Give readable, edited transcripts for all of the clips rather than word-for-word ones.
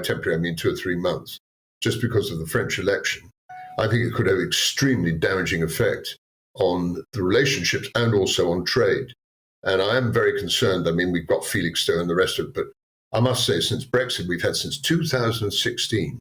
temporary, I mean 2 or 3 months, just because of the French election, I think it could have extremely damaging effect on the relationships and also on trade. And I am very concerned. I mean, we've got Felixstowe and the rest of it, but I must say, since Brexit, we've had since 2016,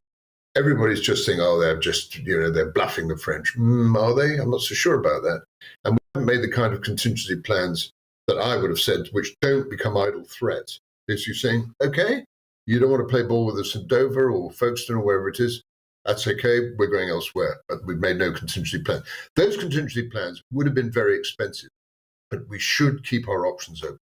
everybody's just saying, oh, they're just, they're bluffing the French. Are they? I'm not so sure about that. And we haven't made the kind of contingency plans that I would have said, which don't become idle threats. Is you saying, okay, you don't want to play ball with us in Dover or Folkestone or wherever it is, that's okay, we're going elsewhere. But we've made no contingency plan. Those contingency plans would have been very expensive, but we should keep our options open.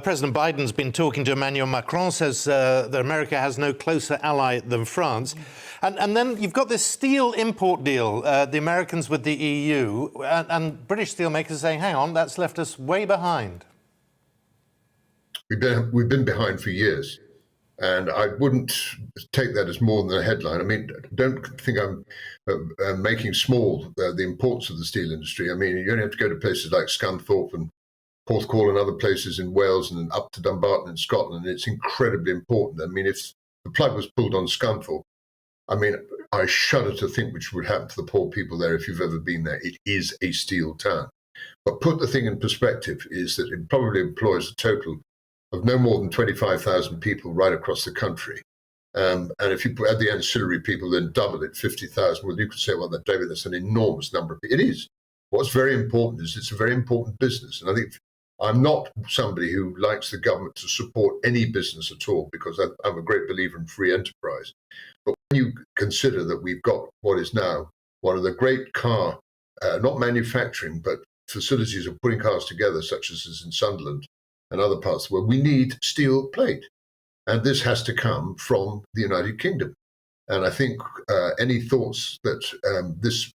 President Biden's been talking to Emmanuel Macron, says that America has no closer ally than France. And then you've got this steel import deal, the Americans with the EU, and British steelmakers saying, hang on, that's left us way behind. We've been behind for years, and I wouldn't take that as more than a headline. I mean, don't think I'm making small the importance of the steel industry. I mean, you only have to go to places like Scunthorpe and Porthcawl and other places in Wales and up to Dumbarton in Scotland. It's incredibly important. I mean, if the plug was pulled on Scunthorpe, I mean, I shudder to think which would happen to the poor people there if you've ever been there. It is a steel town. But put the thing in perspective is that it probably employs a total of no more than 25,000 people right across the country. And if you add the ancillary people, then double it, 50,000. Well, you could say, well, David, that's an enormous number of people. It is. What's very important is it's a very important business. And I think I'm not somebody who likes the government to support any business at all, because I'm a great believer in free enterprise. But when you consider that we've got what is now one of the great car, not manufacturing, but facilities of putting cars together, such as is in Sunderland and other parts of the world, we need steel plate. And this has to come from the United Kingdom. And I think any thoughts that this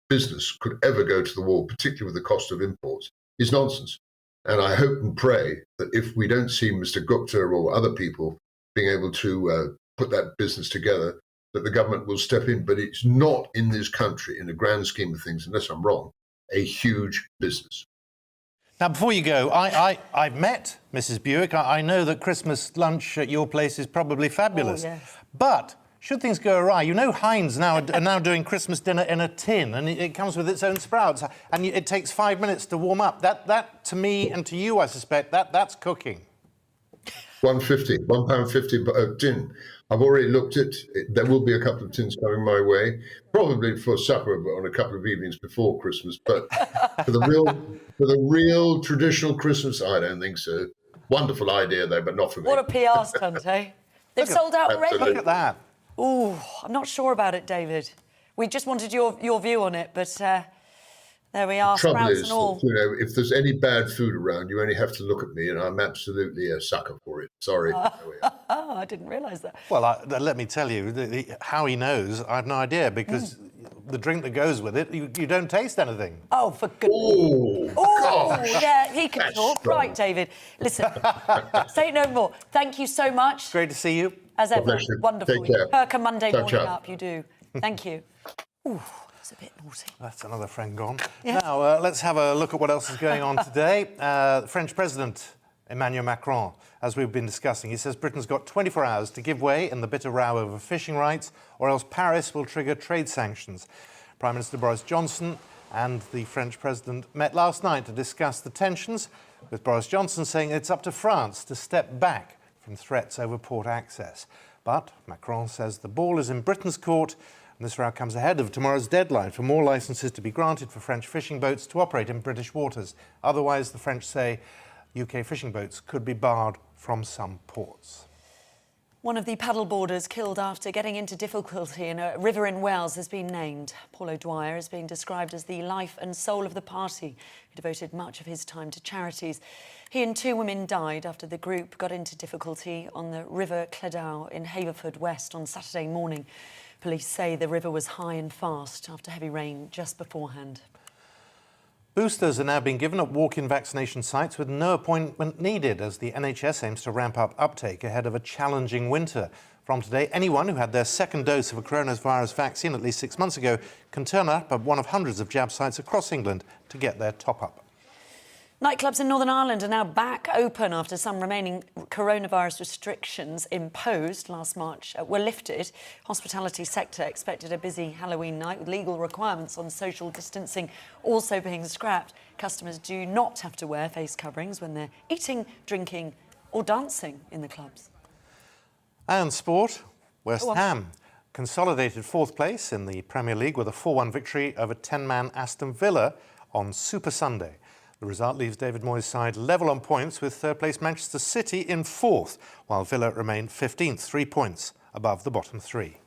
business could ever go to the wall, particularly with the cost of imports, is nonsense. And I hope and pray that if we don't see Mr. Gupta or other people being able to put that business together, that the government will step in. But it's not in this country, in the grand scheme of things, unless I'm wrong, a huge business. Now, before you go, I've met Mrs. Buick. I know that Christmas lunch at your place is probably fabulous. Oh, yes. But should things go awry, you know Heinz are now doing Christmas dinner in a tin, and it comes with its own sprouts, and it takes 5 minutes to warm up. That to me and to you, I suspect, that's cooking. £1.50 a tin. I've already looked at it. There will be a couple of tins coming my way, probably for supper on a couple of evenings before Christmas. But for the real traditional Christmas, I don't think so. Wonderful idea, though, but not for me. What a PR stunt, eh? They've sold out already. Look at that. Ooh, I'm not sure about it, David. We just wanted your view on it, but there we are. The trouble sprouts is, and all. if there's any bad food around, you only have to look at me, and I'm absolutely a sucker for it. Sorry. Oh, I didn't realise that. Well, let me tell you, how he knows, I have no idea, because the drink that goes with it, you don't taste anything. Oh, for goodness. Oh, yeah, he can talk. Strong. Right, David. Listen, say no more. Thank you so much. Great to see you. As ever, wonderful. Take care. Perk a Monday morning ciao. up, you do. Thank you. Ooh, that's a bit naughty. That's another friend gone. Yeah. Now, let's have a look at what else is going on today. French President Emmanuel Macron, as we've been discussing, he says Britain's got 24 hours to give way in the bitter row over fishing rights, or else Paris will trigger trade sanctions. Prime Minister Boris Johnson and the French President met last night to discuss the tensions, with Boris Johnson saying it's up to France to step back from threats over port access. But Macron says the ball is in Britain's court, and this row comes ahead of tomorrow's deadline for more licences to be granted for French fishing boats to operate in British waters. Otherwise, the French say, UK fishing boats could be barred from some ports. One of the paddleboarders killed after getting into difficulty in a river in Wales has been named. Paul O'Dwyer is being described as the life and soul of the party, who devoted much of his time to charities. He and 2 women died after the group got into difficulty on the River Cleddau in Haverford West on Saturday morning. Police say the river was high and fast after heavy rain just beforehand. Boosters are now being given at walk-in vaccination sites with no appointment needed, as the NHS aims to ramp up uptake ahead of a challenging winter. From today, anyone who had their second dose of a coronavirus vaccine at least 6 months ago can turn up at one of hundreds of jab sites across England to get their top-up. Nightclubs in Northern Ireland are now back open after some remaining coronavirus restrictions imposed last March were lifted. Hospitality sector expected a busy Halloween night with legal requirements on social distancing also being scrapped. Customers do not have to wear face coverings when they're eating, drinking or dancing in the clubs. And sport, West Ham consolidated fourth place in the Premier League with a 4-1 victory over 10-man Aston Villa on Super Sunday. The result leaves David Moyes' side level on points with third-place Manchester City in fourth, while Villa remained 15th, 3 points above the bottom three.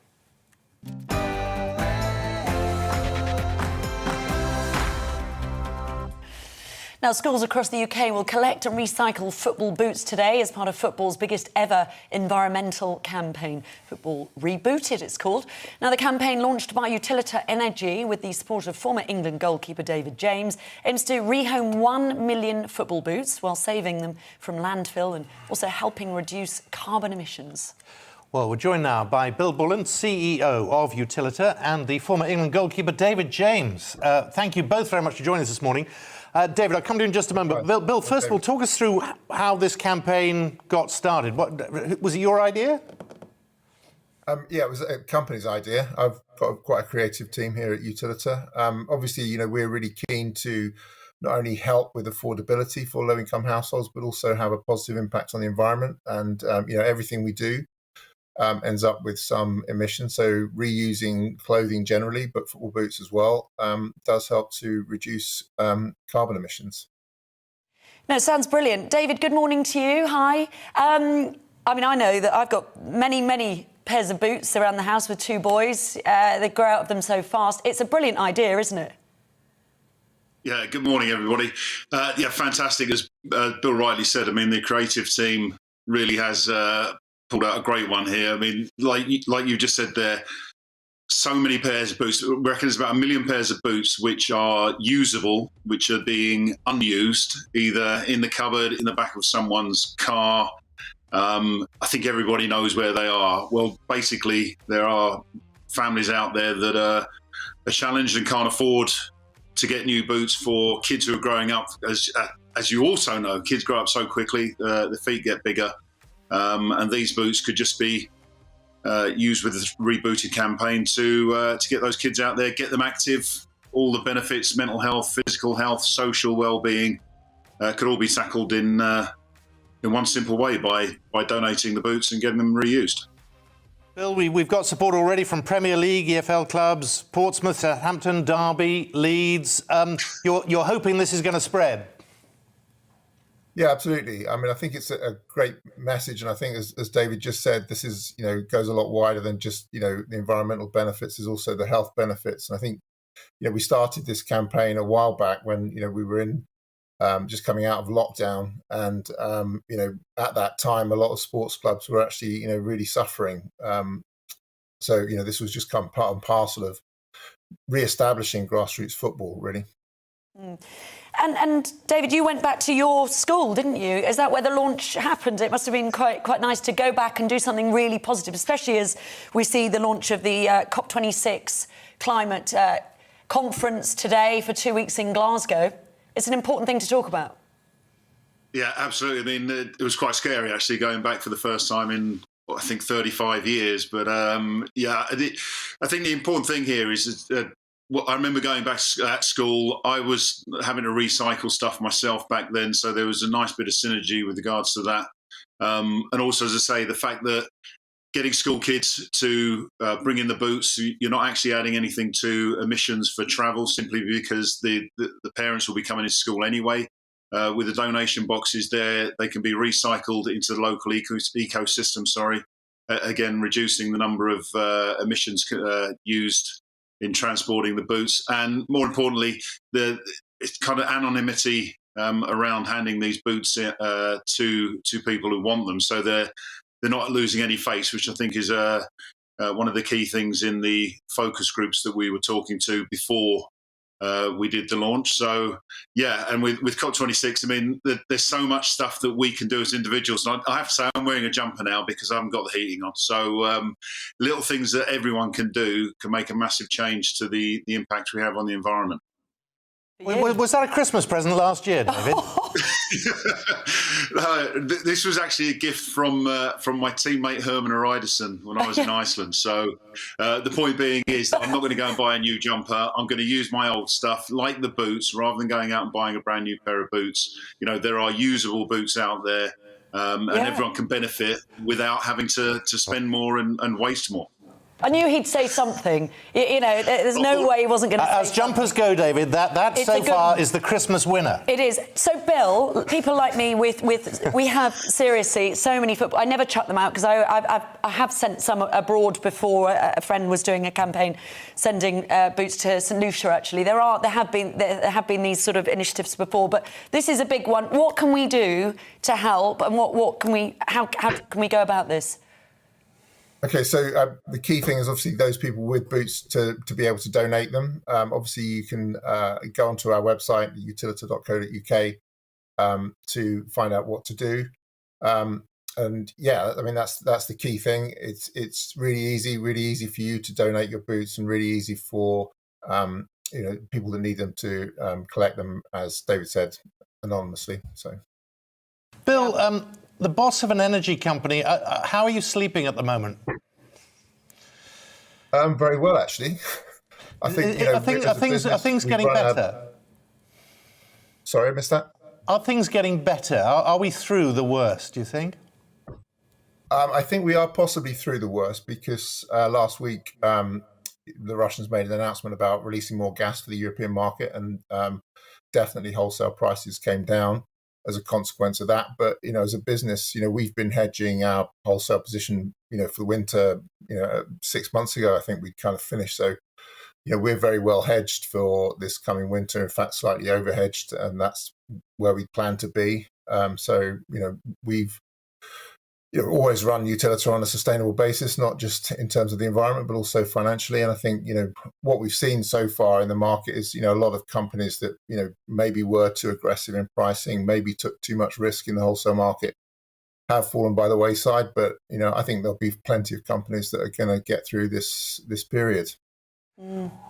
Now, schools across the UK will collect and recycle football boots today as part of football's biggest ever environmental campaign. Football Rebooted, it's called. Now, the campaign, launched by Utilita Energy with the support of former England goalkeeper David James, aims to rehome 1 million football boots while saving them from landfill and also helping reduce carbon emissions. Well, we're joined now by Bill Bullen, CEO of Utilita, and the former England goalkeeper David James. Thank you both very much for joining us this morning. David, I'll come to you in just a moment. Bill, first of all, talk us through how this campaign got started. Was it your idea? Yeah, it was a company's idea. I've got quite a creative team here at Utilita. Obviously, we're really keen to not only help with affordability for low-income households, but also have a positive impact on the environment. And, everything we do ends up with some emissions. So reusing clothing generally, but football boots as well, does help to reduce carbon emissions. No, it sounds brilliant. David, good morning to you. Hi. I know that I've got many pairs of boots around the house with two boys. They grow out of them so fast. It's a brilliant idea, isn't it? Yeah, good morning, everybody. Fantastic. As Bill rightly said, the creative team really has pulled out a great one here. Like you just said there, so many pairs of boots. We reckon there's about 1 million pairs of boots which are usable, which are being unused, either in the cupboard, in the back of someone's car. I think everybody knows where they are. Well, basically, there are families out there that are challenged and can't afford to get new boots for kids who are growing up. As you also know, kids grow up so quickly, the feet get bigger. And these boots could just be used with the Rebooted campaign to get those kids out there, get them active. All the benefits, mental health, physical health, social well-being, could all be tackled in one simple way by donating the boots and getting them reused. Bill, we've got support already from Premier League, EFL clubs, Portsmouth, Southampton, Derby, Leeds. You're hoping this is going to spread? Yeah, absolutely. I think it's a great message, and I think, as David just said, this is goes a lot wider than just the environmental benefits. There's also the health benefits, and I think we started this campaign a while back when we were in just coming out of lockdown, and at that time a lot of sports clubs were actually really suffering. So this was just part and parcel of re-establishing grassroots football, really. Mm. And David, you went back to your school, didn't you? Is that where the launch happened? It must have been quite nice to go back and do something really positive, especially as we see the launch of the COP26 climate conference today for 2 weeks in Glasgow. It's an important thing to talk about. Yeah, absolutely. It was quite scary, actually, going back for the first time in, I think, 35 years. But, I think the important thing here is I remember going back at school. I was having to recycle stuff myself back then, so there was a nice bit of synergy with regards to that. And also, as I say, the fact that getting school kids to bring in the boots, you're not actually adding anything to emissions for travel, simply because the parents will be coming into school anyway. With the donation boxes there, they can be recycled into the local ecosystem, again, reducing the number of emissions used in transporting the boots, and more importantly, it's kind of anonymity around handing these boots to people who want them, so they're not losing any face, which I think is one of the key things in the focus groups that we were talking to before we did the launch. So yeah, and with COP26, there's so much stuff that we can do as individuals. And I have to say, I'm wearing a jumper now because I haven't got the heating on. So little things that everyone can do can make a massive change to the impact we have on the environment. Was that a Christmas present last year, David? This was actually a gift from my teammate Herman Ariderson when I was in Iceland. So the point being is that I'm not going to go and buy a new jumper. I'm going to use my old stuff, like the boots, rather than going out and buying a brand new pair of boots. You know, there are usable boots out there, and everyone can benefit without having to spend more and waste more. I knew he'd say something. You know, there's no way he wasn't going to say As jumpers go, David, that so far is the Christmas winner. It is. So, Bill, people like me we have, seriously, so many football... I never chuck them out because I have sent some abroad before. A friend was doing a campaign sending boots to St Lucia, actually. There have been these sort of initiatives before, but this is a big one. What can we do to help, and how can we go about this? Okay, so the key thing is obviously those people with boots to be able to donate them. Obviously, you can go onto our website, utilita.co.uk, to find out what to do. And yeah, I mean that's the key thing. It's really easy for you to donate your boots, and really easy for people that need them to collect them, as David said, anonymously. So, Bill. The boss of an energy company, how are you sleeping at the moment? Very well, actually. I think. Are things getting better? Sorry, I missed that. Are things getting better? Are we through the worst, do you think? I think we are possibly through the worst, because last week the Russians made an announcement about releasing more gas for the European market, and definitely wholesale prices came down as a consequence of that. But, as a business, we've been hedging our wholesale position, for the winter, 6 months ago, I think we kind of finished. So, we're very well hedged for this coming winter, in fact, slightly over hedged, and that's where we plan to be. So, we've always run Utilita on a sustainable basis, not just in terms of the environment, but also financially. And I think, what we've seen so far in the market is, a lot of companies that, maybe were too aggressive in pricing, maybe took too much risk in the wholesale market, have fallen by the wayside. But, I think there'll be plenty of companies that are going to get through this period.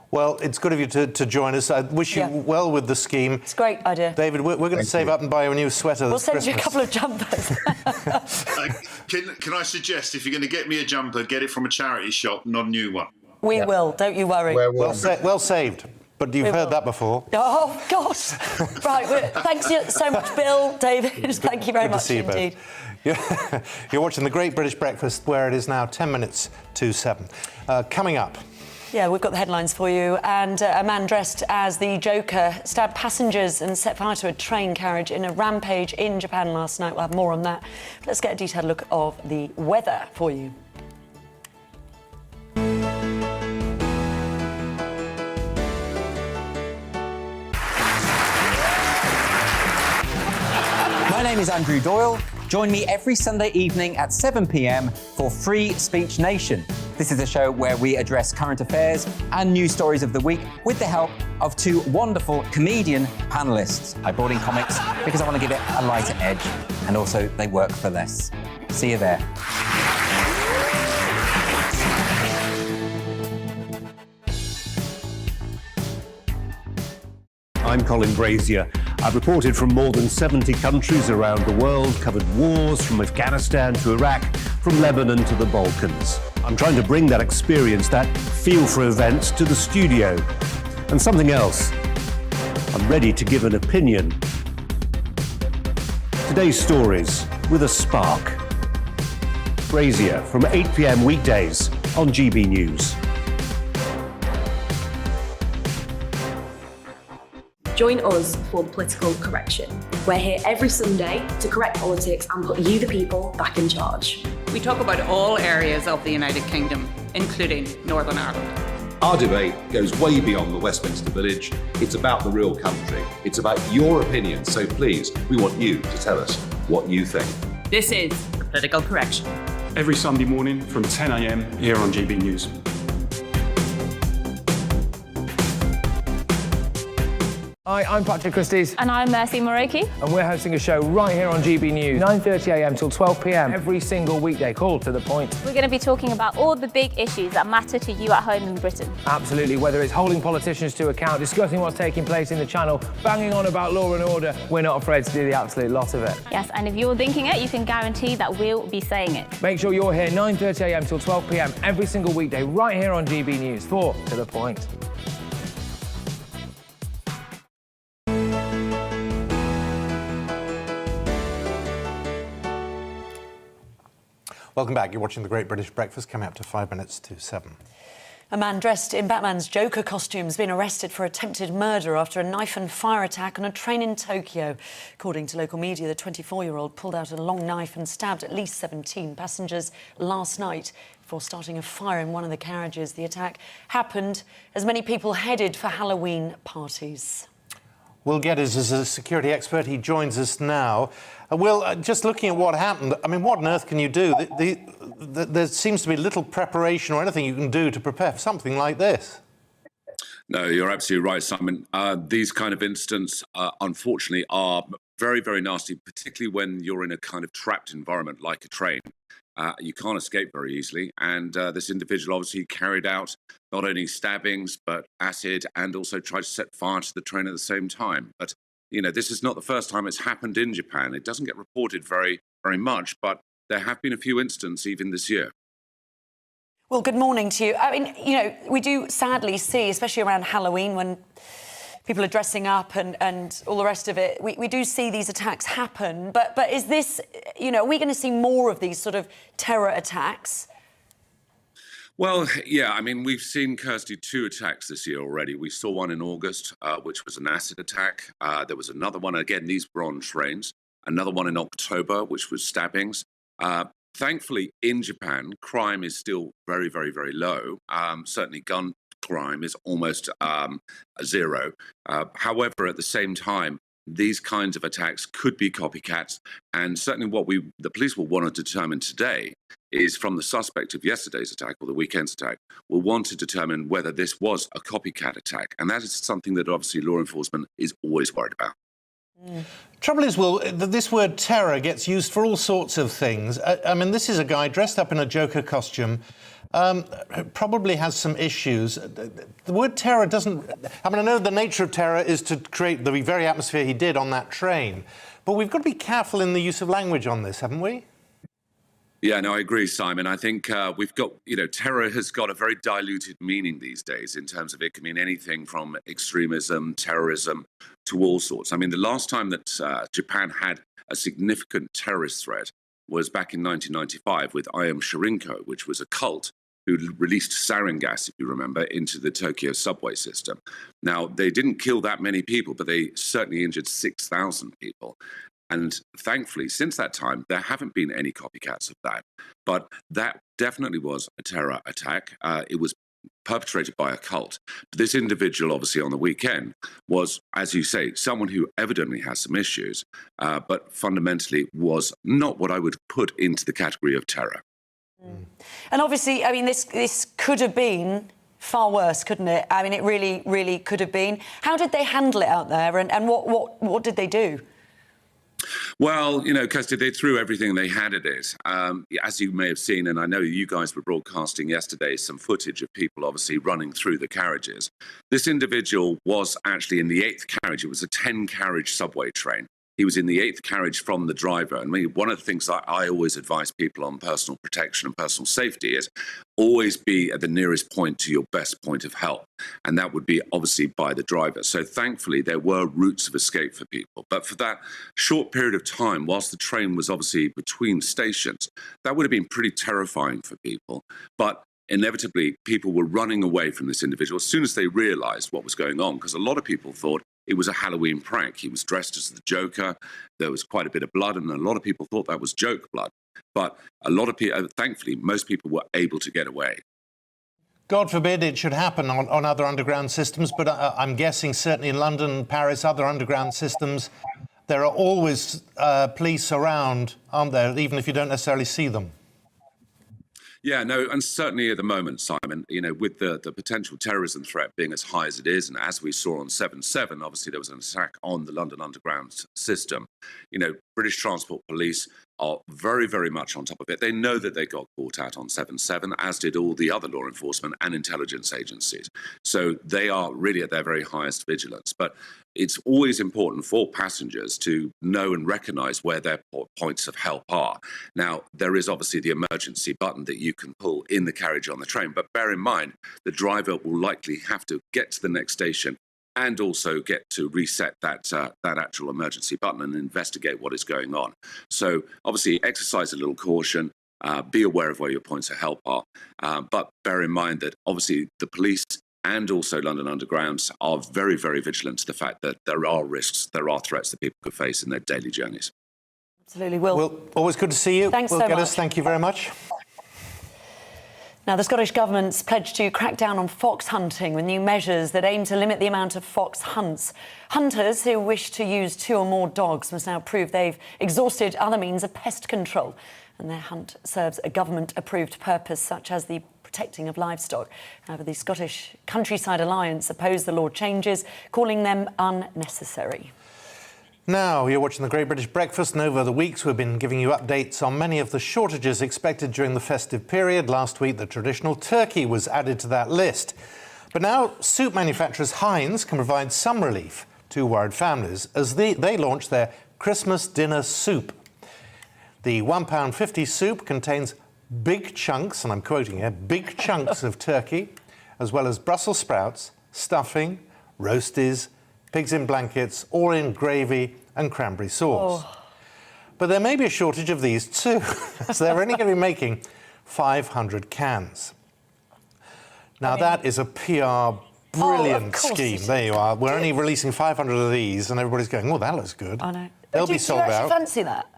Well, it's good of you to join us. I wish you well with the scheme. It's a great idea. David, we're going to save up and buy you a new sweater We'll this send Christmas. you a couple of jumpers. Can I suggest, if you're going to get me a jumper, get it from a charity shop, not a new one? We will, don't you worry. Well saved. But you've heard that before. Oh, gosh. Right, thanks so much, Bill, David. Thank you very much indeed. You're watching The Great British Breakfast, where it is now 10 minutes to 7. Coming up. Yeah, we've got the headlines for you. And a man dressed as the Joker stabbed passengers and set fire to a train carriage in a rampage in Japan last night. We'll have more on that. Let's get a detailed look of the weather for you. My name is Andrew Doyle. Join me every Sunday evening at 7 p.m. for Free Speech Nation. This is a show where we address current affairs and news stories of the week with the help of two wonderful comedian panellists. I brought in comics because I want to give it a lighter edge, and also they work for less. See you there. I'm Colin Brazier. I've reported from more than 70 countries around the world, covered wars from Afghanistan to Iraq, from Lebanon to the Balkans. I'm trying to bring that experience, that feel for events, to the studio. And something else. I'm ready to give an opinion. Today's stories with a spark. Brazier from 8 p.m. weekdays on GB News. Join us for Political Correction. We're here every Sunday to correct politics and put you, the people, back in charge. We talk about all areas of the United Kingdom, including Northern Ireland. Our debate goes way beyond the Westminster Village. It's about the real country. It's about your opinion. So please, we want you to tell us what you think. This is Political Correction. Every Sunday morning from 10 a.m. here on GB News. Hi, I'm Patrick Christie's. And I'm Mercy Moroki. And we're hosting a show right here on GB News, 9:30am till 12pm, every single weekday, called To The Point. We're going to be talking about all the big issues that matter to you at home in Britain. Absolutely, whether it's holding politicians to account, discussing what's taking place in the Channel, banging on about law and order, we're not afraid to do the absolute lot of it. Yes, and if you're thinking it, you can guarantee that we'll be saying it. Make sure you're here 9:30am till 12pm, every single weekday, right here on GB News for To The Point. Welcome back. You're watching The Great British Breakfast, coming up to 5 minutes to 7. A man dressed in Batman's Joker costume has been arrested for attempted murder after a knife and fire attack on a train in Tokyo. According to local media, the 24-year-old pulled out a long knife and stabbed at least 17 passengers last night before starting a fire in one of the carriages. The attack happened as many people headed for Halloween parties. Will Geddes is a security expert. He joins us now. Will, just looking at what happened, I mean, what on earth can you do? There seems to be little preparation or anything you can do to prepare for something like this. No, you're absolutely right, Simon. These kind of incidents, unfortunately, are very, very nasty, particularly when you're in a kind of trapped environment like a train. You can't escape very easily. And this individual obviously carried out not only stabbings, but acid, and also tried to set fire to the train at the same time. But, you know, this is not the first time it's happened in Japan. It doesn't get reported very, very much, but there have been a few incidents even this year. Well, good morning to you. I mean, you know, we do sadly see, especially around Halloween, when people are dressing up and all the rest of it, we do see these attacks happen. But is this, you know, are we going to see more of these sort of terror attacks? Well, yeah, I mean, we've seen, Kirsty, 2 attacks this year already. We saw one in August, which was an acid attack. There was another one, again, these were on trains. Another one in October, which was stabbings. Thankfully, in Japan, crime is still very, very, very low. Certainly gun crime is almost zero. However, at the same time, these kinds of attacks could be copycats. And certainly what the police will want to determine today is, from the suspect of yesterday's attack or the weekend's attack, will want to determine whether this was a copycat attack. And that is something that obviously law enforcement is always worried about. Trouble is, Will, this word terror gets used for all sorts of things. I mean, this is a guy dressed up in a Joker costume, probably has some issues. The word terror doesn't... I mean, I know the nature of terror is to create the very atmosphere he did on that train, but we've got to be careful in the use of language on this, haven't we? Yeah, no, I agree, Simon. I think we've got, you know, terror has got a very diluted meaning these days in terms of it can mean anything from extremism, terrorism, to all sorts. I mean, the last time that Japan had a significant terrorist threat was back in 1995 with I Am Shirinko, which was a cult who released sarin gas, if you remember, into the Tokyo subway system. Now, they didn't kill that many people, but they certainly injured 6,000 people. And thankfully, since that time, there haven't been any copycats of that. But that definitely was a terror attack. It was perpetrated by a cult. But this individual, obviously, on the weekend was, as you say, someone who evidently has some issues, but fundamentally was not what I would put into the category of terror. And obviously, I mean, this could have been far worse, couldn't it? I mean, it really, really could have been. How did they handle it out there, and what did they do? Well, you know, Kirsty, they threw everything they had at it. As you may have seen, and I know you guys were broadcasting yesterday, some footage of people obviously running through the carriages. This individual was actually in the 8th carriage. It was a 10-carriage subway train. He was in the 8th carriage from the driver. And one of the things I always advise people on personal protection and personal safety is always be at the nearest point to your best point of help. And that would be obviously by the driver. So thankfully, there were routes of escape for people. But for that short period of time, whilst the train was obviously between stations, that would have been pretty terrifying for people. But inevitably, people were running away from this individual as soon as they realized what was going on, because a lot of people thought it was a Halloween prank. He was dressed as the Joker. There was quite a bit of blood, and a lot of people thought that was joke blood. But a lot of people, thankfully, most people were able to get away. God forbid it should happen on other underground systems, but I'm guessing certainly in London, Paris, other underground systems, there are always police around, aren't there, even if you don't necessarily see them? Yeah, no, and certainly at the moment, Simon, with the potential terrorism threat being as high as it is, and as we saw on 7/7, obviously there was an attack on the London Underground system. British Transport Police are very, very much on top of it. They know that they got caught out on 7/7, as did all the other law enforcement and intelligence agencies. So they are really at their very highest vigilance. But it's always important for passengers to know and recognise where their points of help are. Now, there is obviously the emergency button that you can pull in the carriage on the train, but bear in mind, the driver will likely have to get to the next station and also get to reset that actual emergency button and investigate what is going on. So obviously exercise a little caution, be aware of where your points of help are, but bear in mind that obviously the police and also London Underground are very, very vigilant to the fact that there are risks, there are threats that people could face in their daily journeys. Absolutely, Will. Will, always good to see you. Thanks Will so Geddes, much. thank you very much. Now, the Scottish Government's pledged to crack down on fox hunting with new measures that aim to limit the amount of fox hunts. Hunters who wish to use 2 or more dogs must now prove they've exhausted other means of pest control, and their hunt serves a government-approved purpose, such as the protecting of livestock. However, the Scottish Countryside Alliance oppose the law changes, calling them unnecessary. Now, you're watching the Great British Breakfast, and over the weeks we've been giving you updates on many of the shortages expected during the festive period. Last week, the traditional turkey was added to that list. But now, soup manufacturers Heinz can provide some relief to worried families as they launch their Christmas dinner soup. The £1.50 soup contains big chunks, and I'm quoting here, big chunks of turkey, as well as Brussels sprouts, stuffing, roasties, pigs in blankets, all in gravy and cranberry sauce. Oh. But there may be a shortage of these too, as they're only going to be making 500 cans. Now, that is a PR brilliant scheme. There you are. We're only releasing 500 of these, and everybody's going, oh, that looks good. I know. They'll be sold out. Do you actually fancy that?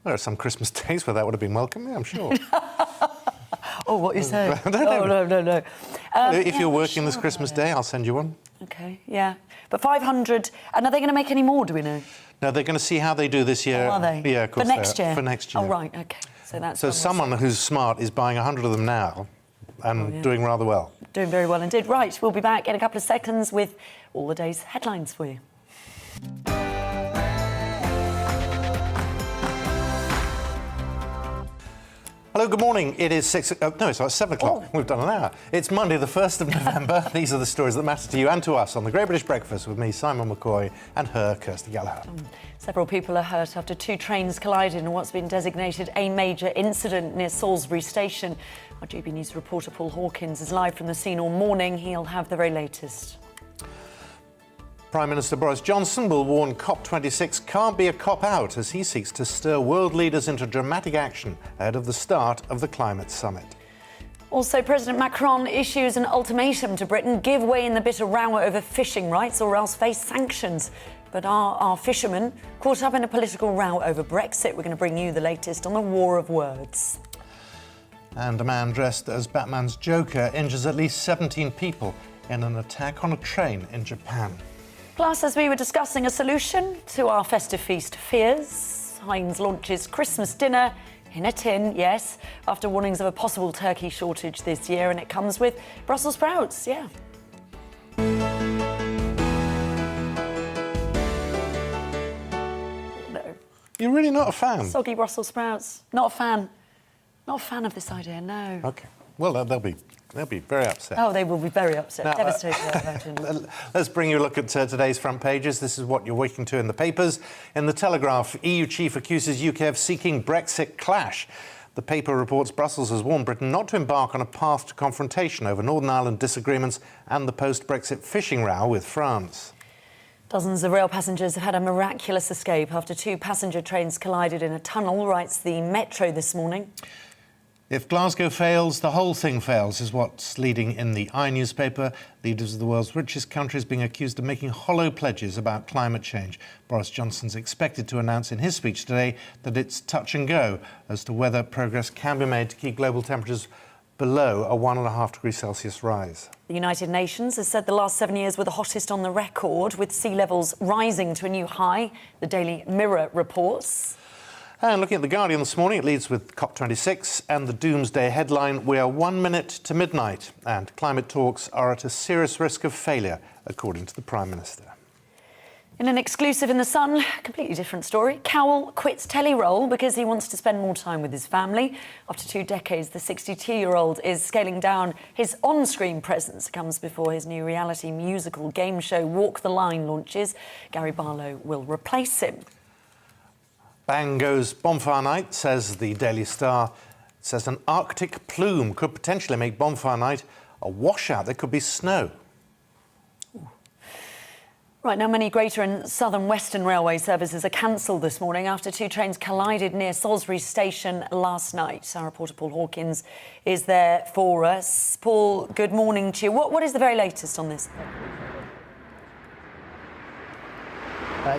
There are some Christmas days where that would have been welcome, yeah, I'm sure. Oh, what you say? No. If you're working this Christmas day, I'll send you one. OK, yeah. But 500... And are they going to make any more, do we know? No, they're going to see how they do this year. Oh, are they? Yeah, of course. For next year? For next year. Oh, right, OK. So someone who's smart is buying 100 of them now and doing rather well. Doing very well indeed. Right, we'll be back in a couple of seconds with all the day's headlines for you. Hello, good morning. It is 7 o'clock. Oh. We've done an hour. It's Monday, the 1st of November. These are the stories that matter to you and to us on the Great British Breakfast with me, Simon McCoy, and her, Kirsty Gallagher. Several people are hurt after 2 trains collided in what's been designated a major incident near Salisbury Station. Our GBNews reporter Paul Hawkins is live from the scene all morning. He'll have the very latest. Prime Minister Boris Johnson will warn COP26 can't be a cop-out as he seeks to stir world leaders into dramatic action ahead of the start of the climate summit. Also, President Macron issues an ultimatum to Britain: give way in the bitter row over fishing rights or else face sanctions. But are our fishermen caught up in a political row over Brexit? We're going to bring you the latest on the war of words. And a man dressed as Batman's Joker injures at least 17 people in an attack on a train in Japan. Plus, as we were discussing a solution to our festive feast fears, Heinz launches Christmas dinner in a tin, yes, after warnings of a possible turkey shortage this year, and it comes with Brussels sprouts, yeah. No. You're really not a fan? Soggy Brussels sprouts. Not a fan. Not a fan of this idea, no. OK. Well, they'll be very upset. Oh, they will be very upset. Now, devastated. Let's bring you a look at today's front pages. This is what you're waking to in the papers. In the Telegraph, EU chief accuses UK of seeking Brexit clash. The paper reports Brussels has warned Britain not to embark on a path to confrontation over Northern Ireland disagreements and the post-Brexit fishing row with France. Dozens of rail passengers have had a miraculous escape after 2 passenger trains collided in a tunnel, writes the Metro this morning. If Glasgow fails, the whole thing fails, is what's leading in the newspaper. Leaders of the world's richest countries being accused of making hollow pledges about climate change. Boris Johnson's expected to announce in his speech today that it's touch and go as to whether progress can be made to keep global temperatures below a 1.5 degrees Celsius rise. The United Nations has said the last 7 years were the hottest on the record, with sea levels rising to a new high, the Daily Mirror reports. And looking at The Guardian this morning, it leads with COP26 and the doomsday headline, "We are 1 minute to midnight and climate talks are at a serious risk of failure," according to the Prime Minister. In an exclusive in The Sun, completely different story. Cowell quits telly role because he wants to spend more time with his family. After 2 decades, the 62-year-old is scaling down his on-screen presence. It comes before his new reality musical game show Walk the Line launches. Gary Barlow will replace him. Bang goes bonfire night, says the Daily Star. It says an Arctic plume could potentially make bonfire night a washout. There could be snow. Right, now many Greater and Southern Western Railway services are cancelled this morning after 2 trains collided near Salisbury Station last night. Our reporter Paul Hawkins is there for us. Paul, good morning to you. What is the very latest on this?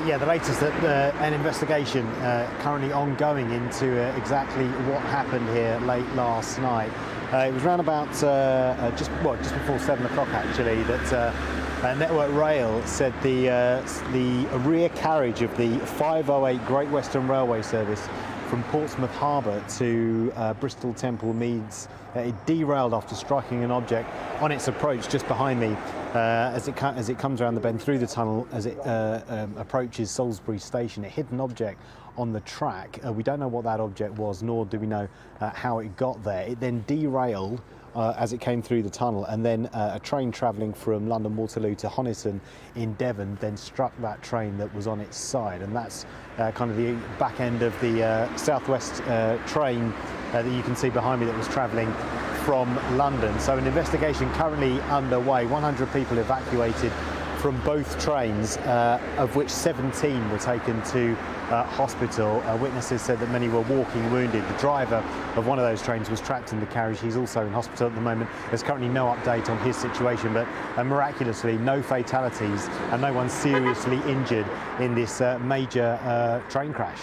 Yeah, the latest that an investigation currently ongoing into exactly what happened here late last night. It was around about just before 7 o'clock actually that Network Rail said the rear carriage of the 508 Great Western Railway service from Portsmouth Harbour to Bristol Temple Meads, it derailed after striking an object on its approach just behind me as it comes around the bend through the tunnel as it approaches Salisbury Station. It hit an object on the track. We don't know what that object was, nor do we know how it got there. It then derailed as it came through the tunnel, and then a train travelling from London Waterloo to Honiton in Devon then struck that train that was on its side, and that's kind of the back end of the Southwest train that you can see behind me that was travelling from London. So an investigation currently underway. 100 people evacuated from both trains, of which 17 were taken to hospital. Witnesses said that many were walking wounded. The driver of one of those trains was trapped in the carriage. He's also in hospital at the moment. There's currently no update on his situation, but miraculously no fatalities and no one seriously injured in this major train crash.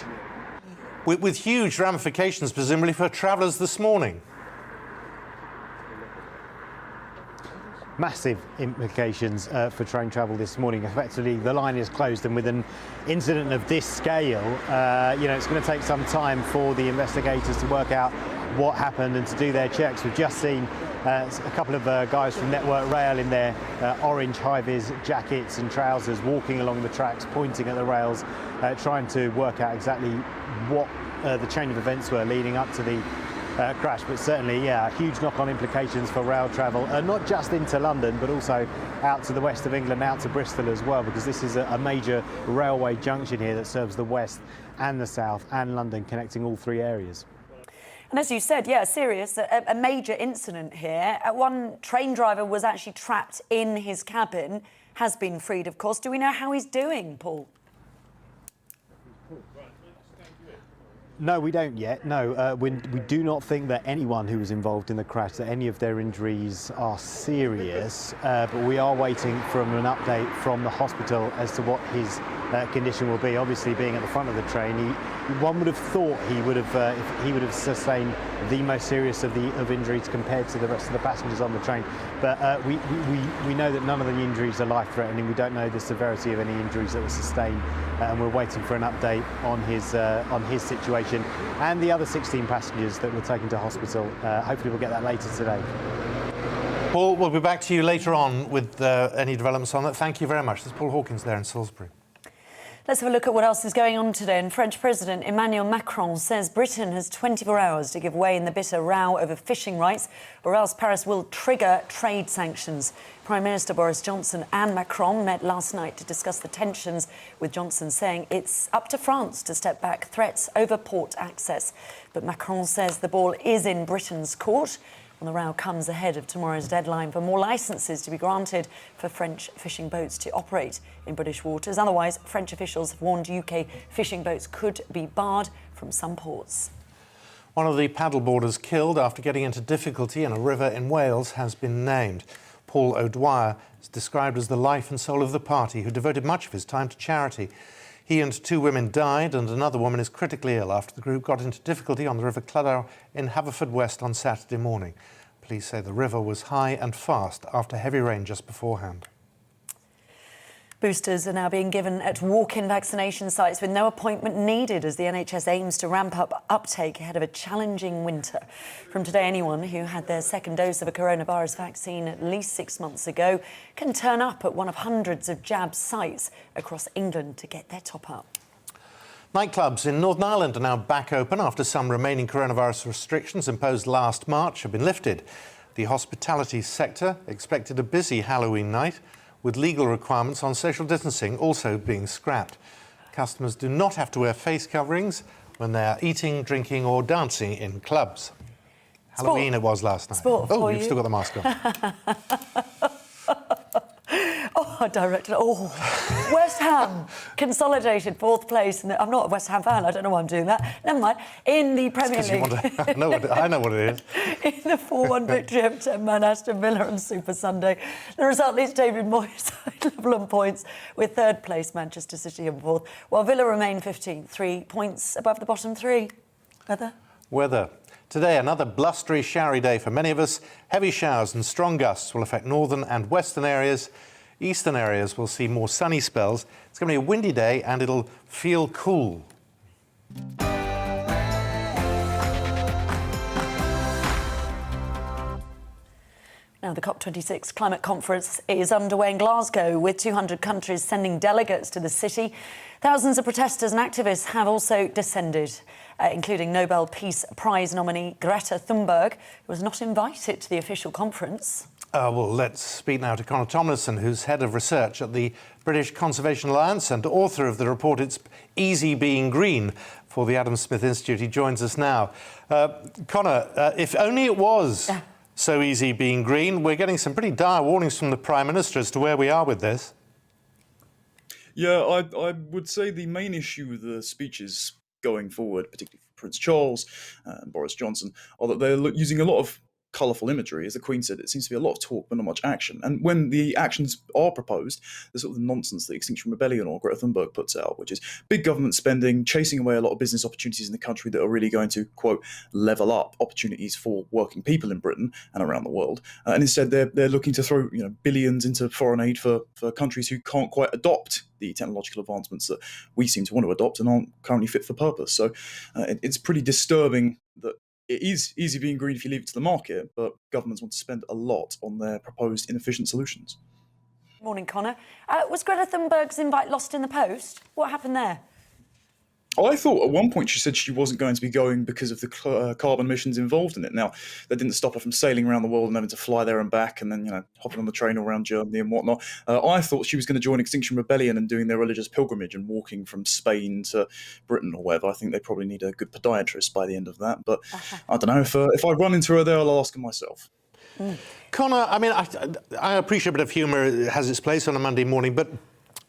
With huge ramifications, presumably, for travellers this morning. Massive implications for train travel this morning. Effectively, the line is closed, and with an incident of this scale, it's going to take some time for the investigators to work out what happened and to do their checks. We've just seen a couple of guys from Network Rail in their orange high-vis jackets and trousers walking along the tracks, pointing at the rails, trying to work out exactly what the chain of events were leading up to the crash. But certainly, huge knock-on implications for rail travel, not just into London, but also out to the west of England, out to Bristol as well, because this is a major railway junction here that serves the west and the south and London, connecting all 3 areas. And as you said, serious, a major incident here. One train driver was actually trapped in his cabin, has been freed, of course. Do we know how he's doing, Paul? No, we don't yet. No, we do not think that anyone who was involved in the crash, that any of their injuries are serious, but we are waiting for an update from the hospital as to what his condition will be. Obviously, being at the front of the train, one would have thought he would have sustained the most serious of injuries compared to the rest of the passengers on the train. But we know that none of the injuries are life-threatening. We don't know the severity of any injuries that were sustained, and we're waiting for an update on his situation and the other 16 passengers that were taken to hospital. Hopefully, we'll get that later today. Paul, we'll be back to you later on with any developments on that. Thank you very much. There's Paul Hawkins there in Salisbury. Let's have a look at what else is going on today. And French President Emmanuel Macron says Britain has 24 hours to give way in the bitter row over fishing rights, or else Paris will trigger trade sanctions. Prime Minister Boris Johnson and Macron met last night to discuss the tensions, with Johnson saying it's up to France to step back threats over port access. But Macron says the ball is in Britain's court. And the row comes ahead of tomorrow's deadline for more licences to be granted for French fishing boats to operate in British waters. Otherwise, French officials have warned UK fishing boats could be barred from some ports. One of the paddleboarders killed after getting into difficulty in a river in Wales has been named. Paul O'Dwyer is described as the life and soul of the party, who devoted much of his time to charity. He and 2 women died, and another woman is critically ill after the group got into difficulty on the River Clydach in Haverfordwest on Saturday morning. Police say the river was high and fast after heavy rain just beforehand. Boosters are now being given at walk-in vaccination sites with no appointment needed as the NHS aims to ramp up uptake ahead of a challenging winter. From today, anyone who had their second dose of a coronavirus vaccine at least 6 months ago can turn up at one of hundreds of jab sites across England to get their top-up. Nightclubs in Northern Ireland are now back open after some remaining coronavirus restrictions imposed last March have been lifted. The hospitality sector expected a busy Halloween night, with legal requirements on social distancing also being scrapped. Customers do not have to wear face coverings when they are eating, drinking or dancing in clubs. Halloween it was last night. You've still got the mask on. I directed. West Ham consolidated fourth place. I'm not a West Ham fan. I don't know why I'm doing that. Never mind. In the Premier League. I know what it is. In the 4-1 victory of 10-man Aston Villa on Super Sunday, the result leaves David Moyes level on points with third place Manchester City in fourth, while Villa remain 15, 3 points above the bottom three. Weather. Today, another blustery, showery day for many of us. Heavy showers and strong gusts will affect northern and western areas. Eastern areas will see more sunny spells. It's going to be a windy day and it'll feel cool. Now, the COP26 climate conference is underway in Glasgow, with 200 countries sending delegates to the city. Thousands of protesters and activists have also descended, including Nobel Peace Prize nominee Greta Thunberg, who was not invited to the official conference. Well, let's speak now to Conor Thomason, who's head of research at the British Conservation Alliance and author of the report It's Easy Being Green for the Adam Smith Institute. He joins us now. Conor, if only it was so easy being green. We're getting some pretty dire warnings from the Prime Minister as to where we are with this. Yeah, I would say the main issue with the speeches going forward, particularly for Prince Charles and Boris Johnson, are that they're using a lot of colourful imagery. As the Queen said, it seems to be a lot of talk but not much action. And when the actions are proposed, the sort of nonsense that Extinction Rebellion or Greta Thunberg puts out, which is big government spending, chasing away a lot of business opportunities in the country that are really going to, quote, level up opportunities for working people in Britain and around the world. And instead, they're looking to throw billions into foreign aid for countries who can't quite adopt the technological advancements that we seem to want to adopt and aren't currently fit for purpose. So it's pretty disturbing that it is easy being green if you leave it to the market, but governments want to spend a lot on their proposed inefficient solutions. Morning, Conor. Was Greta Thunberg's invite lost in the post? What happened there? I thought at one point she said she wasn't going to be going because of the carbon emissions involved in it. Now, that didn't stop her from sailing around the world and having to fly there and back and then, hopping on the train all around Germany and whatnot. I thought she was going to join Extinction Rebellion and doing their religious pilgrimage and walking from Spain to Britain or whatever. I think they probably need a good podiatrist by the end of that. But I don't know, if I run into her there, I'll ask her myself. Conor, I mean, I appreciate a bit of humour. It has its place on a Monday morning, but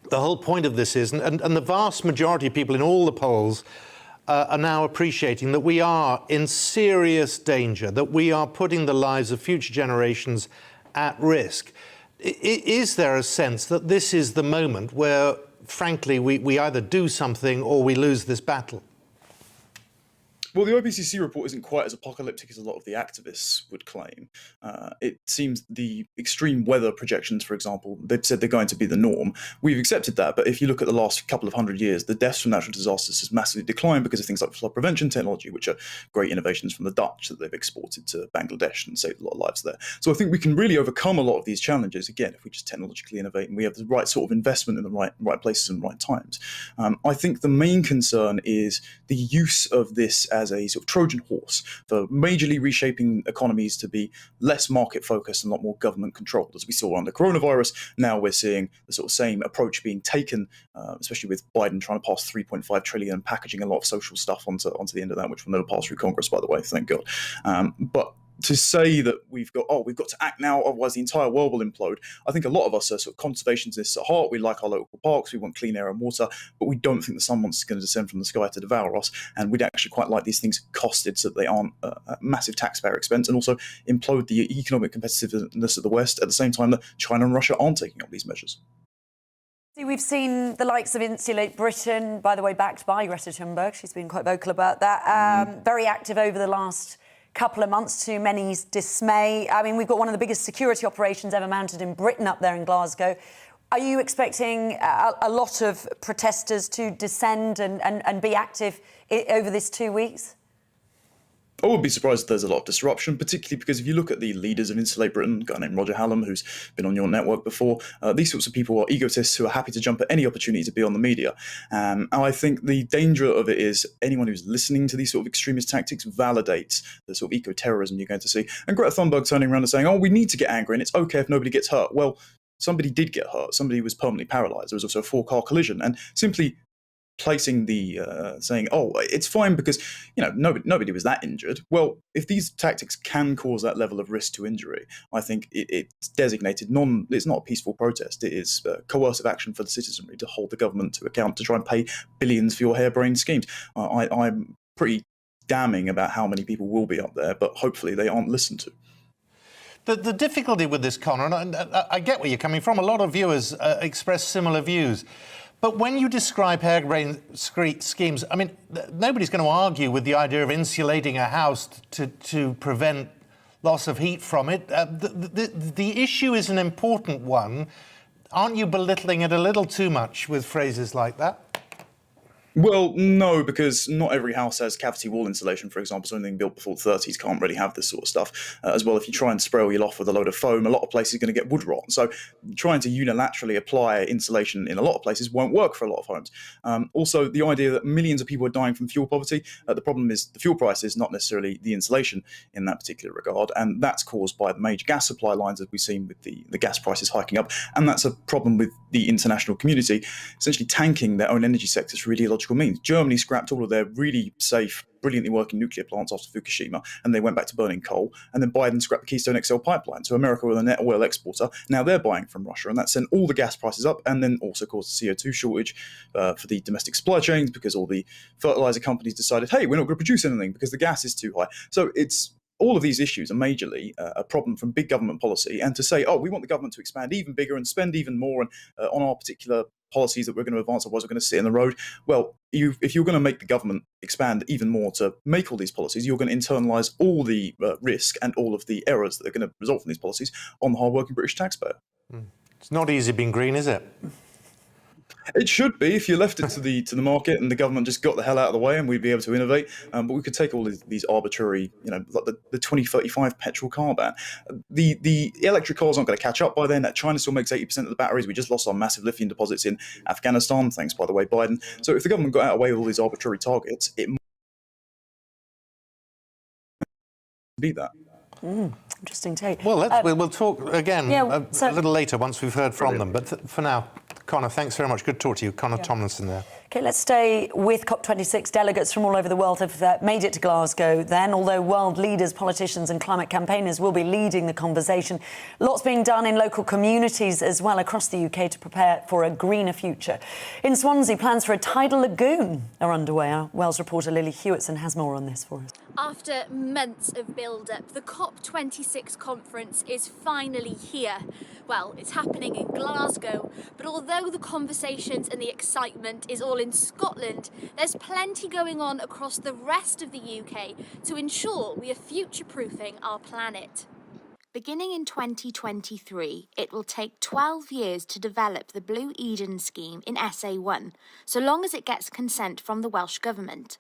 the whole point of this is, and the vast majority of people in all the polls are now appreciating that we are in serious danger, that we are putting the lives of future generations at risk. Is there a sense that this is the moment where, frankly, we either do something or we lose this battle? Well, the IPCC report isn't quite as apocalyptic as a lot of the activists would claim. It seems the extreme weather projections, for example, they've said they're going to be the norm. We've accepted that, but if you look at the last couple of 100 years, the deaths from natural disasters has massively declined because of things like flood prevention technology, which are great innovations from the Dutch that they've exported to Bangladesh and saved a lot of lives there. So I think we can really overcome a lot of these challenges, again, if we just technologically innovate and we have the right sort of investment in the right places and right times. I think the main concern is the use of this as a sort of Trojan horse for majorly reshaping economies to be less market focused and a lot more government controlled. As we saw under coronavirus, now we're seeing the sort of same approach being taken, especially with Biden trying to pass $3.5 trillion and packaging a lot of social stuff onto the end of that, which will never pass through Congress, by the way, thank God. But to say that we've got to act now, otherwise the entire world will implode. I think a lot of us are sort of conservationists at heart. We like our local parks, we want clean air and water, but we don't think that someone's going to descend from the sky to devour us. And we'd actually quite like these things costed so that they aren't a massive taxpayer expense, and also implode the economic competitiveness of the West at the same time that China and Russia aren't taking up these measures. We've seen the likes of Insulate Britain, by the way, backed by Greta Thunberg. She's been quite vocal about that. Very active over the last couple of months, to many's dismay. I mean, we've got one of the biggest security operations ever mounted in Britain up there in Glasgow. Are you expecting a lot of protesters to descend and be active over this 2 weeks? I would be surprised if there's a lot of disruption, particularly because if you look at the leaders of Insulate Britain, a guy named Roger Hallam, who's been on your network before, these sorts of people are egotists who are happy to jump at any opportunity to be on the media. And I think the danger of it is anyone who's listening to these sort of extremist tactics validates the sort of eco-terrorism you're going to see. And Greta Thunberg turning around and saying, oh, we need to get angry and it's okay if nobody gets hurt. Well, somebody did get hurt. Somebody was permanently paralysed. There was also a 4-car collision. And simply placing the saying, oh, it's fine because nobody was that injured. Well, if these tactics can cause that level of risk to injury, I think it's designated it's not a peaceful protest. It is coercive action for the citizenry to hold the government to account, to try and pay billions for your harebrained schemes. I'm pretty damning about how many people will be up there, but hopefully they aren't listened to. The difficulty with this, Conor, and I get where you're coming from, a lot of viewers express similar views. But when you describe harebrained schemes, I mean, nobody's going to argue with the idea of insulating a house to prevent loss of heat from it. The issue is an important one. Aren't you belittling it a little too much with phrases like that? Well, no, because not every house has cavity wall insulation, for example, so anything built before the 30s can't really have this sort of stuff. As well, if you try and spray all your loft with a load of foam, a lot of places are going to get wood rot. So trying to unilaterally apply insulation in a lot of places won't work for a lot of homes. Also, the idea that millions of people are dying from fuel poverty, the problem is the fuel prices, not necessarily the insulation in that particular regard. And that's caused by the major gas supply lines that we've seen with the gas prices hiking up. And that's a problem with the international community essentially tanking their own energy sectors for ideological means. Germany scrapped all of their really safe, brilliantly working nuclear plants after Fukushima, and they went back to burning coal. And then Biden scrapped the Keystone XL pipeline. So America was a net oil exporter. Now they're buying from Russia, and that sent all the gas prices up, and then also caused a CO2 shortage for the domestic supply chains because all the fertilizer companies decided, hey, we're not going to produce anything because the gas is too high. So it's all of these issues are majorly a problem from big government policy, and to say, oh, we want the government to expand even bigger and spend even more on our particular policies that we're going to advance, otherwise we're going to sit in the road. Well, if you're going to make the government expand even more to make all these policies, you're going to internalise all the risk and all of the errors that are going to result from these policies on the hard-working British taxpayer. It's not easy being green, is it? It should be if you left it to the market and the government just got the hell out of the way, and we'd be able to innovate. But we could take all these arbitrary, like the 2035 petrol car ban. The electric cars aren't going to catch up by then. That China still makes 80% of the batteries. We just lost our massive lithium deposits in Afghanistan, thanks, by the way, Biden. So if the government got out of the way with all these arbitrary targets, it might be that. Interesting take. Well, we'll talk again a little later once we've heard from them. But for now, Conor, thanks very much. Good to talk to you. Conor Thomason there. OK, let's stay with COP26. Delegates from all over the world have made it to Glasgow then, although world leaders, politicians and climate campaigners will be leading the conversation. Lots being done in local communities as well across the UK to prepare for a greener future. In Swansea, plans for a tidal lagoon are underway. Our Wales reporter Lily Hewitson has more on this for us. After months of build-up, the COP26 conference is finally here. Well, it's happening in Glasgow, but although the conversations and the excitement is all in Scotland, there's plenty going on across the rest of the UK to ensure we are future-proofing our planet. Beginning in 2023, it will take 12 years to develop the Blue Eden scheme in SA1, so long as it gets consent from the Welsh Government.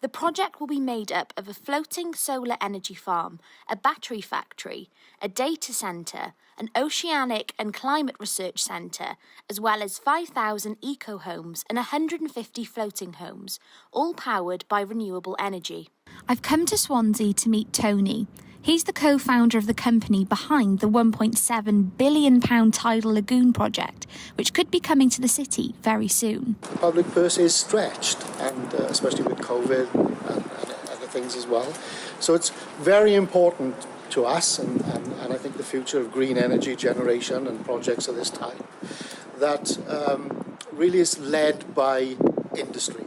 The project will be made up of a floating solar energy farm, a battery factory, a data centre, an oceanic and climate research centre, as well as 5,000 eco-homes and 150 floating homes, all powered by renewable energy. I've come to Swansea to meet Tony. He's the co-founder of the company behind the £1.7 billion tidal lagoon project, which could be coming to the city very soon. The public purse is stretched, and especially with COVID and other things as well. So it's very important to us, and I think the future of green energy generation and projects of this type, that really is led by industry.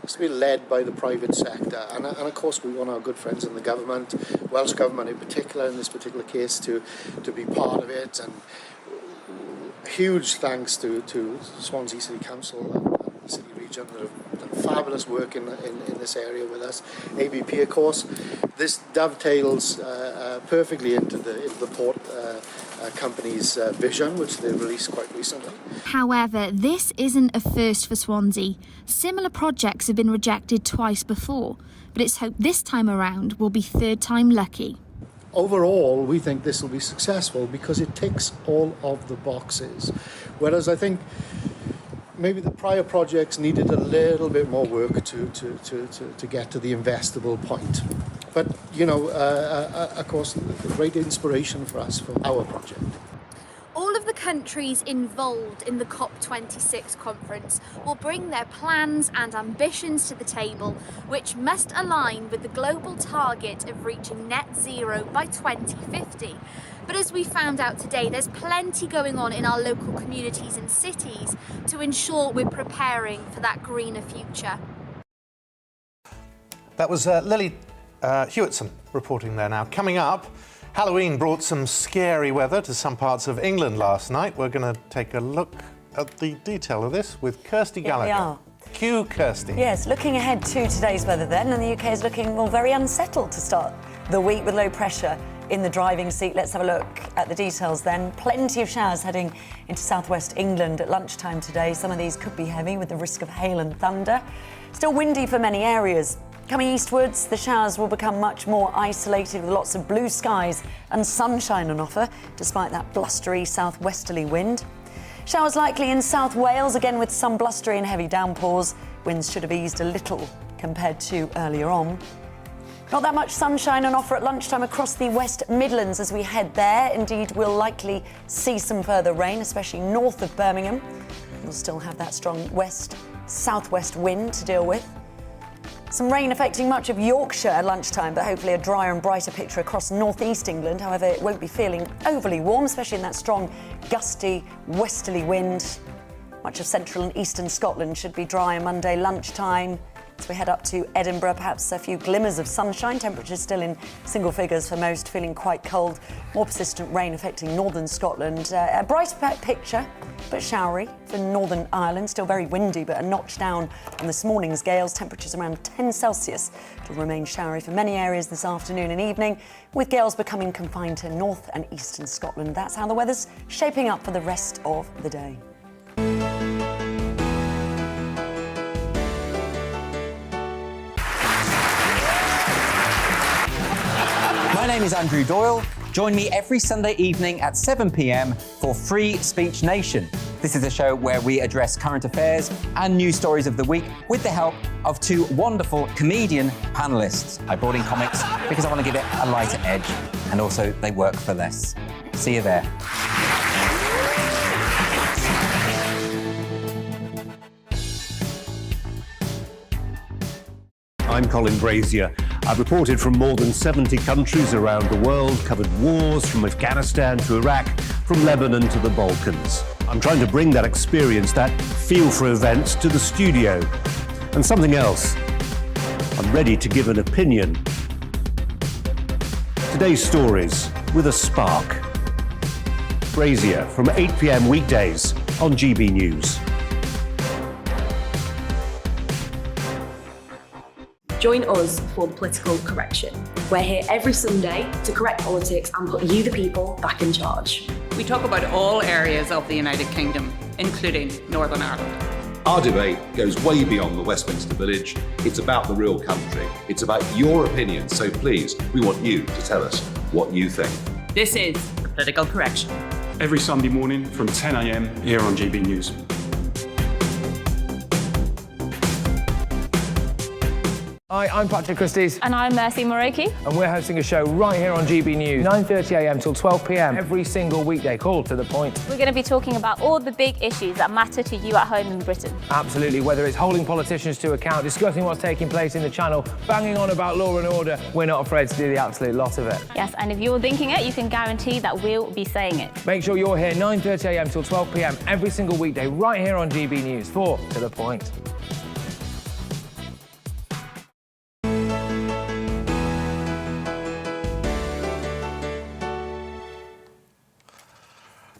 It's to be led by the private sector, and of course we want our good friends in the government, Welsh Government in particular in this particular case, to be part of it. And huge thanks to Swansea City Council and the city region that have fabulous work in this area with us. ABP, of course, this dovetails perfectly into the port company's vision, which they released quite recently. However, this isn't a first for Swansea. Similar projects have been rejected twice before, but it's hoped this time around will be third time lucky. Overall, we think this will be successful because it ticks all of the boxes. Whereas I think maybe the prior projects needed a little bit more work to get to the investable point. But, you know, of course, a great inspiration for us for our project. All of the countries involved in the COP26 conference will bring their plans and ambitions to the table, which must align with the global target of reaching net zero by 2050. But as we found out today, there's plenty going on in our local communities and cities to ensure we're preparing for that greener future. That was Lily Hewitson reporting there now. Coming up, Halloween brought some scary weather to some parts of England last night. We're going to take a look at the detail of this with Kirsty Gallagher. Here we are. Cue Kirsty. Yes, looking ahead to today's weather then, and the UK is looking, well, very unsettled to start the week with low pressure in the driving seat. Let's have a look at the details then. Plenty of showers heading into southwest England at lunchtime today. Some of these could be heavy with the risk of hail and thunder. Still windy for many areas. Coming eastwards, the showers will become much more isolated with lots of blue skies and sunshine on offer, despite that blustery southwesterly wind. Showers likely in South Wales, again with some blustery and heavy downpours. Winds should have eased a little compared to earlier on. Not that much sunshine on offer at lunchtime across the West Midlands as we head there. Indeed, we'll likely see some further rain, especially north of Birmingham. We'll still have that strong west-southwest wind to deal with. Some rain affecting much of Yorkshire at lunchtime, but hopefully a drier and brighter picture across northeast England. However, it won't be feeling overly warm, especially in that strong, gusty, westerly wind. Much of central and eastern Scotland should be dry Monday lunchtime. As we head up to Edinburgh, perhaps a few glimmers of sunshine. Temperatures still in single figures for most, feeling quite cold. More persistent rain affecting northern Scotland. A brighter picture, but showery for Northern Ireland. Still very windy, but a notch down on this morning's gales. Temperatures around 10 Celsius. It'll remain showery for many areas this afternoon and evening, with gales becoming confined to north and eastern Scotland. That's how the weather's shaping up for the rest of the day. My name is Andrew Doyle. Join me every Sunday evening at 7 p.m. for Free Speech Nation. This is a show where we address current affairs and news stories of the week with the help of two wonderful comedian panellists. I brought in comics because I want to give it a lighter edge, and also they work for less. See you there. I'm Colin Brazier. I've reported from more than 70 countries around the world, covered wars from Afghanistan to Iraq, from Lebanon to the Balkans. I'm trying to bring that experience, that feel for events, to the studio. And something else. I'm ready to give an opinion. Today's stories with a spark. Brazier from 8 p.m. weekdays on GB News. Join us for Political Correction. We're here every Sunday to correct politics and put you, the people, back in charge. We talk about all areas of the United Kingdom, including Northern Ireland. Our debate goes way beyond the Westminster Village. It's about the real country. It's about your opinion. So please, we want you to tell us what you think. This is Political Correction. Every Sunday morning from 10 a.m. here on GB News. Hi, I'm Patrick Christie's. And I'm Mercy Moroki. And we're hosting a show right here on GB News, 9:30 a.m. till 12 p.m. every single weekday, called To The Point. We're going to be talking about all the big issues that matter to you at home in Britain. Absolutely, whether it's holding politicians to account, discussing what's taking place in the Channel, banging on about law and order, we're not afraid to do the absolute lot of it. Yes, and if you're thinking it, you can guarantee that we'll be saying it. Make sure you're here 9:30 a.m. till 12 p.m. every single weekday, right here on GB News for To The Point.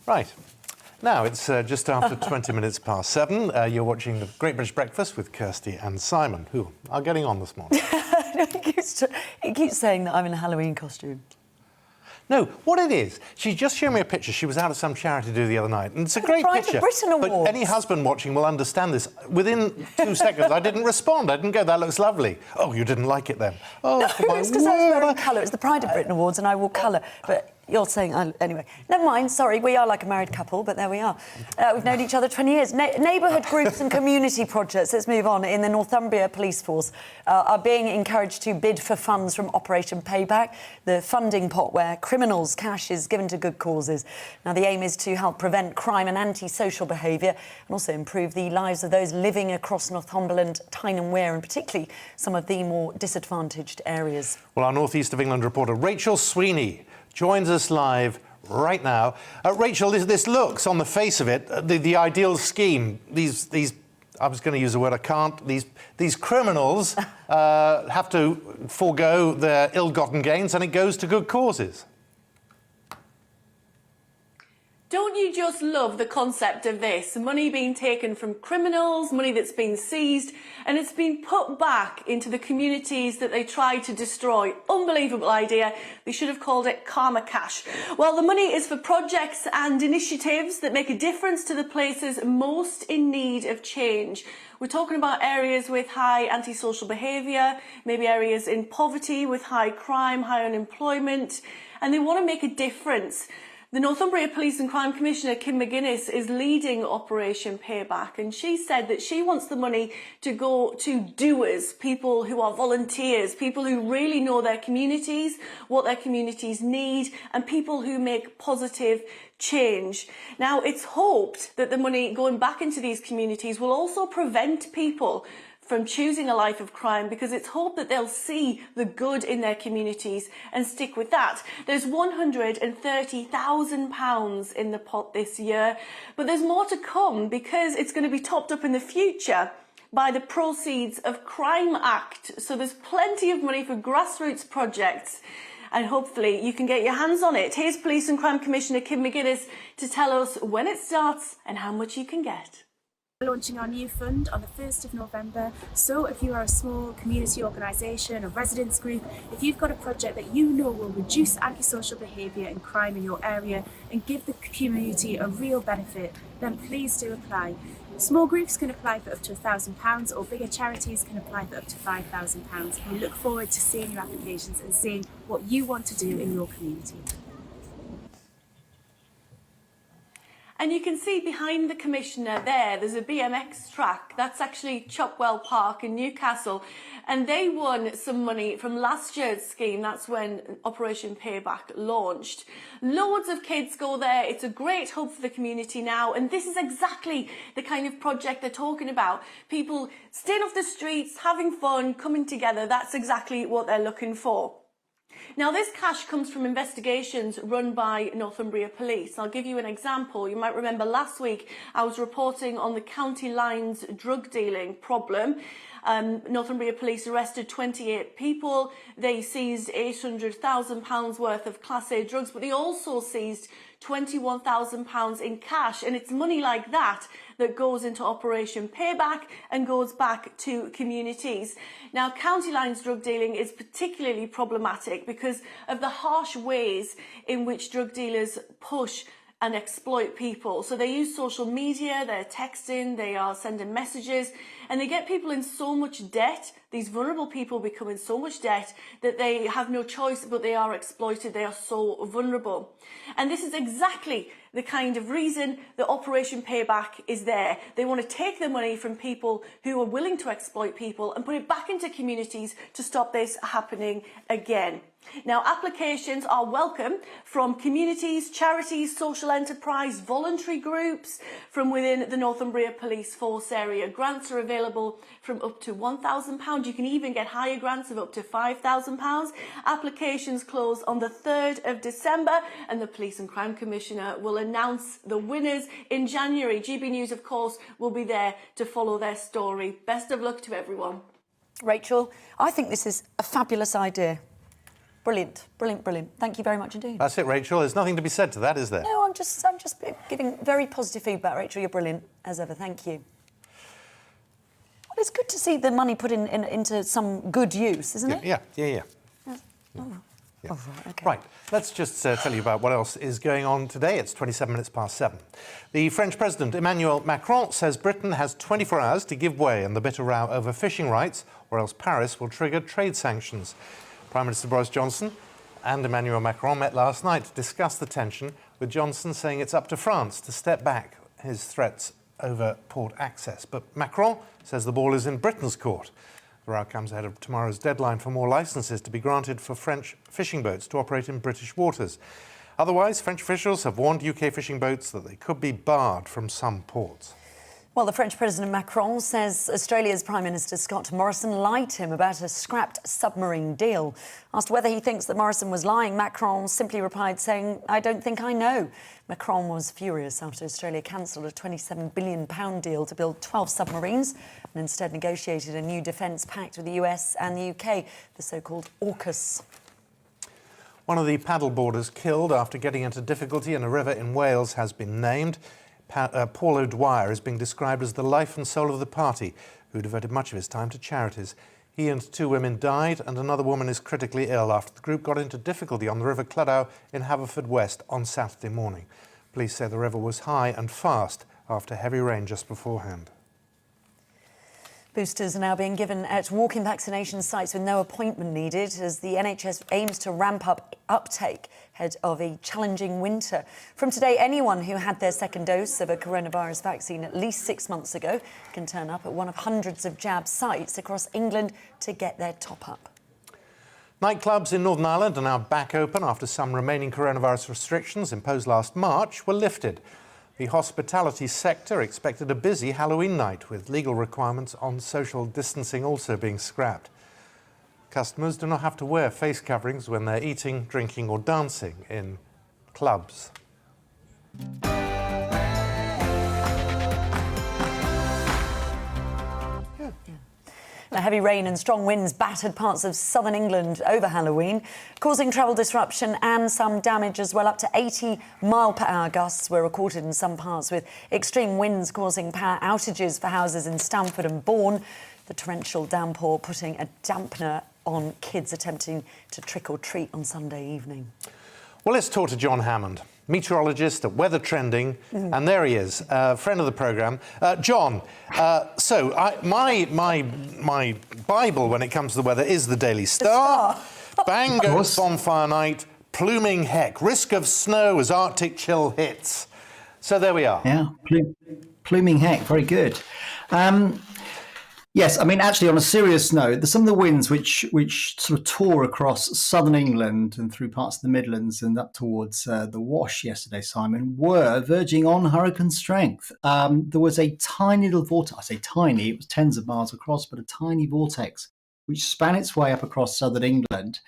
Right. Now, it's just after 20 minutes past 7. You're watching the Great British Breakfast with Kirsty and Simon, who are getting on this morning. He keeps saying that I'm in a Halloween costume. No, what it is, she just showed me a picture. She was out at some charity do the other night, and it's a great Pride of picture. Britain Awards. But any husband watching will understand this. Within 2 seconds, I didn't respond. I didn't go, that looks lovely. Oh, you didn't like it then? Oh, No, my it's because I was word. wearing colour. It's the Pride of Britain Awards, and I wore colour. But you're saying... anyway, never mind. Sorry, we are like a married couple, but there we are. We've known each other 20 years. Neighbourhood groups and community projects, let's move on, in the Northumbria Police Force are being encouraged to bid for funds from Operation Payback, the funding pot where criminals' cash is given to good causes. Now, the aim is to help prevent crime and antisocial behaviour and also improve the lives of those living across Northumberland, Tyne and Wear, and particularly some of the more disadvantaged areas. Well, our North East of England reporter Rachel Sweeney joins us live right now. Rachel, this looks, on the face of it, the ideal scheme. These I was going to use a word I can't. These criminals have to forego their ill-gotten gains, and it goes to good causes. Don't you just love the concept of this? Money being taken from criminals, money that's been seized, and it's been put back into the communities that they tried to destroy. Unbelievable idea. They should have called it Karma Cash. Well, the money is for projects and initiatives that make a difference to the places most in need of change. We're talking about areas with high antisocial behaviour, maybe areas in poverty with high crime, high unemployment, and they want to make a difference. The Northumbria Police and Crime Commissioner, Kim McGuinness, is leading Operation Payback, and she said that she wants the money to go to doers, people who are volunteers, people who really know their communities, what their communities need, and people who make positive change. Now, it's hoped that the money going back into these communities will also prevent people from choosing a life of crime, because it's hoped that they'll see the good in their communities and stick with that. There's £130,000 in the pot this year, but there's more to come, because it's going to be topped up in the future by the proceeds of Crime Act. So there's plenty of money for grassroots projects, and hopefully you can get your hands on it. Here's Police and Crime Commissioner Kim McGuinness to tell us when it starts and how much you can get. We're launching our new fund on the 1st of November, so if you are a small community organisation, a residents group, if you've got a project that you know will reduce antisocial behaviour and crime in your area and give the community a real benefit, then please do apply. Small groups can apply for up to £1,000 or bigger charities can apply for up to £5,000. We look forward to seeing your applications and seeing what you want to do in your community. And you can see behind the Commissioner there's a BMX track. That's actually Chopwell Park in Newcastle. And they won some money from last year's scheme. That's when Operation Payback launched. Loads of kids go there. It's a great hub for the community now. And this is exactly the kind of project they're talking about. People staying off the streets, having fun, coming together. That's exactly what they're looking for. Now, this cash comes from investigations run by Northumbria Police. I'll give you an example. You might remember last week I was reporting on the county lines drug dealing problem. Northumbria Police arrested 28 people. They seized £800,000 worth of Class A drugs, but they also seized £21,000 in cash. And it's money like that that goes into Operation Payback and goes back to communities. Now, county lines drug dealing is particularly problematic because of the harsh ways in which drug dealers push and exploit people. So they use social media, they're texting, they are sending messages, and they get people in so much debt. These vulnerable people become in so much debt that they have no choice, but they are exploited. They are so vulnerable. And this is exactly the kind of reason that Operation Payback is there. They want to take the money from people who are willing to exploit people and put it back into communities to stop this happening again. Now, applications are welcome from communities, charities, social enterprise, voluntary groups from within the Northumbria Police Force area. Grants are available from up to £1,000. You can even get higher grants of up to £5,000. Applications close on the 3rd of December and the Police and Crime Commissioner will announce the winners in January. GBNews, of course, will be there to follow their story. Best of luck to everyone. Rachel, I think this is a fabulous idea. Brilliant, brilliant, brilliant. Thank you very much indeed. That's it, Rachel. There's nothing to be said to that, is there? No, I'm just giving very positive feedback, Rachel. You're brilliant, as ever. Thank you. Well, it's good to see the money put into some good use, isn't it? Yeah. Oh. Yeah. Oh, right, okay. Right, let's just tell you about what else is going on today. It's 27 minutes past 7. The French President Emmanuel Macron says Britain has 24 hours to give way in the bitter row over fishing rights, or else Paris will trigger trade sanctions. Prime Minister Boris Johnson and Emmanuel Macron met last night to discuss the tension, with Johnson saying it's up to France to step back his threats over port access. But Macron says the ball is in Britain's court. The row comes ahead of tomorrow's deadline for more licences to be granted for French fishing boats to operate in British waters. Otherwise, French officials have warned UK fishing boats that they could be barred from some ports. Well, the French President Macron says Australia's Prime Minister Scott Morrison lied to him about a scrapped submarine deal. Asked whether he thinks that Morrison was lying, Macron simply replied saying, "I don't think I know." Macron was furious after Australia cancelled a £27 billion deal to build 12 submarines and instead negotiated a new defence pact with the US and the UK, the so-called AUKUS. One of the paddleboarders killed after getting into difficulty in a river in Wales has been named. Paul O'Dwyer is being described as the life and soul of the party, who devoted much of his time to charities. He and 2 women died, and another woman is critically ill after the group got into difficulty on the River Cludow in Haverfordwest on Saturday morning. Police say the river was high and fast after heavy rain just beforehand. Boosters are now being given at walk-in vaccination sites with no appointment needed as the NHS aims to ramp up uptake ahead of a challenging winter. From today, anyone who had their second dose of a coronavirus vaccine at least 6 months ago can turn up at one of hundreds of jab sites across England to get their top-up. Nightclubs in Northern Ireland are now back open after some remaining coronavirus restrictions imposed last March were lifted. The hospitality sector expected a busy Halloween night, with legal requirements on social distancing also being scrapped. Customers do not have to wear face coverings when they're eating, drinking or dancing in clubs. Now, heavy rain and strong winds battered parts of southern England over Halloween, causing travel disruption and some damage as well. Up to 80-mile-per-hour gusts were recorded in some parts, with extreme winds causing power outages for houses in Stamford and Bourne. The torrential downpour putting a dampener on kids attempting to trick or treat on Sunday evening. Well, let's talk to John Hammond, meteorologist at Weather Trending, and there he is, friend of the programme. John, my Bible when it comes to the weather is the Daily Star. Bang goes bonfire night, pluming heck, risk of snow as Arctic chill hits. So there we are. Yeah, pluming heck, very good. Yes, I mean, actually, on a serious note, some of the winds which sort of tore across southern England and through parts of the Midlands and up towards the Wash yesterday, Simon, were verging on hurricane strength. There was a tiny little vortex. I say tiny, it was tens of miles across, but a tiny vortex which span its way up across southern England.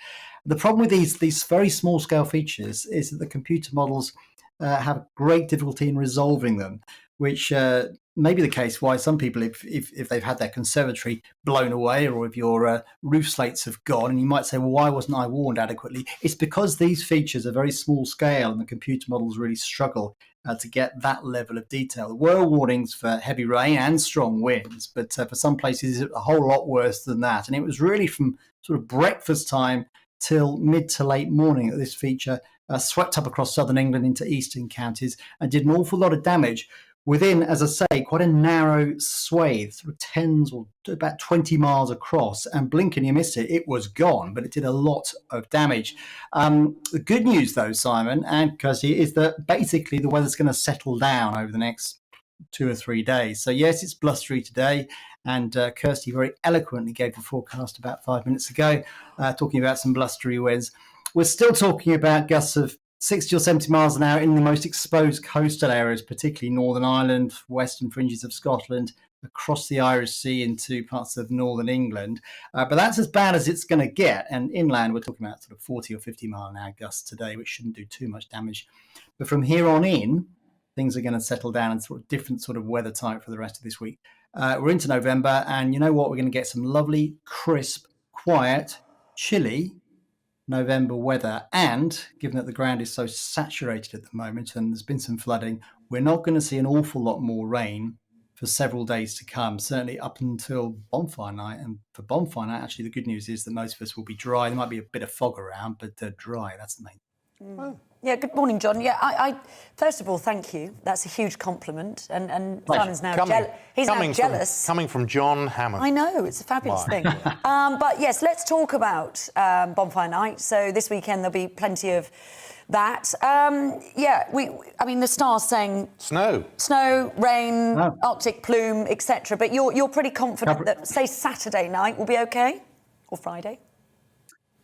The problem with these very small-scale features is that the computer models have great difficulty in resolving them, which may be the case why some people, if they've had their conservatory blown away or if your roof slates have gone, and you might say, well, why wasn't I warned adequately? It's because these features are very small scale and the computer models really struggle to get that level of detail. There were warnings for heavy rain and strong winds, but for some places it's a whole lot worse than that. And it was really from sort of breakfast time till mid to late morning that this feature swept up across southern England into eastern counties and did an awful lot of damage within, as I say, quite a narrow swathe, sort of 10 or about 20 miles across, and blink and you missed it, it was gone, but it did a lot of damage. The good news, though, Simon and Kirsty, is that basically the weather's going to settle down over the next 2 or 3 days. So, yes, it's blustery today, and Kirsty very eloquently gave the forecast about 5 minutes ago, talking about some blustery winds. We're still talking about gusts of 60 or 70 miles an hour in the most exposed coastal areas, particularly Northern Ireland, western fringes of Scotland, across the Irish Sea into parts of northern England. But that's as bad as it's going to get. And inland, we're talking about sort of 40 or 50 mile an hour gusts today, which shouldn't do too much damage. But from here on in, things are going to settle down and sort of different sort of weather type for the rest of this week. We're into November, and you know what? We're going to get some lovely, crisp, quiet, chilly November weather. And given that the ground is so saturated at the moment and there's been some flooding, we're not going to see an awful lot more rain for several days to come, certainly up until bonfire night. And for bonfire night, actually, the good news is that most of us will be dry. There might be a bit of fog around, but dry. That's the main. Yeah, good morning, John. Yeah, I first of all, thank you. That's a huge compliment. And Simon's now jealous. Coming from John Hammond. I know, it's a fabulous thing. But yes, let's talk about bonfire night. So this weekend there'll be plenty of that. I mean, the stars saying snow, rain, Arctic plume, etc. But you're pretty confident that, say, Saturday night will be okay, or Friday.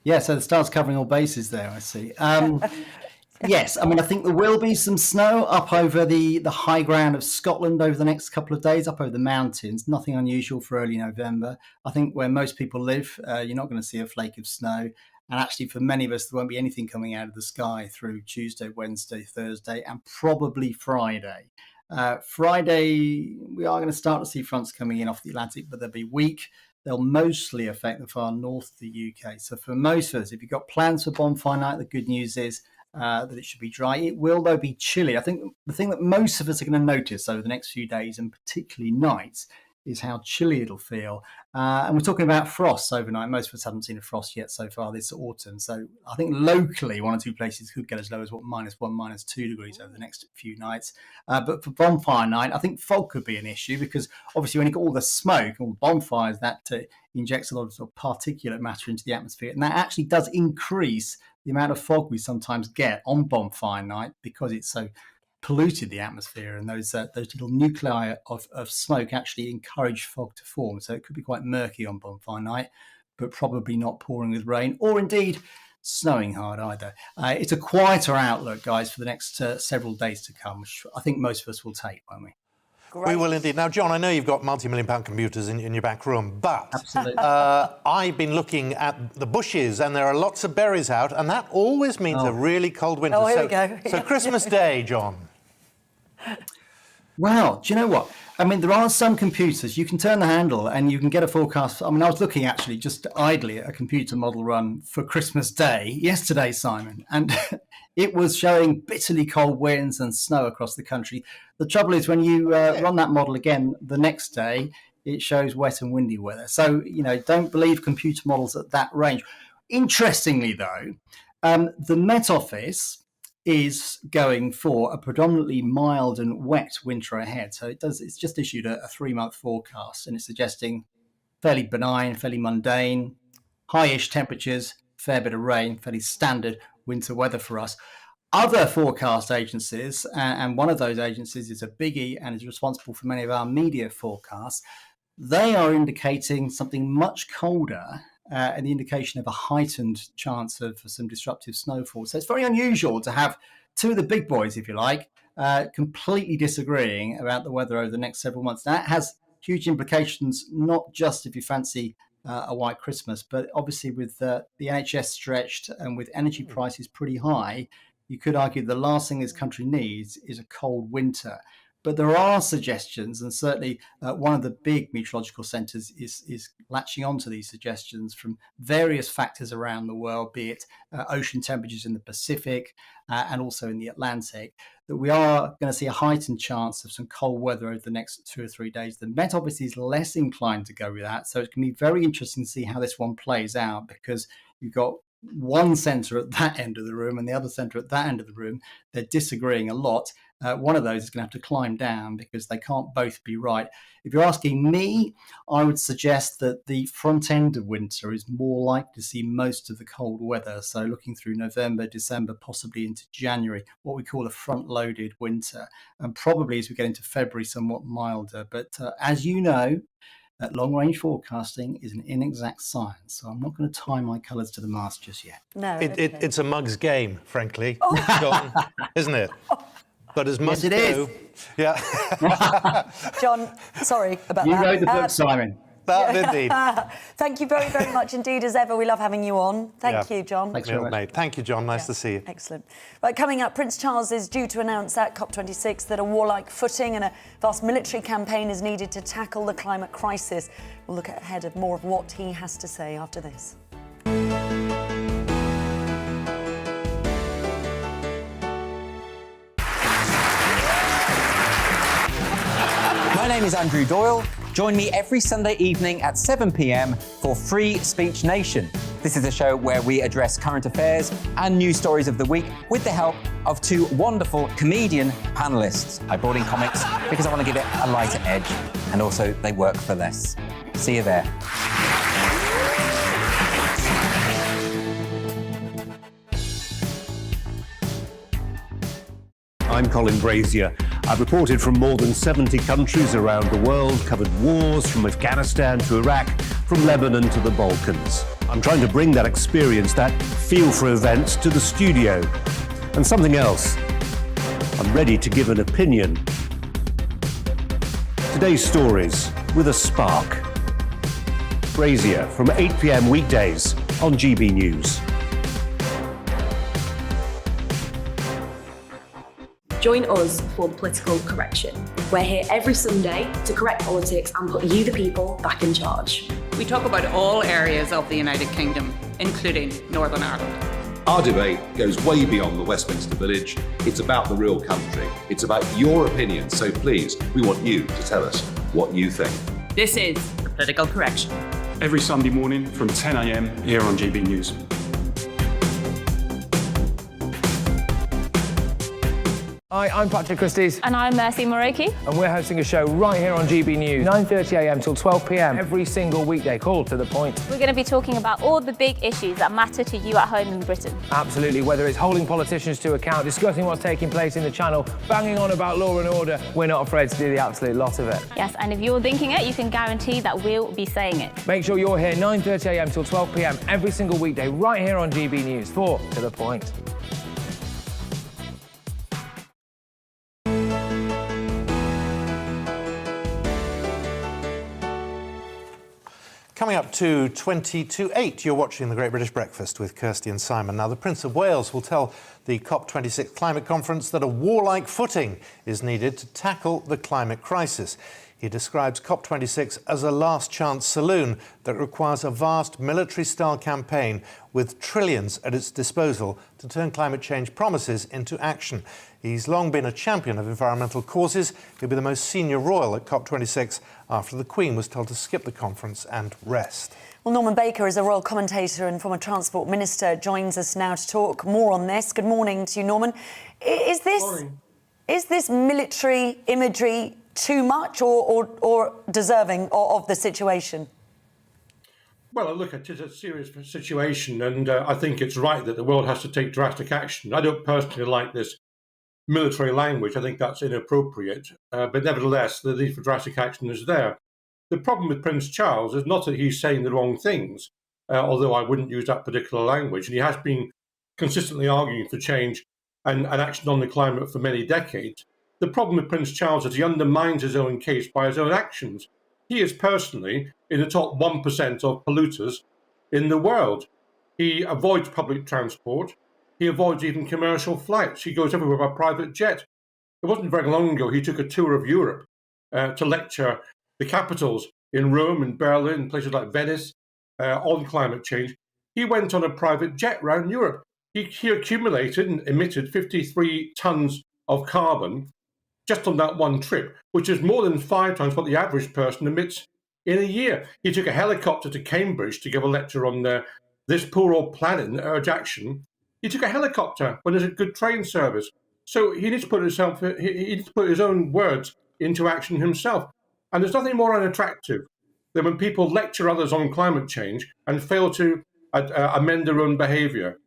Yeah, so the stars covering all bases there, I see. Yes, I mean, I think there will be some snow up over the high ground of Scotland over the next couple of days, up over the mountains. Nothing unusual for early November. I think where most people live, you're not going to see a flake of snow. And actually, for many of us, there won't be anything coming out of the sky through Tuesday, Wednesday, Thursday, and probably Friday. Friday, we are going to start to see fronts coming in off the Atlantic, but they'll be weak. They'll mostly affect the far north of the UK. So for most of us, if you've got plans for bonfire night, the good news is that it should be dry. It will, though, be chilly. I think the thing that most of us are going to notice over the next few days, and particularly nights, is how chilly it'll feel. And we're talking about frosts overnight. Most of us haven't seen a frost yet so far this autumn. So I think locally, one or two places could get as low as -1, -2 degrees over the next few nights. But for bonfire night, I think fog could be an issue because obviously when you got all the smoke, all the bonfires, that injects a lot of sort of particulate matter into the atmosphere. And that actually does increase the amount of fog we sometimes get on bonfire night because it's so polluted the atmosphere, and those little nuclei of smoke actually encourage fog to form. So it could be quite murky on bonfire night, but probably not pouring with rain or indeed snowing hard either. It's a quieter outlook, guys, for the next several days to come, which I think most of us will take, won't we? Great. We will indeed. Now, John, I know you've got multi-million-pound computers in your back room, but I've been looking at the bushes and there are lots of berries out, and that always means a really cold winter. Oh, here we go. So Christmas Day, John. Well, do you know what? I mean, there are some computers, you can turn the handle and you can get a forecast. I mean, I was looking actually just idly at a computer model run for Christmas Day yesterday, Simon, and it was showing bitterly cold winds and snow across the country. The trouble is when you run that model again the next day, it shows wet and windy weather. So, don't believe computer models at that range. Interestingly, though, the Met Office is going for a predominantly mild and wet winter ahead. So it's just issued a 3-month forecast, and it's suggesting fairly benign, fairly mundane, high-ish temperatures, fair bit of rain, fairly standard winter weather for us. Other forecast agencies, and one of those agencies is a biggie and is responsible for many of our media forecasts, they are indicating something much colder and the indication of a heightened chance of some disruptive snowfall. So it's very unusual to have two of the big boys, if you like, completely disagreeing about the weather over the next several months. That has huge implications, not just if you fancy a white Christmas, but obviously with the NHS stretched and with energy prices pretty high, you could argue the last thing this country needs is a cold winter. But there are suggestions, and certainly one of the big meteorological centres is latching onto these suggestions from various factors around the world, be it ocean temperatures in the Pacific and also in the Atlantic, that we are going to see a heightened chance of some cold weather over the next 2 or 3 days. The Met obviously is less inclined to go with that, so it can be very interesting to see how this one plays out, because you've got one centre at that end of the room and the other centre at that end of the room. They're disagreeing a lot. One of those is going to have to climb down because they can't both be right. If you're asking me, I would suggest that the front end of winter is more likely to see most of the cold weather. So looking through November, December, possibly into January, what we call a front-loaded winter. And probably as we get into February, somewhat milder. But as you know, that long-range forecasting is an inexact science, so I'm not going to tie my colours to the mast just yet. No, it's a mug's game, frankly, John, isn't it? But as mugs go, yeah. John, sorry about that. You wrote the book, Simon. Indeed. Thank you very, very much indeed, as ever. We love having you on. Thank you, John. Thanks very much. Mate. Thank you, John. Nice to see you. Excellent. Right, coming up, Prince Charles is due to announce at COP26 that a warlike footing and a vast military campaign is needed to tackle the climate crisis. We'll look ahead of more of what he has to say after this. My name is Andrew Doyle. Join me every Sunday evening at 7 p.m. for Free Speech Nation. This is a show where we address current affairs and news stories of the week with the help of two wonderful comedian panellists. I brought in comics because I want to give it a lighter edge, and also they work for less. See you there. I'm Colin Brazier. I've reported from more than 70 countries around the world, covered wars from Afghanistan to Iraq, from Lebanon to the Balkans. I'm trying to bring that experience, that feel for events, to the studio. And something else. I'm ready to give an opinion. Today's stories with a spark. Brazier from 8 p.m. weekdays on GB News. Join us for the political correction. We're here every Sunday to correct politics and put you, the people, back in charge. We talk about all areas of the United Kingdom, including Northern Ireland. Our debate goes way beyond the Westminster Village. It's about the real country. It's about your opinion. So please, we want you to tell us what you think. This is the political correction. Every Sunday morning from 10 a.m. here on GB News. Hi, I'm Patrick Christie's. And I'm Mercy Moroki. And we're hosting a show right here on GB News, 9:30am till 12pm, every single weekday. Call to the point. We're going to be talking about all the big issues that matter to you at home in Britain. Absolutely, whether it's holding politicians to account, discussing what's taking place in the Channel, banging on about law and order, we're not afraid to do the absolute lot of it. Yes, and if you're thinking it, you can guarantee that we'll be saying it. Make sure you're here 9:30am till 12pm, every single weekday, right here on GB News, for To the Point. Coming up to 20 to 8, you're watching The Great British Breakfast with Kirsty and Simon. Now, the Prince of Wales will tell the COP26 climate conference that a warlike footing is needed to tackle the climate crisis. He describes COP26 as a last-chance saloon that requires a vast military-style campaign with trillions at its disposal to turn climate change promises into action. He's long been a champion of environmental causes. He'll be the most senior royal at COP26 after the Queen was told to skip the conference and rest. Well, Norman Baker is a royal commentator and former Transport Minister, joins us now to talk more on this. Good morning to you, Norman. Is this military imagery too much or deserving of the situation? Well, look, it is a serious situation, and I think it's right that the world has to take drastic action. I don't personally like this military language. I think that's inappropriate, but nevertheless, the need for drastic action is there. The problem with Prince Charles is not that he's saying the wrong things, although I wouldn't use that particular language, and he has been consistently arguing for change and action on the climate for many decades. The problem with Prince Charles is he undermines his own case by his own actions. He is personally in the top 1% of polluters in the world. He avoids public transport. He avoids even commercial flights. He goes everywhere by private jet. It wasn't very long ago he took a tour of Europe to lecture the capitals in Rome and Berlin, places like Venice, on climate change. He went on a private jet around Europe. He accumulated and emitted 53 tons of carbon just on that one trip, which is more than 5 times what the average person emits in a year. He took a helicopter to Cambridge to give a lecture on this poor old planet and urge action. He took a helicopter when there's a good train service. So he needs to put his own words into action himself. And there's nothing more unattractive than when people lecture others on climate change and fail to amend their own behaviour.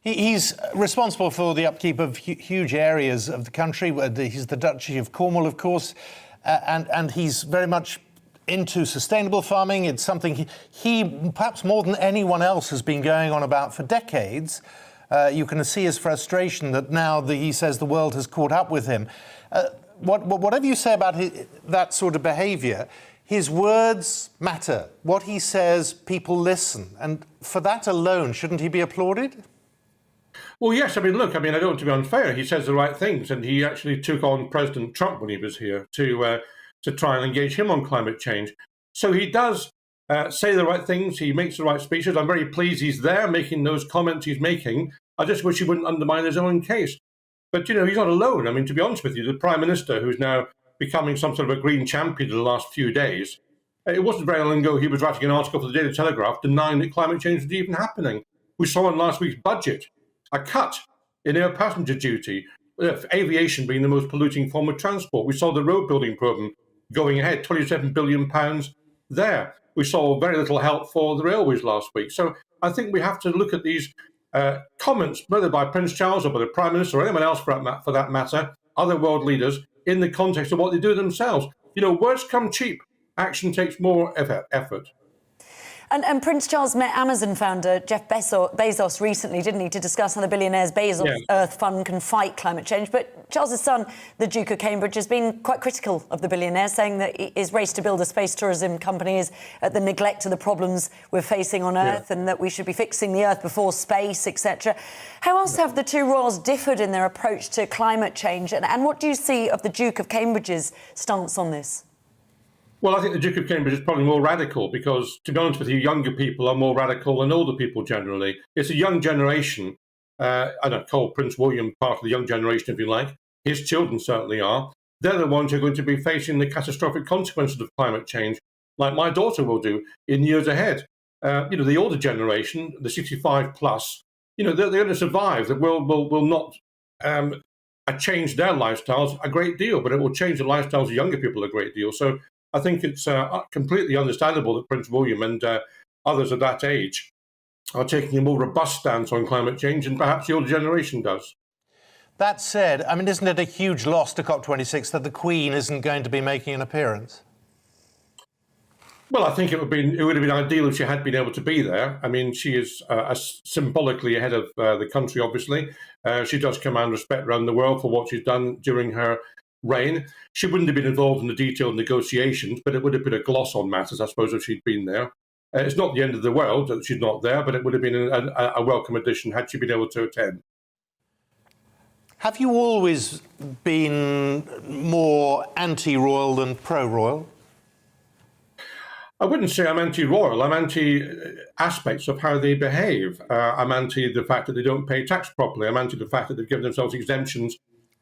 He's responsible for the upkeep of huge areas of the country. He's the Duchy of Cornwall, of course, and he's very much into sustainable farming. It's something he perhaps more than anyone else has been going on about for decades. You can see his frustration that now he says the world has caught up with him. Whatever you say about that sort of behaviour, his words matter. What he says, people listen. And for that alone, shouldn't he be applauded? Well, yes. I don't want to be unfair. He says the right things, and he actually took on President Trump when he was here to try and engage him on climate change. So he does say the right things. He makes the right speeches. I'm very pleased he's there making those comments he's making. I just wish he wouldn't undermine his own case. But, he's not alone. To be honest with you, the Prime Minister, who's now becoming some sort of a green champion in the last few days. It wasn't very long ago he was writing an article for the Daily Telegraph denying that climate change was even happening. We saw in last week's budget a cut in air passenger duty, aviation being the most polluting form of transport. We saw the road building programme going ahead, £27 billion there. We saw very little help for the railways last week. So I think we have to look at these comments, whether by Prince Charles or by the Prime Minister or anyone else for that matter, other world leaders, in the context of what they do themselves. You know, words come cheap. Action takes more effort. And Prince Charles met Amazon founder Jeff Bezos recently, didn't he, to discuss how the billionaire's Bezos Earth Fund can fight climate change. But Charles's son, the Duke of Cambridge, has been quite critical of the billionaire, saying that his race to build a space tourism company is at the neglect of the problems we're facing on Earth, and that we should be fixing the Earth before space, etc. How else have the two royals differed in their approach to climate change? And what do you see of the Duke of Cambridge's stance on this? Well, I think the Duke of Cambridge is probably more radical because, to be honest with you, younger people are more radical than older people generally. It's a young generation. I don't call Prince William part of the young generation, if you like. His children certainly are. They're the ones who are going to be facing the catastrophic consequences of climate change, like my daughter will do in years ahead. The older generation, the 65 plus, they're going to survive. The world will not change their lifestyles a great deal, but it will change the lifestyles of younger people a great deal. So I think it's completely understandable that Prince William and others of that age are taking a more robust stance on climate change, and perhaps the older generation does. That said, I mean, isn't it a huge loss to COP26 that the Queen isn't going to be making an appearance? Well, I think it would have been ideal if she had been able to be there. I mean, she is symbolically ahead of the country, obviously. She does command respect around the world for what she's done during her reign. She wouldn't have been involved in the detailed negotiations, but it would have put a gloss on matters, I suppose, if she'd been there. It's not the end of the world that she's not there, but it would have been a welcome addition had she been able to attend. Have you always been more anti-royal than pro-royal? I wouldn't say I'm anti-royal. I'm anti-aspects of how they behave. I'm anti the fact that they don't pay tax properly. I'm anti the fact that they've given themselves exemptions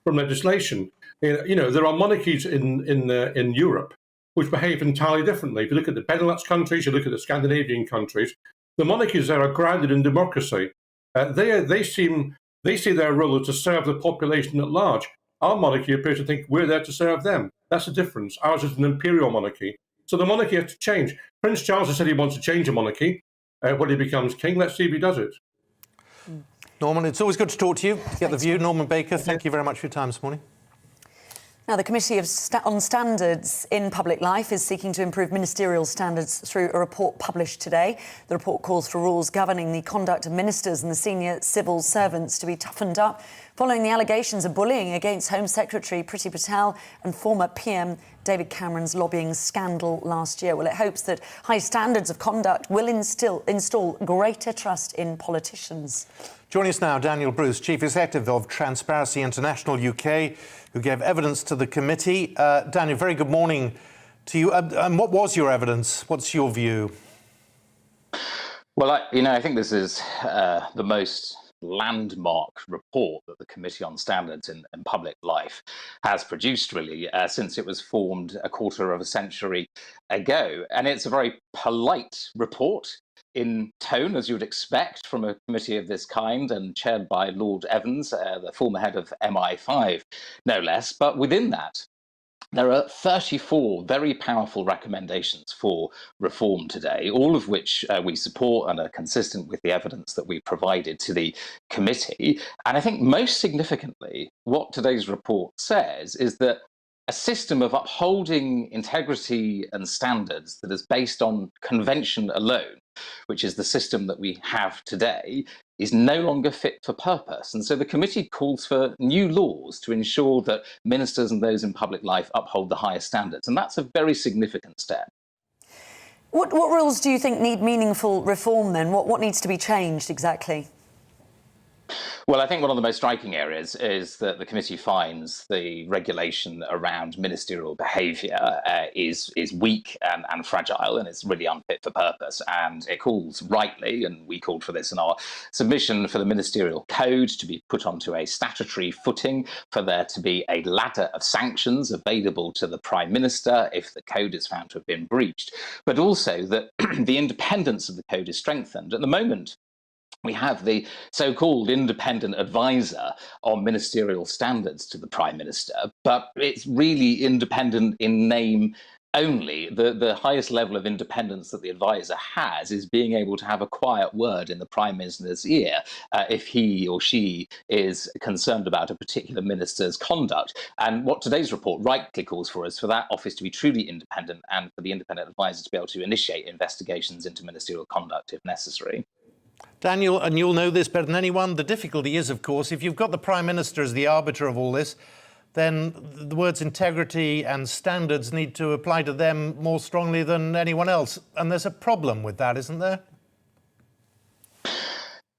from legislation. There are monarchies in Europe which behave entirely differently. If you look at the Benelux countries, you look at the Scandinavian countries, the monarchies there are grounded in democracy. They see their role as to serve the population at large. Our monarchy appears to think we're there to serve them. That's the difference. Ours is an imperial monarchy. So the monarchy has to change. Prince Charles has said he wants to change a monarchy when he becomes king. Let's see if he does it. Norman, it's always good to talk to you, to get the view. Norman Baker, thank you very much for your time this morning. Now, the Committee on Standards in Public Life is seeking to improve ministerial standards through a report published today. The report calls for rules governing the conduct of ministers and the senior civil servants to be toughened up following the allegations of bullying against Home Secretary Priti Patel and former PM David Cameron's lobbying scandal last year. Well, it hopes that high standards of conduct will install greater trust in politicians. Joining us now, Daniel Bruce, Chief Executive of Transparency International UK, who gave evidence to the committee. Daniel, very good morning to you. And what was your evidence? What's your view? Well, I think this is the most landmark report that the Committee on Standards in Public Life has produced, really, since it was formed a quarter of a century ago. And it's a very polite report in tone, as you would expect from a committee of this kind, and chaired by Lord Evans, the former head of MI5, no less. But within that, there are 34 very powerful recommendations for reform today, all of which we support and are consistent with the evidence that we provided to the committee. And I think most significantly, what today's report says is that a system of upholding integrity and standards that is based on convention alone, which is the system that we have today, is no longer fit for purpose. And so the committee calls for new laws to ensure that ministers and those in public life uphold the highest standards. And that's a very significant step. What rules do you think need meaningful reform then? What needs to be changed exactly? Well, I think one of the most striking areas is that the committee finds the regulation around ministerial behaviour is weak and fragile, and it's really unfit for purpose. And it calls rightly, and we called for this in our submission, for the ministerial code to be put onto a statutory footing, for there to be a ladder of sanctions available to the Prime Minister if the code is found to have been breached, but also that the independence of the code is strengthened. At the moment, we have the so-called independent advisor on ministerial standards to the Prime Minister, but it's really independent in name only. The highest level of independence that the advisor has is being able to have a quiet word in the Prime Minister's ear if he or she is concerned about a particular minister's conduct. And what today's report rightly calls for is for that office to be truly independent and for the independent advisor to be able to initiate investigations into ministerial conduct if necessary. Daniel, and you'll know this better than anyone, the difficulty is, of course, if you've got the Prime Minister as the arbiter of all this, then the words integrity and standards need to apply to them more strongly than anyone else. And there's a problem with that, isn't there?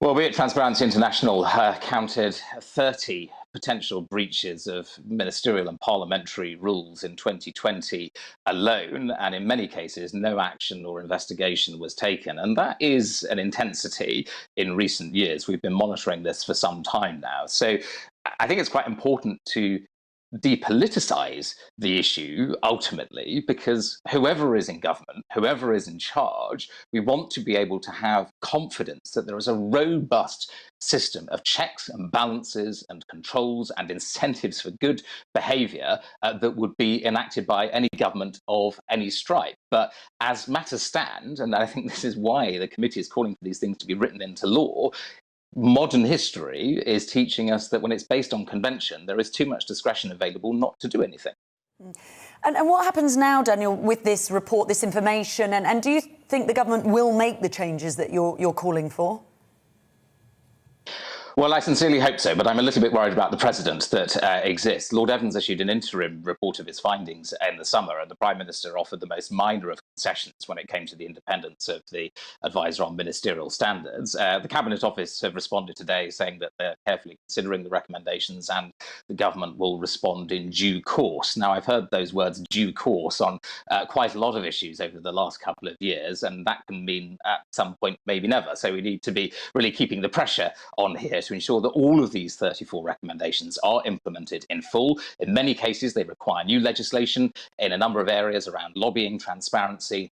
Well, be it Transparency International counted 30 potential breaches of ministerial and parliamentary rules in 2020 alone, and in many cases no action or investigation was taken. And that is an intensity in recent years. We've been monitoring this for some time now. So I think it's quite important to depoliticize the issue ultimately, because whoever is in government, whoever is in charge, we want to be able to have confidence that there is a robust system of checks and balances and controls and incentives for good behaviour that would be enacted by any government of any stripe. But as matters stand, and I think this is why the committee is calling for these things to be written into law, modern history is teaching us that when it's based on convention, there is too much discretion available not to do anything. And what happens now, Daniel, with this report, this information, and do you think the government will make the changes that you're calling for? Well, I sincerely hope so, but I'm a little bit worried about the precedent that exists. Lord Evans issued an interim report of his findings in the summer, and the Prime Minister offered the most minor of concessions when it came to the independence of the advisor on ministerial standards. The Cabinet Office have responded today saying that they're carefully considering the recommendations and the government will respond in due course. Now, I've heard those words due course on quite a lot of issues over the last couple of years, and that can mean at some point maybe never. So we need to be really keeping the pressure on here to ensure that all of these 34 recommendations are implemented in full. In many cases, they require new legislation in a number of areas around lobbying, transparency,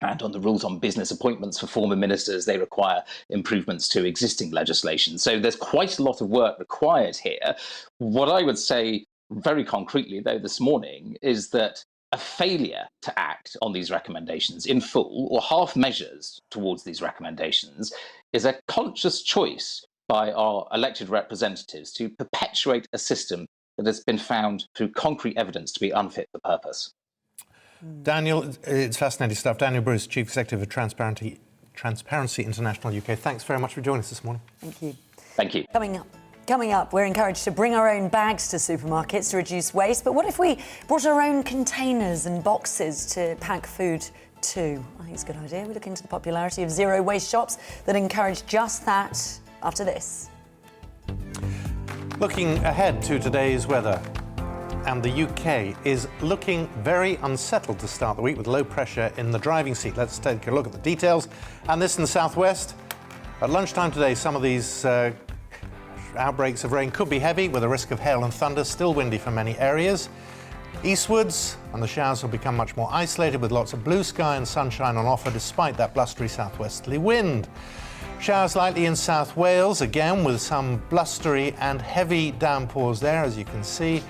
and on the rules on business appointments for former ministers, they require improvements to existing legislation. So there's quite a lot of work required here. What I would say very concretely, though, this morning is that a failure to act on these recommendations in full or half measures towards these recommendations is a conscious choice by our elected representatives to perpetuate a system that has been found through concrete evidence to be unfit for purpose. Daniel, it's fascinating stuff. Daniel Bruce, Chief Executive of Transparency International UK. Thanks very much for joining us this morning. Thank you. Thank you. Coming up, we're encouraged to bring our own bags to supermarkets to reduce waste. But what if we brought our own containers and boxes to pack food to? I think it's a good idea. We look into the popularity of zero waste shops that encourage just that after this. Looking ahead to today's weather, and the UK is looking very unsettled to start the week with low pressure in the driving seat. Let's take a look at the details. And this in the southwest. At lunchtime today, some of these outbreaks of rain could be heavy with a risk of hail and thunder, still windy for many areas. Eastwards, and the showers will become much more isolated with lots of blue sky and sunshine on offer despite that blustery southwesterly wind. Showers likely in South Wales, again with some blustery and heavy downpours there, as you can see.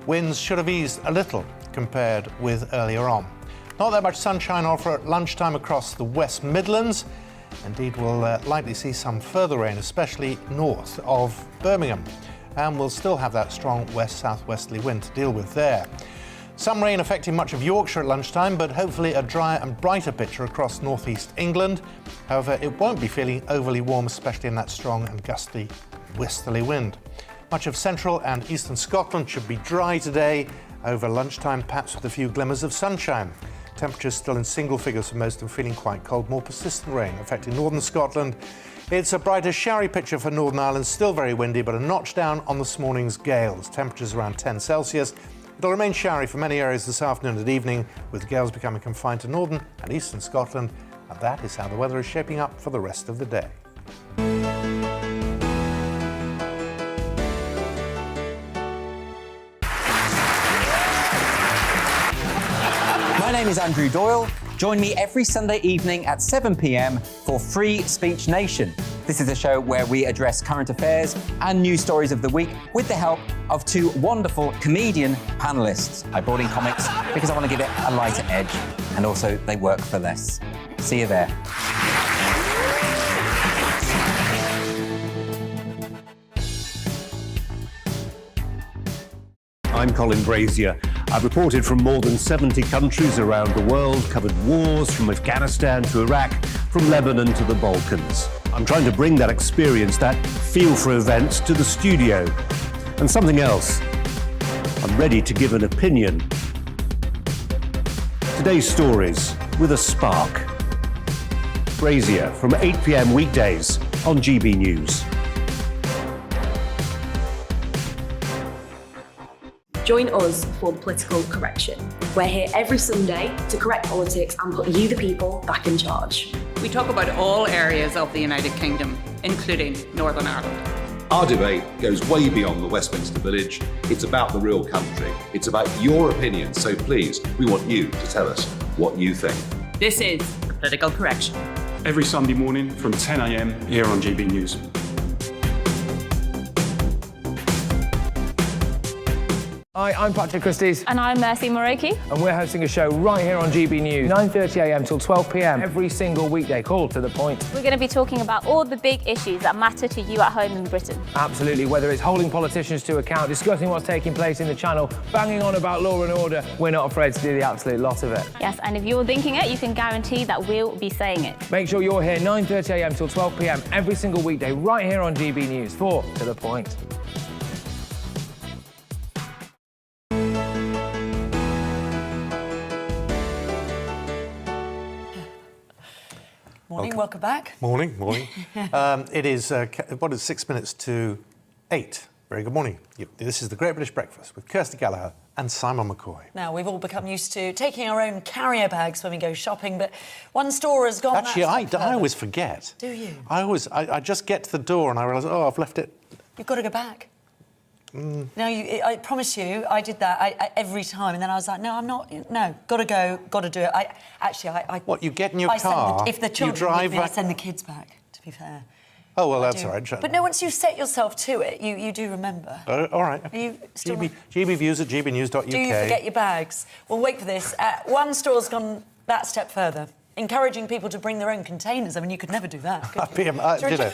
Winds should have eased a little compared with earlier on. Not that much sunshine offer at lunchtime across the West Midlands. Indeed, we'll likely see some further rain, especially north of Birmingham. And we'll still have that strong west-southwesterly wind to deal with there. Some rain affecting much of Yorkshire at lunchtime, but hopefully a drier and brighter picture across northeast England. However, it won't be feeling overly warm, especially in that strong and gusty westerly wind. Much of central and eastern Scotland should be dry today over lunchtime, perhaps with a few glimmers of sunshine. Temperatures still in single figures for most and feeling quite cold. More persistent rain affecting northern Scotland. It's a brighter, showery picture for Northern Ireland. Still very windy, but a notch down on this morning's gales. Temperatures around 10 Celsius. It'll remain showery for many areas this afternoon and evening, with gales becoming confined to northern and eastern Scotland. And that is how the weather is shaping up for the rest of the day. My name is Andrew Doyle. Join me every Sunday evening at 7 p.m. for Free Speech Nation. This is a show where we address current affairs and news stories of the week with the help of two wonderful comedian panellists. I brought in comics because I want to give it a lighter edge, and also they work for less. See you there. I'm Colin Brazier. I've reported from more than 70 countries around the world, covered wars from Afghanistan to Iraq, from Lebanon to the Balkans. I'm trying to bring that experience, that feel for events, to the studio. And something else. I'm ready to give an opinion. Today's stories with a spark. Brazier from 8 p.m. weekdays on GB News. Join us for Political Correction. We're here every Sunday to correct politics and put you, the people, back in charge. We talk about all areas of the United Kingdom, including Northern Ireland. Our debate goes way beyond the Westminster Village. It's about the real country. It's about your opinion. So please, we want you to tell us what you think. This is Political Correction. Every Sunday morning from 10 a.m. here on GB News. Hi, I'm Patrick Christies. And I'm Mercy Moroki. And we're hosting a show right here on GB News, 9:30am till 12pm, every single weekday, called To The Point. We're going to be talking about all the big issues that matter to you at home in Britain. Absolutely, whether it's holding politicians to account, discussing what's taking place in the Channel, banging on about law and order, we're not afraid to do the absolute lot of it. Yes, and if you're thinking it, you can guarantee that we'll be saying it. Make sure you're here 9:30am till 12pm, every single weekday, right here on GB News for To The Point. Morning, welcome back. Morning. It is, 6 minutes to 8. Very good morning. This is the Great British Breakfast with Kirsty Gallagher and Simon McCoy. Now, we've all become used to taking our own carrier bags when we go shopping, but one store has gone... Actually, I always forget. Do you? I just get to the door and I realise, I've left it. You've got to go back. No, I promise you, I did that every time, and then I was like, no, I'm not. No, got to go, got to do it. What, you get in your car, if the children you drive leave me, back... I send the kids back, to be fair. Oh, well, that's all right. But no, once you set yourself to it, you do remember. All right. Are you still GBviews at gbnews.uk. Do you forget your bags? Well, wait for this. One store's gone that step further, encouraging people to bring their own containers. I mean, you could never do that, could you?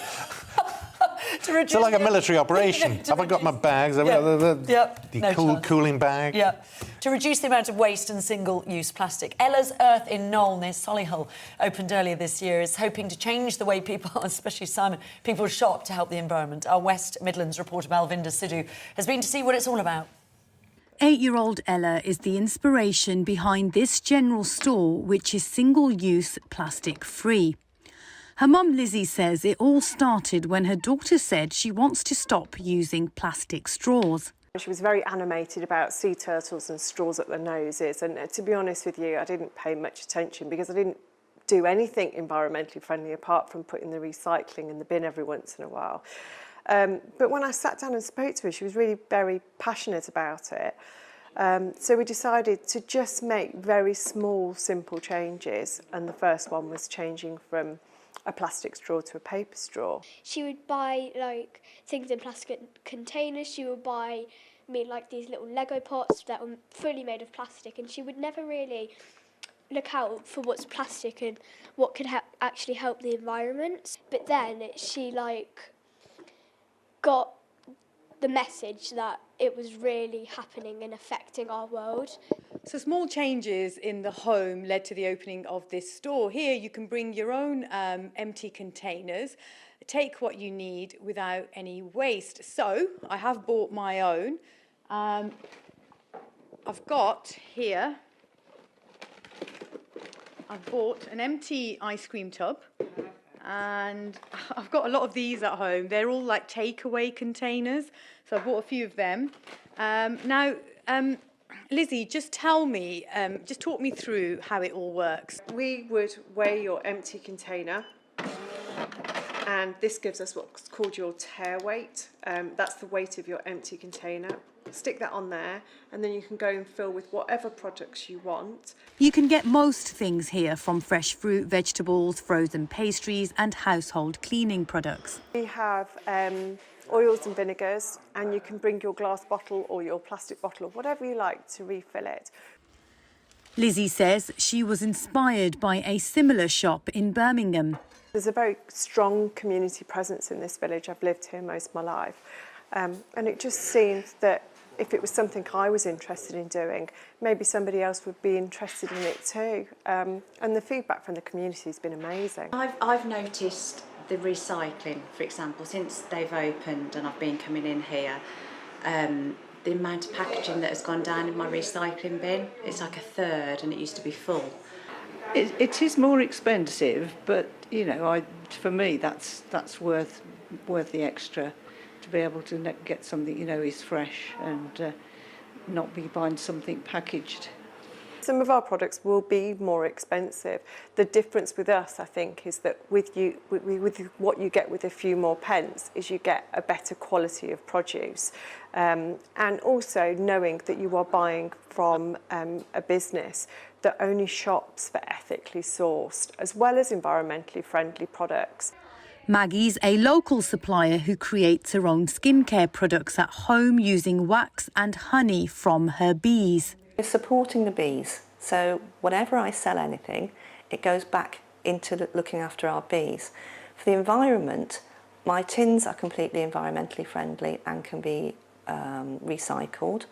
It's like a military operation. Have I got my bags? The cooling bag? Yeah. To reduce the amount of waste and single-use plastic. Ella's Earth in Knoll near Solihull opened earlier this year, is hoping to change the way people, especially Simon, people shop to help the environment. Our West Midlands reporter Malvinder Sidhu has been to see what it's all about. 8-year-old Ella is the inspiration behind this general store, which is single-use plastic-free. Her mum Lizzie says it all started when her daughter said she wants to stop using plastic straws. She was very animated about sea turtles and straws at their noses, and to be honest with you, I didn't pay much attention because I didn't do anything environmentally friendly apart from putting the recycling in the bin every once in a while. But when I sat down and spoke to her, she was really very passionate about it. So we decided to just make very small, simple changes, and the first one was changing from a plastic straw to a paper straw. She would buy like things in plastic containers. She would buy me like these little Lego pots that were fully made of plastic, and she would never really look out for what's plastic and what could actually help the environment. But then she like got the message that it was really happening and affecting our world. So small changes in the home led to the opening of this store. Here you can bring your own empty containers, take what you need without any waste. So I have bought my own. I've got here I've bought an empty ice cream tub, and I've got a lot of these at home. They're all like takeaway containers, so I bought a few of them. Lizzie, just tell me, just talk me through how it all works. We would weigh your empty container, and this gives us what's called your tear weight. That's the weight of your empty container. Stick that on there, and then you can go and fill with whatever products you want. You can get most things here, from fresh fruit, vegetables, frozen pastries and household cleaning products. We have oils and vinegars, and you can bring your glass bottle or your plastic bottle or whatever you like to refill it. Lizzie says she was inspired by a similar shop in Birmingham. There's a very strong community presence in this village. I've lived here most of my life, and it just seemed that if it was something I was interested in doing, maybe somebody else would be interested in it too. And the feedback from the community has been amazing. I've noticed the recycling, for example, since they've opened and I've been coming in here, the amount of packaging that has gone down in my recycling bin, it's like a third, and it used to be full. It is more expensive, but you know, for me, that's worth the extra, to be able to get something, you know, is fresh and not be buying something packaged. Some of our products will be more expensive. The difference with us, I think, is that with what you get with a few more pence is you get a better quality of produce, and also knowing that you are buying from a business that only shops for ethically sourced as well as environmentally friendly products. Maggie's a local supplier who creates her own skincare products at home using wax and honey from her bees. We're supporting the bees, so whenever I sell anything, it goes back into looking after our bees. For the environment, my tins are completely environmentally friendly and can be recycled.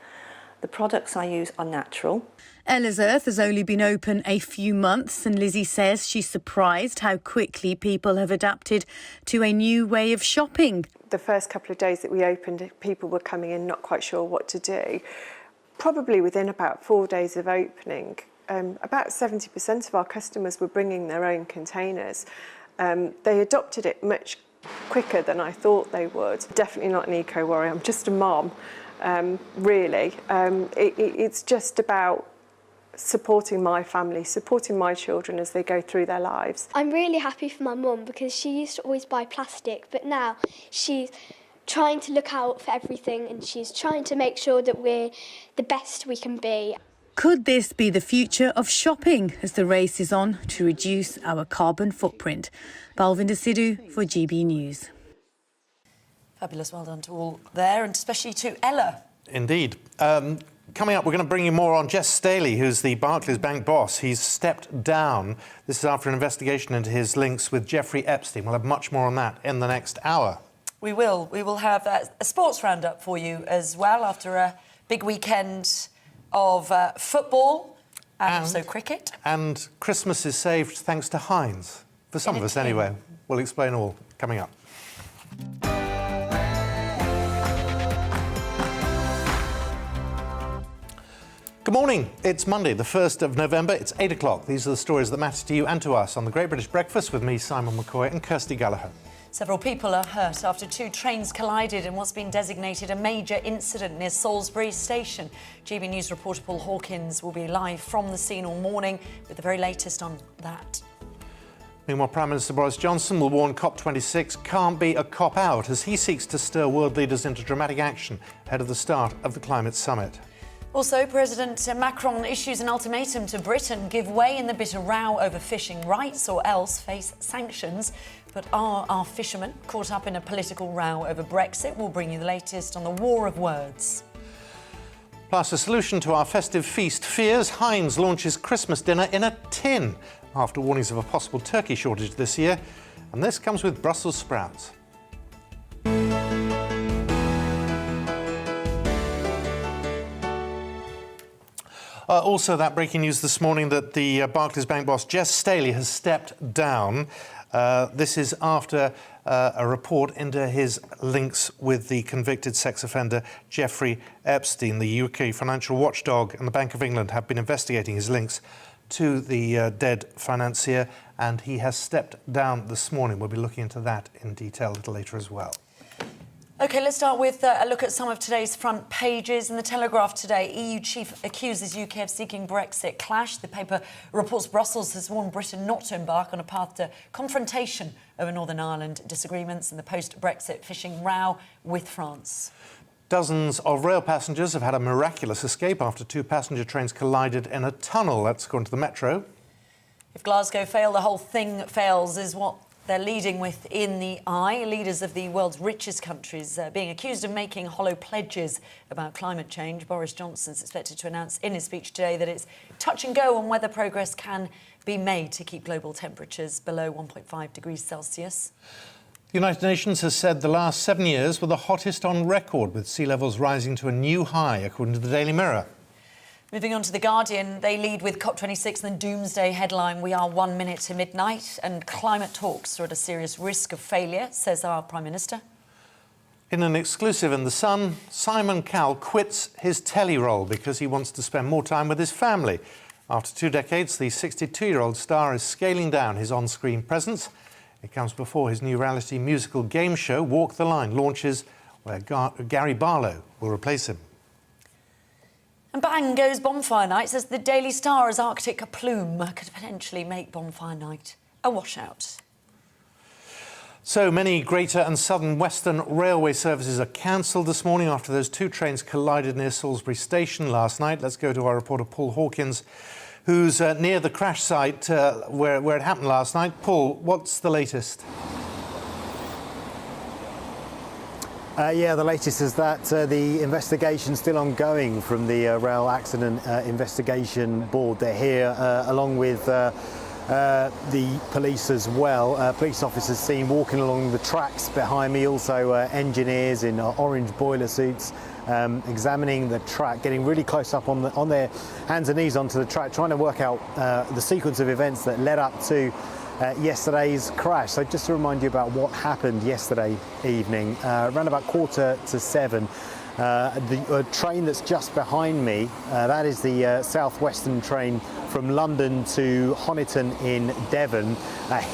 The products I use are natural. Ella's Earth has only been open a few months, and Lizzie says she's surprised how quickly people have adapted to a new way of shopping. The first couple of days that we opened, people were coming in not quite sure what to do. Probably within about 4 days of opening, about 70% of our customers were bringing their own containers. They adopted it much quicker than I thought they would. Definitely not an eco-warrior, I'm just a mom, really. It's just about supporting my family, supporting my children as they go through their lives. I'm really happy for my mum because she used to always buy plastic, but now she's trying to look out for everything and she's trying to make sure that we're the best we can be. Could this be the future of shopping as the race is on to reduce our carbon footprint? Balvinder Sidhu for GB News. Fabulous, well done to all there, and especially to Ella. Indeed. Coming up, we're going to bring you more on Jess Staley, who's the Barclays Bank boss. He's stepped down. This is after an investigation into his links with Jeffrey Epstein. We'll have much more on that in the next hour. We will. We will have a sports roundup for you as well after a big weekend of football and also cricket. And Christmas is saved thanks to Heinz. For some of us, anyway. We'll explain all coming up. Good morning. It's Monday, the 1st of November. It's 8 o'clock. These are the stories that matter to you and to us on the Great British Breakfast with me, Simon McCoy, and Kirsty Gallagher. Several people are hurt after 2 trains collided in what's been designated a major incident near Salisbury Station. GB News reporter Paul Hawkins will be live from the scene all morning with the very latest on that. Meanwhile, Prime Minister Boris Johnson will warn COP26 can't be a cop-out as he seeks to stir world leaders into dramatic action ahead of the start of the climate summit. Also, President Macron issues an ultimatum to Britain: give way in the bitter row over fishing rights or else face sanctions. But are our fishermen caught up in a political row over Brexit? We'll bring you the latest on the war of words. Plus, a solution to our festive feast fears. Heinz launches Christmas dinner in a tin after warnings of a possible turkey shortage this year. And this comes with Brussels sprouts. Also, that breaking news this morning that the Barclays Bank boss Jess Staley has stepped down. This is after a report into his links with the convicted sex offender Jeffrey Epstein. The UK financial watchdog and the Bank of England have been investigating his links to the dead financier, and he has stepped down this morning. We'll be looking into that in detail a little later as well. OK, let's start with a look at some of today's front pages. In the Telegraph today, EU chief accuses UK of seeking Brexit clash. The paper reports Brussels has warned Britain not to embark on a path to confrontation over Northern Ireland disagreements and the post-Brexit fishing row with France. Dozens of rail passengers have had a miraculous escape after 2 passenger trains collided in a tunnel. That's according to the Metro. If Glasgow fail, the whole thing fails, is what they're leading with in the Eye. Leaders of the world's richest countries being accused of making hollow pledges about climate change. Boris Johnson's expected to announce in his speech today that it's touch and go on whether progress can be made to keep global temperatures below 1.5 degrees Celsius. The United Nations has said the last 7 years were the hottest on record, with sea levels rising to a new high, according to the Daily Mirror. Moving on to The Guardian, they lead with COP26 and the doomsday headline, "We are 1 minute to midnight," and climate talks are at a serious risk of failure, says our Prime Minister. In an exclusive in The Sun, Simon Cowell quits his telly role because he wants to spend more time with his family. After 2 decades, the 62-year-old star is scaling down his on-screen presence. It comes before his new reality musical game show, Walk the Line, launches, where Gary Barlow will replace him. And bang goes bonfire night, says the Daily Star, as Arctic plume could potentially make bonfire night a washout. So many Greater and Southern Western railway services are cancelled this morning after those 2 trains collided near Salisbury Station last night. Let's go to our reporter Paul Hawkins, who's near the crash site where it happened last night. Paul, what's the latest? Yeah, the latest is that the investigation's still ongoing from the Rail Accident Investigation Board. They're here along with the police as well. Police officers seen walking along the tracks behind me, also engineers in orange boiler suits examining the track, getting really close up on their hands and knees onto the track, trying to work out the sequence of events that led up to yesterday's crash. So just to remind you about what happened yesterday evening, around about 6:45, the train that's just behind me, that is the Southwestern train from London to Honiton in Devon,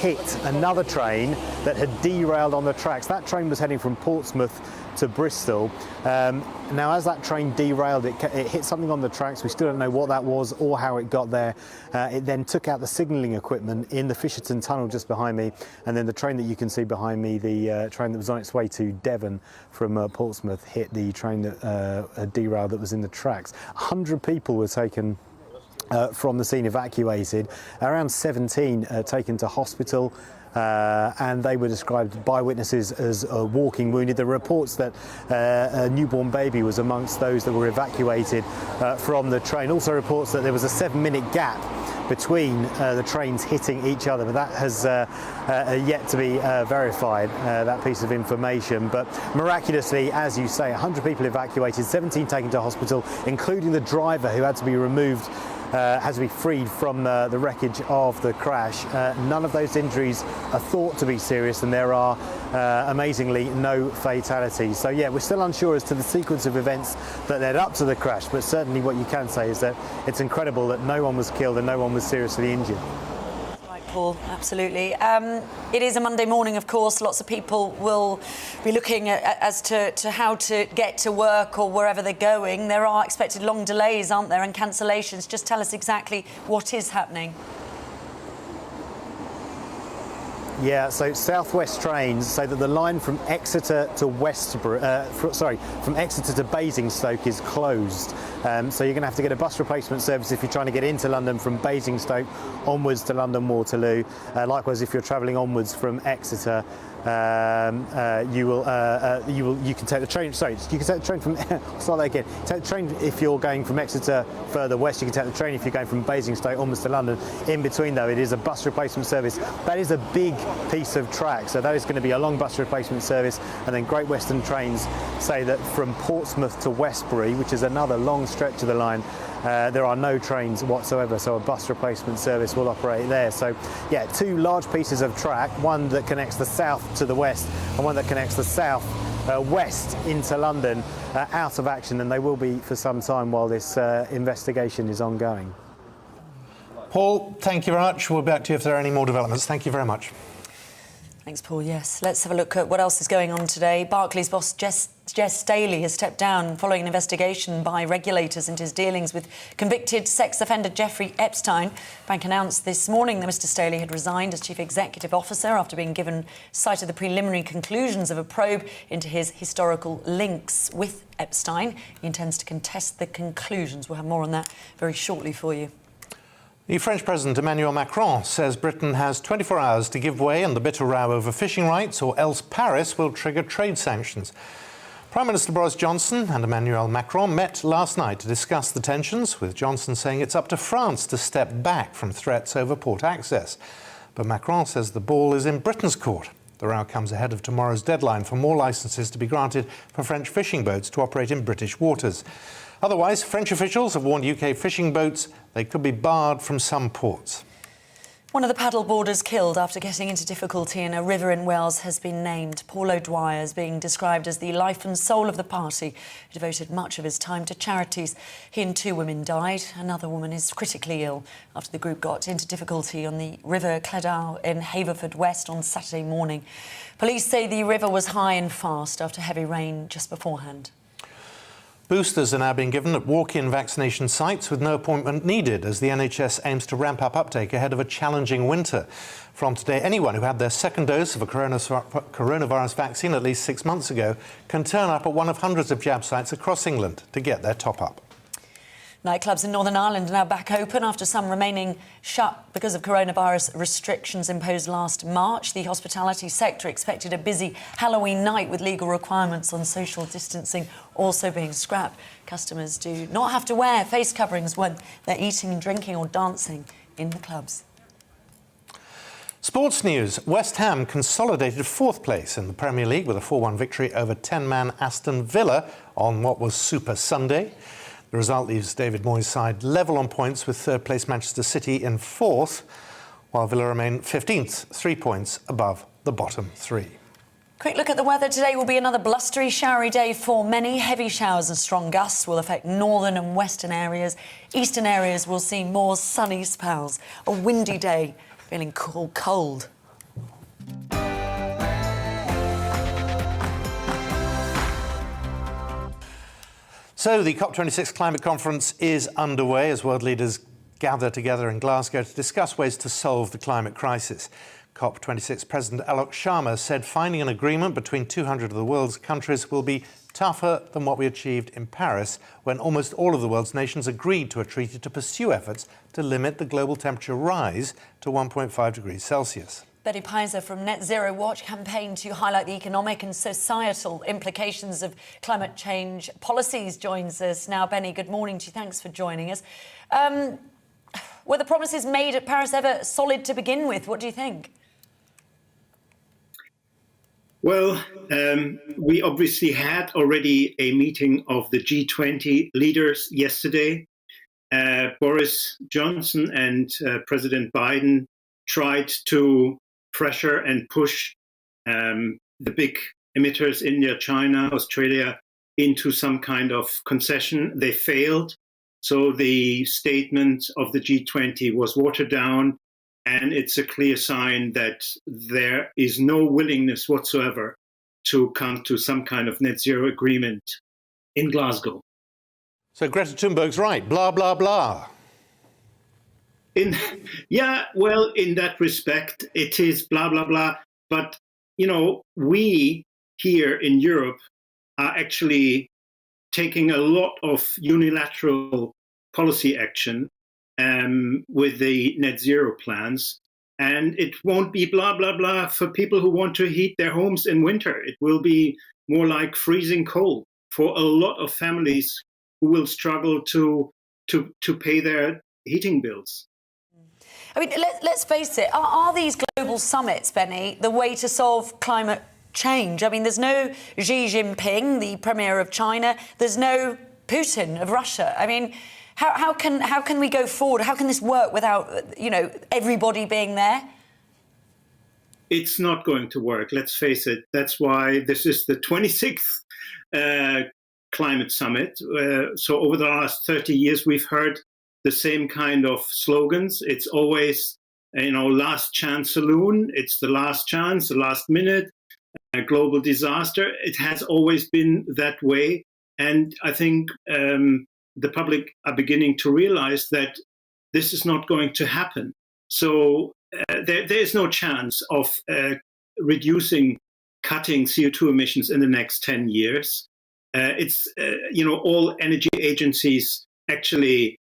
hit another train that had derailed on the tracks. That train was heading from Portsmouth to Bristol. Now, as that train derailed, it hit something on the tracks. We still don't know what that was or how it got there. It then took out the signalling equipment in the Fisherton Tunnel just behind me, and then the train that you can see behind me, the train that was on its way to Devon from Portsmouth, hit the train that derailed that was in the tracks. 100 people were taken from the scene, evacuated, around 17 taken to hospital. And they were described by witnesses as walking wounded. There were reports that a newborn baby was amongst those that were evacuated from the train. Also reports that there was a 7-minute gap between the trains hitting each other, but that has yet to be verified, that piece of information. But miraculously, as you say, 100 people evacuated, 17 taken to hospital, including the driver, who had to be removed, has to be freed from the wreckage of the crash. None of those injuries are thought to be serious, and there are amazingly no fatalities. So yeah, we're still unsure as to the sequence of events that led up to the crash, but certainly what you can say is that it's incredible that no one was killed and no one was seriously injured. Paul, absolutely. It is a Monday morning, of course. Lots of people will be looking as to how to get to work or wherever they're going. There are expected long delays, aren't there, and cancellations. Just tell us exactly what is happening. Yeah, so South West trains say that the line from Exeter to from Exeter to Basingstoke is closed. So you're going to have to get a bus replacement service if you're trying to get into London from Basingstoke onwards to London Waterloo. Likewise, if you're travelling onwards from Exeter, you can take the train. Sorry, you can take the train from. Start that again. Take the train if you're going from Exeter further west. You can take the train if you're going from Basingstoke onwards to London. In between, though, it is a bus replacement service. That is a big piece of track, so that is going to be a long bus replacement service. And then Great Western Trains say that from Portsmouth to Westbury, which is another long stretch of the line, there are no trains whatsoever, so a bus replacement service will operate there. So yeah, 2 large pieces of track, one that connects the south to the west and one that connects the south west into London, out of action, and they will be for some time while this investigation is ongoing. Paul, thank you very much. We'll be back to you if there are any more developments. Thank you very much. Thanks, Paul. Yes, let's have a look at what else is going on today. Barclays boss Jess Staley has stepped down following an investigation by regulators into his dealings with convicted sex offender Jeffrey Epstein. The bank announced this morning that Mr Staley had resigned as chief executive officer after being given sight of the preliminary conclusions of a probe into his historical links with Epstein. He intends to contest the conclusions. We'll have more on that very shortly for you. The French President Emmanuel Macron says Britain has 24 hours to give way in the bitter row over fishing rights, or else Paris will trigger trade sanctions. Prime Minister Boris Johnson and Emmanuel Macron met last night to discuss the tensions, with Johnson saying it's up to France to step back from threats over port access. But Macron says the ball is in Britain's court. The row comes ahead of tomorrow's deadline for more licences to be granted for French fishing boats to operate in British waters. Otherwise, French officials have warned UK fishing boats they could be barred from some ports. One of the paddle boarders killed after getting into difficulty in a river in Wales has been named. Paul O'Dwyer is being described as the life and soul of the party. He devoted much of his time to charities. He and 2 women died. Another woman is critically ill after the group got into difficulty on the River Clydach in Haverford West on Saturday morning. Police say the river was high and fast after heavy rain just beforehand. Boosters are now being given at walk-in vaccination sites with no appointment needed as the NHS aims to ramp up uptake ahead of a challenging winter. From today, anyone who had their second dose of a coronavirus vaccine at least 6 months ago can turn up at one of hundreds of jab sites across England to get their top-up. Nightclubs in Northern Ireland are now back open after some remaining shut because of coronavirus restrictions imposed last March. The hospitality sector expected a busy Halloween night with legal requirements on social distancing also being scrapped. Customers do not have to wear face coverings when they're eating, drinking or dancing in the clubs. Sports news. West Ham consolidated 4th place in the Premier League with a 4-1 victory over 10-man Aston Villa on what was Super Sunday. The result leaves David Moyes' side level on points with 3rd place Manchester City in 4th, while Villa remain 15th, 3 points above the bottom 3. Quick look at the weather. Today will be another blustery, showery day for many. Heavy showers and strong gusts will affect northern and western areas. Eastern areas will see more sunny spells. A windy day, feeling cold. So the COP26 climate conference is underway as world leaders gather together in Glasgow to discuss ways to solve the climate crisis. COP26 President Alok Sharma said finding an agreement between 200 of the world's countries will be tougher than what we achieved in Paris, when almost all of the world's nations agreed to a treaty to pursue efforts to limit the global temperature rise to 1.5 degrees Celsius. Betty Pizer from Net Zero Watch campaign to highlight the economic and societal implications of climate change policies joins us now. Benny, good morning to you. Thanks for joining us. Were the promises made at Paris ever solid to begin with? What do you think? Well, we obviously had already a meeting of the G20 leaders yesterday. Boris Johnson and President Biden tried to pressure and push the big emitters, India, China, Australia, into some kind of concession. They failed. So the statement of the G20 was watered down, and it's a clear sign that there is no willingness whatsoever to come to some kind of net zero agreement in Glasgow. So Greta Thunberg's right, blah, blah, blah. In that respect, it is blah, blah, blah. But, you know, we here in Europe are actually taking a lot of unilateral policy action with the net zero plans. And it won't be blah, blah, blah for people who want to heat their homes in winter. It will be more like freezing cold for a lot of families who will struggle to pay their heating bills. I mean, let's face it, are these global summits, Benny, the way to solve climate change? I mean, there's no Xi Jinping, the Premier of China. There's no Putin of Russia. I mean, how can we go forward? How can this work without, you know, everybody being there? It's not going to work, let's face it. That's why this is the 26th climate summit. So over the last 30 years, we've heard the same kind of slogans. It's always, last chance saloon. It's the last chance, the last minute, a global disaster. It has always been that way. And I think the public are beginning to realize that this is not going to happen. So there is no chance of cutting CO2 emissions in the next 10 years. All energy agencies actually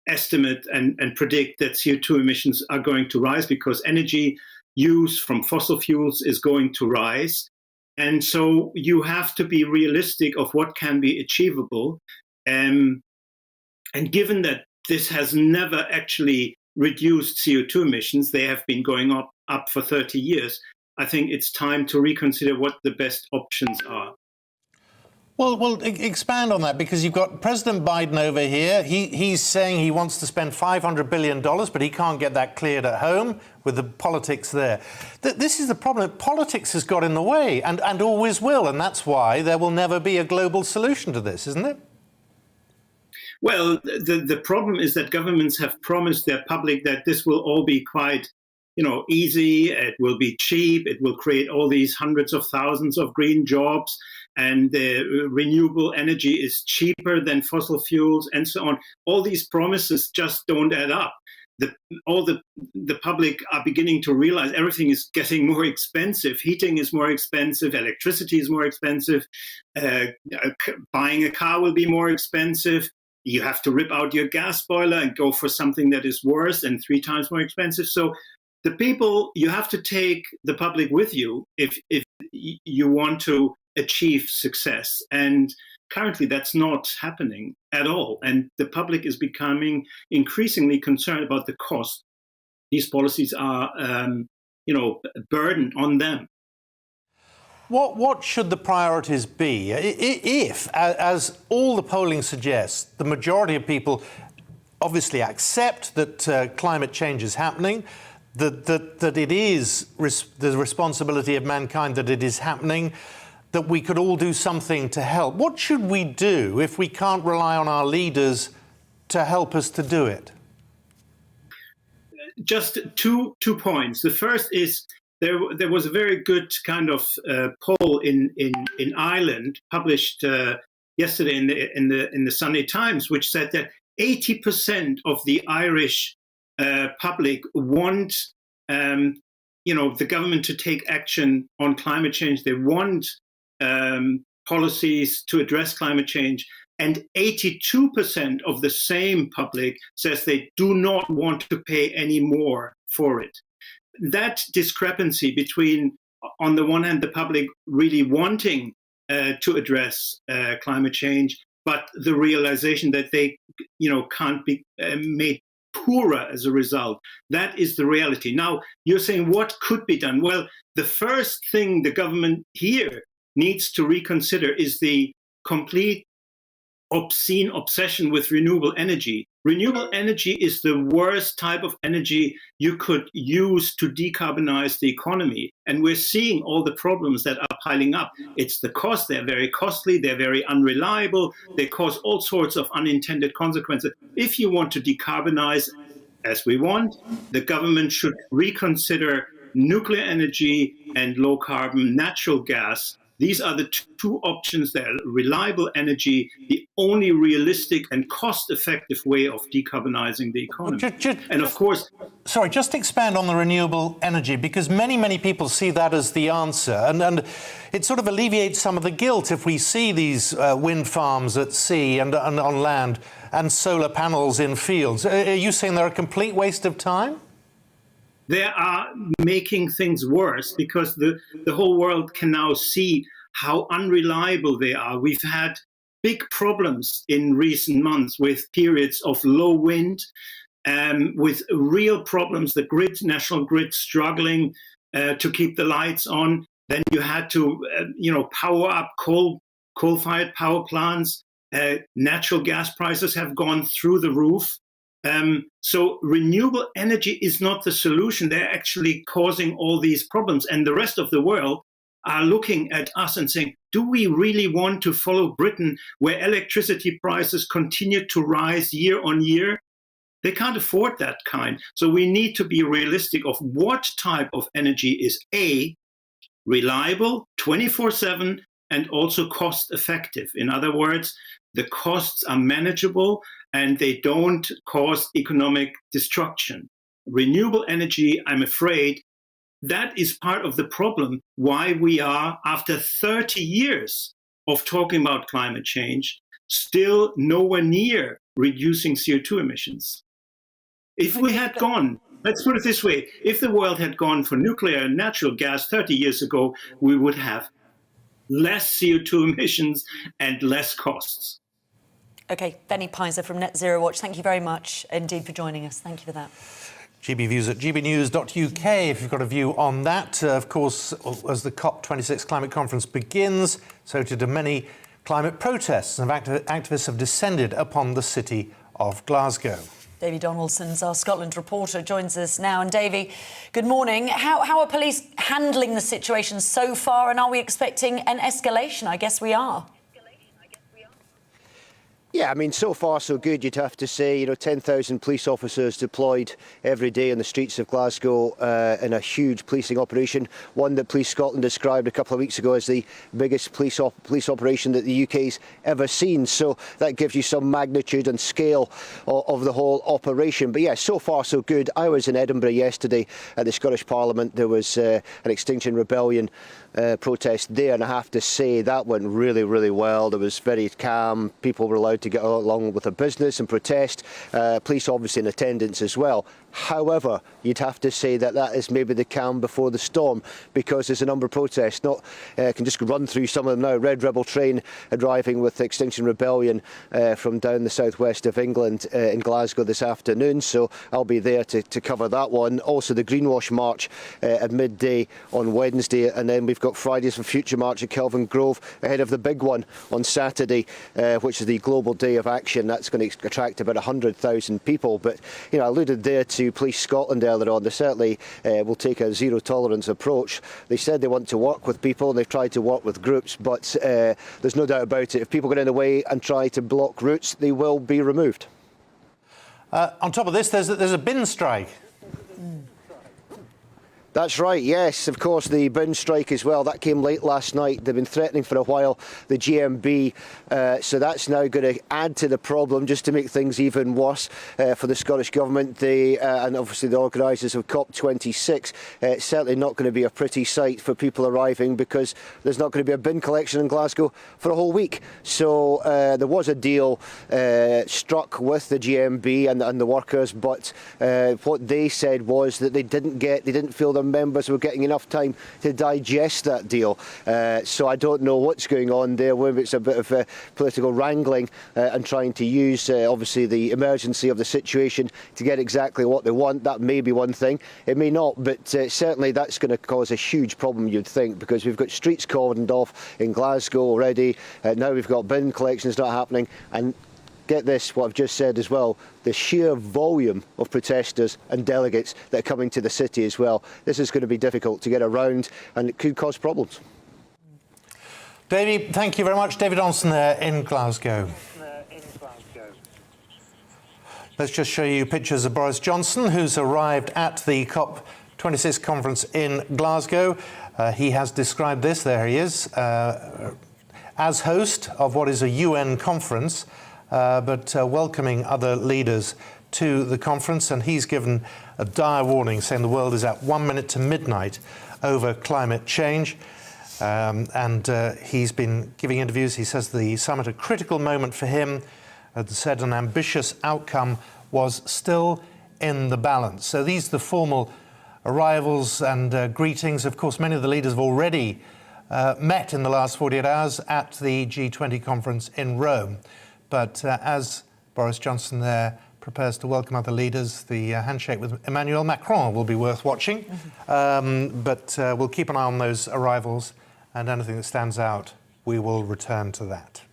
estimate and predict that CO2 emissions are going to rise because energy use from fossil fuels is going to rise. And so you have to be realistic of what can be achievable. And given that this has never actually reduced CO2 emissions, they have been going up for 30 years, I think it's time to reconsider what the best options are. Well, expand on that, because you've got President Biden over here. He's saying he wants to spend $500 billion, but he can't get that cleared at home with the politics there. This is the problem. Politics has got in the way and always will, and that's why there will never be a global solution to this, isn't it? Well, the problem is that governments have promised their public that this will all be quite easy, it will be cheap, it will create all these hundreds of thousands of green jobs, and the renewable energy is cheaper than fossil fuels, and so on. All these promises just don't add up. The public are beginning to realize everything is getting more expensive. Heating is more expensive, electricity is more expensive, buying a car will be more expensive. You have to rip out your gas boiler and go for something that is worse and 3 times more expensive. So the people, you have to take the public with you if you want to achieve success. And currently that's not happening at all. And the public is becoming increasingly concerned about the cost. These policies are, a burden on them. What should the priorities be if, as all the polling suggests, the majority of people obviously accept that climate change is happening, that it is the responsibility of mankind that it is happening, that we could all do something to help? What should we do if we can't rely on our leaders to help us to do it? Just two points. The first is there was a very good kind of poll in Ireland published yesterday in the Sunday Times, which said that 80% of the Irish public want the government to take action on climate change. They want policies to address climate change. And 82% of the same public says they do not want to pay any more for it. That discrepancy between, on the one hand, the public really wanting to address climate change, but the realization that they, can't be made poorer as a result. That is the reality. Now, you're saying what could be done? Well, the first thing the government here needs to reconsider is the complete obscene obsession with renewable energy. Renewable energy is the worst type of energy you could use to decarbonize the economy. And we're seeing all the problems that are piling up. It's the cost. They're very costly. They're very unreliable. They cause all sorts of unintended consequences. If you want to decarbonize, as we want, the government should reconsider nuclear energy and low carbon natural gas. These are the two options that are reliable energy, the only realistic and cost-effective way of decarbonizing the economy. And of course... Sorry, just expand on the renewable energy, because many people see that as the answer. And it sort of alleviates some of the guilt if we see these wind farms at sea and on land and solar panels in fields. Are you saying they're a complete waste of time? They are making things worse because the whole world can now see how unreliable they are. We've had big problems in recent months with periods of low wind, with real problems, the national grid struggling to keep the lights on. Then you had to, power up coal-fired power plants. Natural gas prices have gone through the roof. So renewable energy is not the solution. They're actually causing all these problems. And the rest of the world are looking at us and saying, do we really want to follow Britain, where electricity prices continue to rise year on year? They can't afford that kind. So we need to be realistic of what type of energy is A, reliable, 24/7, and also cost effective. In other words, the costs are manageable and they don't cause economic destruction. Renewable energy, I'm afraid, that is part of the problem why we are, after 30 years of talking about climate change, still nowhere near reducing CO2 emissions. If we had gone, let's put it this way, if the world had gone for nuclear and natural gas 30 years ago, we would have less CO2 emissions and less costs. OK, Benny Pizer from Net Zero Watch, thank you very much indeed for joining us. Thank you for that. GB Views at gbnews.uk if you've got a view on that. Of course, as the COP26 climate conference begins, so too do many climate protests, and activists have descended upon the city of Glasgow. Davy Donaldson's our Scotland reporter, joins us now. And Davy, good morning. How are police handling the situation so far, and are we expecting an escalation? I guess we are. Yeah, I mean, so far so good, you'd have to say. 10,000 police officers deployed every day in the streets of Glasgow in a huge policing operation, one that Police Scotland described a couple of weeks ago as the biggest police operation that the UK's ever seen. So that gives you some magnitude and scale of the whole operation. But yeah, so far so good. I was in Edinburgh yesterday at the Scottish Parliament. There was an Extinction Rebellion protest there, and I have to say that went really, really well. There was very calm. People were allowed to get along with their business and protest. Police obviously in attendance as well. However, you'd have to say that is maybe the calm before the storm, because there's a number of protests. I can just run through some of them now. Red Rebel train arriving with Extinction Rebellion from down the southwest of England in Glasgow this afternoon, so I'll be there to cover that one. Also the Greenwash March at midday on Wednesday, and then we've got Fridays for Future March at Kelvin Grove ahead of the big one on Saturday, which is the Global Day of Action. That's going to attract about 100,000 people. But I alluded there to Police Scotland earlier on. They certainly will take a zero tolerance approach. They said they want to work with people, and they've tried to work with groups, but there's no doubt about it. If people get in the way and try to block routes, they will be removed. On top of this, there's a bin strike. That's right, yes. Of course, the bin strike as well. That came late last night. They've been threatening for a while, the GMB. So that's now going to add to the problem, just to make things even worse for the Scottish Government. And obviously the organisers of COP26. It's certainly not going to be a pretty sight for people arriving, because there's not going to be a bin collection in Glasgow for a whole week. So there was a deal struck with the GMB and the workers, but what they said was that they didn't feel their members were getting enough time to digest that deal. So I don't know what's going on there, whether it's a bit of political wrangling and trying to use obviously the emergency of the situation to get exactly what they want. That may be one thing. It may not, but certainly that's going to cause a huge problem, you'd think, because we've got streets cordoned off in Glasgow already. Now we've got bin collections not happening, and get this, what I've just said as well, the sheer volume of protesters and delegates that are coming to the city as well. This is going to be difficult to get around, and it could cause problems. Davy, thank you very much. David Donaldson there in Glasgow. Let's just show you pictures of Boris Johnson, who's arrived at the COP26 conference in Glasgow. He has described this, there he is, as host of what is a UN conference, but welcoming other leaders to the conference. And he's given a dire warning, saying the world is at 1 minute to midnight over climate change. He's been giving interviews. He says the summit, a critical moment for him, said an ambitious outcome was still in the balance. So these are the formal arrivals and greetings. Of course, many of the leaders have already met in the last 48 hours at the G20 conference in Rome. But as Boris Johnson there prepares to welcome other leaders, the handshake with Emmanuel Macron will be worth watching. But we'll keep an eye on those arrivals, and anything that stands out, we will return to that.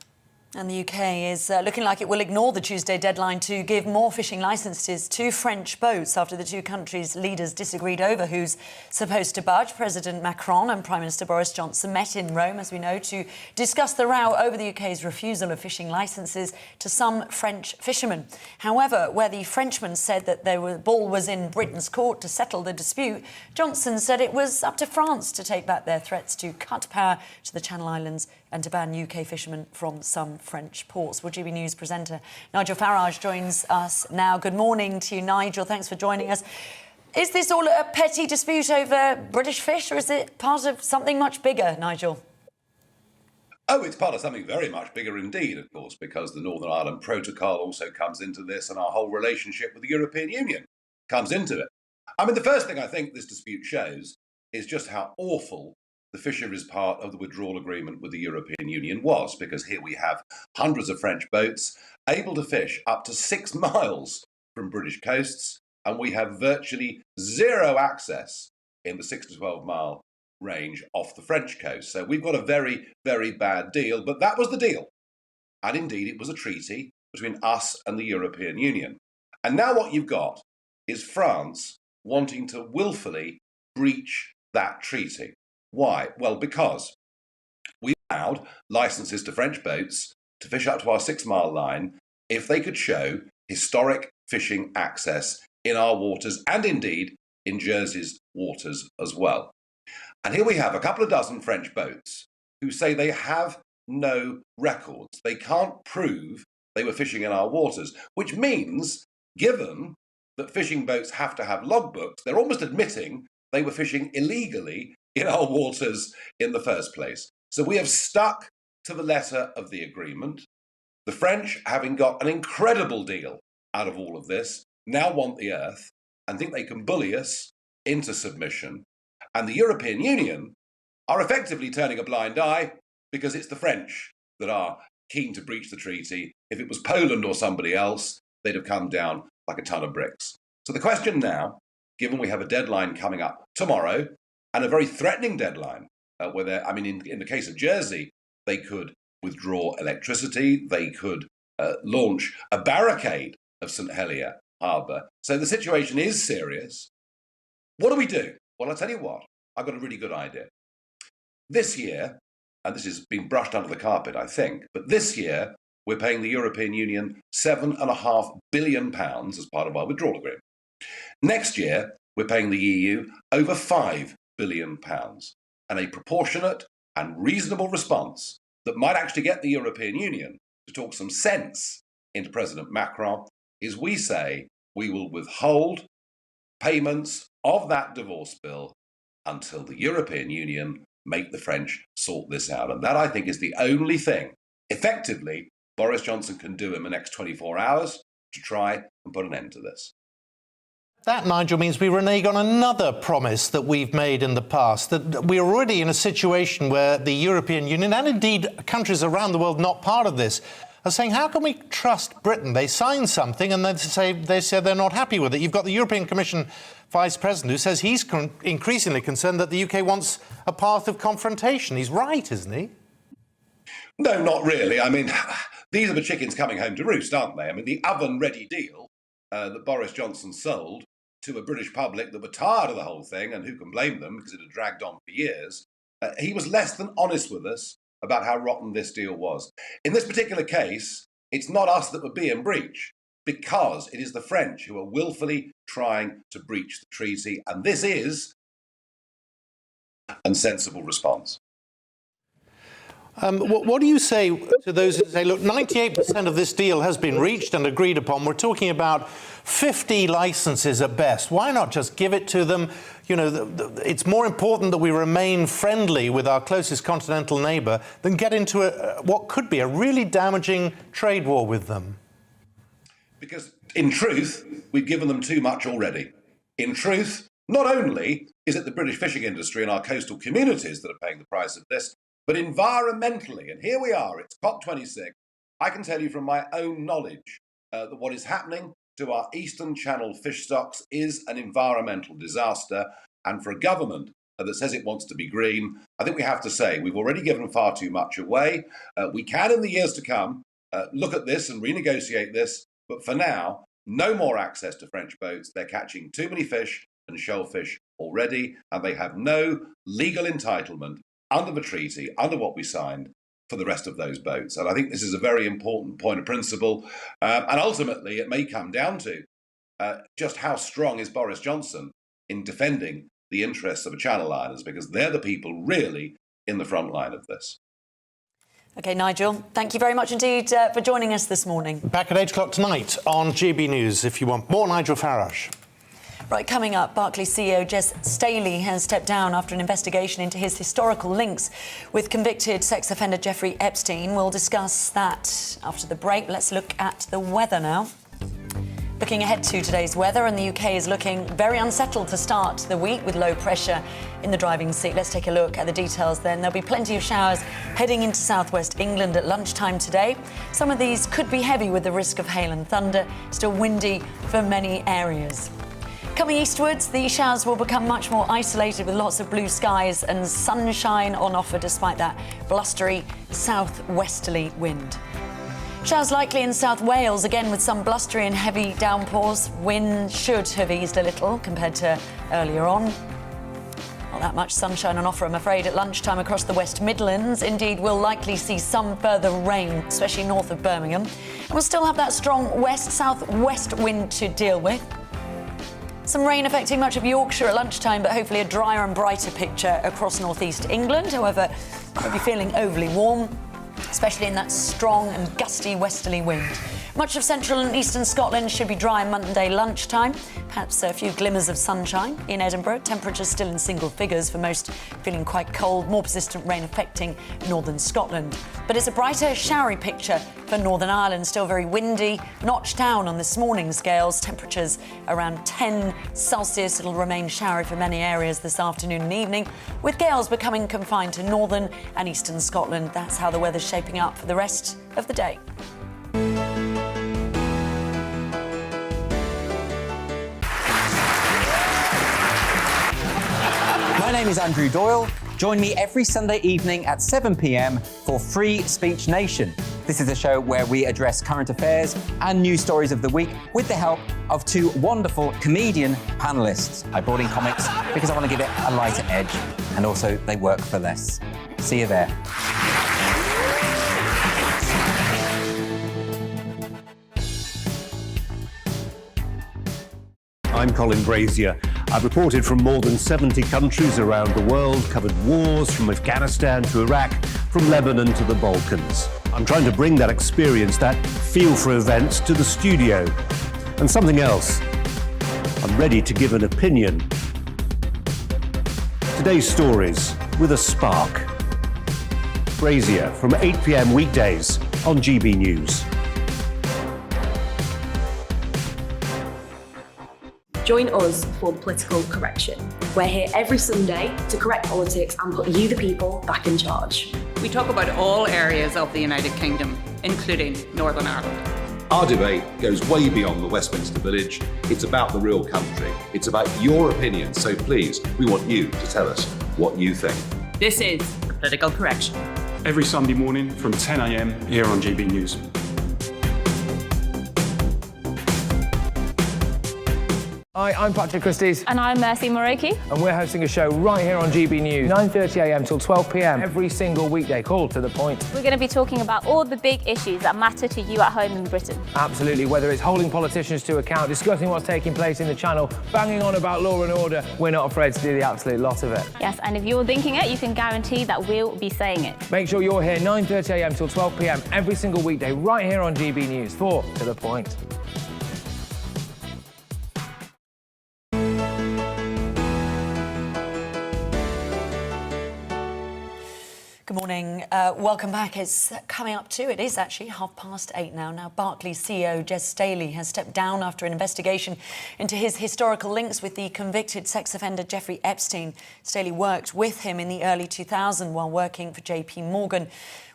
And the UK is looking like it will ignore the Tuesday deadline to give more fishing licences to French boats after the two countries' leaders disagreed over who's supposed to budge. President Macron and Prime Minister Boris Johnson met in Rome, as we know, to discuss the row over the UK's refusal of fishing licences to some French fishermen. However, where the Frenchman said that the ball was in Britain's court to settle the dispute, Johnson said it was up to France to take back their threats to cut power to the Channel Islands and to ban UK fishermen from some French ports. Well, GBNews presenter Nigel Farage joins us now. Good morning to you, Nigel. Thanks for joining us. Is this all a petty dispute over British fish, or is it part of something much bigger, Nigel? Oh, it's part of something very much bigger indeed, of course, because the Northern Ireland Protocol also comes into this, and our whole relationship with the European Union comes into it. I mean, the first thing I think this dispute shows is just how awful the fisheries part of the withdrawal agreement with the European Union was, because here we have hundreds of French boats able to fish up to 6 miles from British coasts, and we have virtually zero access in the 6 to 12 mile range off the French coast. So we've got a very, very bad deal, but that was the deal. And indeed, it was a treaty between us and the European Union. And now what you've got is France wanting to willfully breach that treaty. Why? Well, because we allowed licences to French boats to fish up to our 6 mile line if they could show historic fishing access in our waters and indeed in Jersey's waters as well. And here we have a couple of dozen French boats who say they have no records. They can't prove they were fishing in our waters, which means, given that fishing boats have to have logbooks, they're almost admitting they were fishing illegally in our waters in the first place. So we have stuck to the letter of the agreement. The French, having got an incredible deal out of all of this, now want the earth and think they can bully us into submission. And the European Union are effectively turning a blind eye because it's the French that are keen to breach the treaty. If it was Poland or somebody else, they'd have come down like a ton of bricks. So the question now, given we have a deadline coming up tomorrow, and a very threatening deadline, where in the case of Jersey, they could withdraw electricity, they could launch a barricade of St Helier Harbour. So the situation is serious. What do we do? Well, I'll tell you what, I've got a really good idea. This year, and this has been brushed under the carpet, I think, but this year we're paying the European Union £7.5 billion as part of our withdrawal agreement. Next year, we're paying the EU over £5 billion, and a proportionate and reasonable response that might actually get the European Union to talk some sense into President Macron is we say we will withhold payments of that divorce bill until the European Union make the French sort this out. And that, I think, is the only thing, effectively, Boris Johnson can do in the next 24 hours to try and put an end to this. That, Nigel, means we renege on another promise that we've made in the past, that we're already in a situation where the European Union, and indeed countries around the world not part of this, are saying, how can we trust Britain? They sign something and they say they're not happy with it. You've got the European Commission Vice President who says he's increasingly concerned that the UK wants a path of confrontation. He's right, isn't he? No, not really. I mean, these are the chickens coming home to roost, aren't they? I mean, the oven-ready deal that Boris Johnson sold to a British public that were tired of the whole thing, and who can blame them because it had dragged on for years, he was less than honest with us about how rotten this deal was. In this particular case, it's not us that would be in breach, because it is the French who are willfully trying to breach the treaty, and this is a sensible response. What do you say to those who say, look, 98% of this deal has been reached and agreed upon. We're talking about 50 licenses at best. Why not just give it to them? You know, it's more important that we remain friendly with our closest continental neighbour than get into what could be a really damaging trade war with them. Because in truth, we've given them too much already. In truth, not only is it the British fishing industry and our coastal communities that are paying the price of this, but environmentally, and here we are, it's COP26, I can tell you from my own knowledge that what is happening to our Eastern Channel fish stocks is an environmental disaster. And for a government that says it wants to be green, I think we have to say we've already given far too much away. We can, in the years to come, look at this and renegotiate this. But for now, no more access to French boats. They're catching too many fish and shellfish already, and they have no legal entitlement under the treaty, under what we signed, for the rest of those boats. And I think this is a very important point of principle. And ultimately, it may come down to just how strong is Boris Johnson in defending the interests of the Channel Islands, because they're the people really in the front line of this. OK, Nigel, thank you very much indeed for joining us this morning. Back at 8 o'clock tonight on GB News if you want more Nigel Farage. Right, coming up, Barclays CEO Jes Staley has stepped down after an investigation into his historical links with convicted sex offender Jeffrey Epstein. We'll discuss that after the break. Let's look at the weather now. Looking ahead to today's weather, and the UK is looking very unsettled to start the week with low pressure in the driving seat. Let's take a look at the details then. There'll be plenty of showers heading into southwest England at lunchtime today. Some of these could be heavy with the risk of hail and thunder. Still windy for many areas. Coming eastwards, the showers will become much more isolated with lots of blue skies and sunshine on offer despite that blustery southwesterly wind. Showers likely in South Wales, again with some blustery and heavy downpours. Wind should have eased a little compared to earlier on. Not that much sunshine on offer, I'm afraid, at lunchtime across the West Midlands. Indeed, we'll likely see some further rain, especially north of Birmingham. And we'll still have that strong west-southwest wind to deal with. Some rain affecting much of Yorkshire at lunchtime, but hopefully a drier and brighter picture across northeast England. However, won't be feeling overly warm, especially in that strong and gusty westerly wind. Much of central and eastern Scotland should be dry Monday lunchtime. Perhaps a few glimmers of sunshine. In Edinburgh, temperatures still in single figures for most, feeling quite cold. More persistent rain affecting northern Scotland. But it's a brighter, showery picture for Northern Ireland. Still very windy, notched down on this morning's scales. Temperatures around 10 Celsius. It'll remain showery for many areas this afternoon and evening, with gales becoming confined to northern and eastern Scotland. That's how the weather's shaping up for the rest of the day. My name is Andrew Doyle. Join me every Sunday evening at 7 p.m. for Free Speech Nation. This is a show where we address current affairs and news stories of the week with the help of two wonderful comedian panellists. I brought in comics because I want to give it a lighter edge, and also they work for less. See you there. I'm Colin Brazier. I've reported from more than 70 countries around the world, covered wars from Afghanistan to Iraq, from Lebanon to the Balkans. I'm trying to bring that experience, that feel for events, to the studio. And something else. I'm ready to give an opinion. Today's stories with a spark. Brazier from 8 p.m. weekdays on GB News. Join us for the political correction. We're here every Sunday to correct politics and put you, the people, back in charge. We talk about all areas of the United Kingdom, including Northern Ireland. Our debate goes way beyond the Westminster Village. It's about the real country. It's about your opinion. So please, we want you to tell us what you think. This is the political correction. Every Sunday morning from 10 a.m. here on GB News. Hi, I'm Patrick Christie's. And I'm Mercy Moroki. And we're hosting a show right here on GB News, 9:30 a.m. till 12 p.m. every single weekday. Call to the point. We're going to be talking about all the big issues that matter to you at home in Britain. Absolutely, whether it's holding politicians to account, discussing what's taking place in the Channel, banging on about law and order, we're not afraid to do the absolute lot of it. Yes, and if you're thinking it, you can guarantee that we'll be saying it. Make sure you're here 9:30 a.m. till 12 p.m. every single weekday right here on GB News for To The Point. Good morning. Welcome back. It's coming up to, it is actually 8:30 now. Now, Barclays CEO Jes Staley has stepped down after an investigation into his historical links with the convicted sex offender Jeffrey Epstein. Staley worked with him in the early 2000s while working for JP Morgan.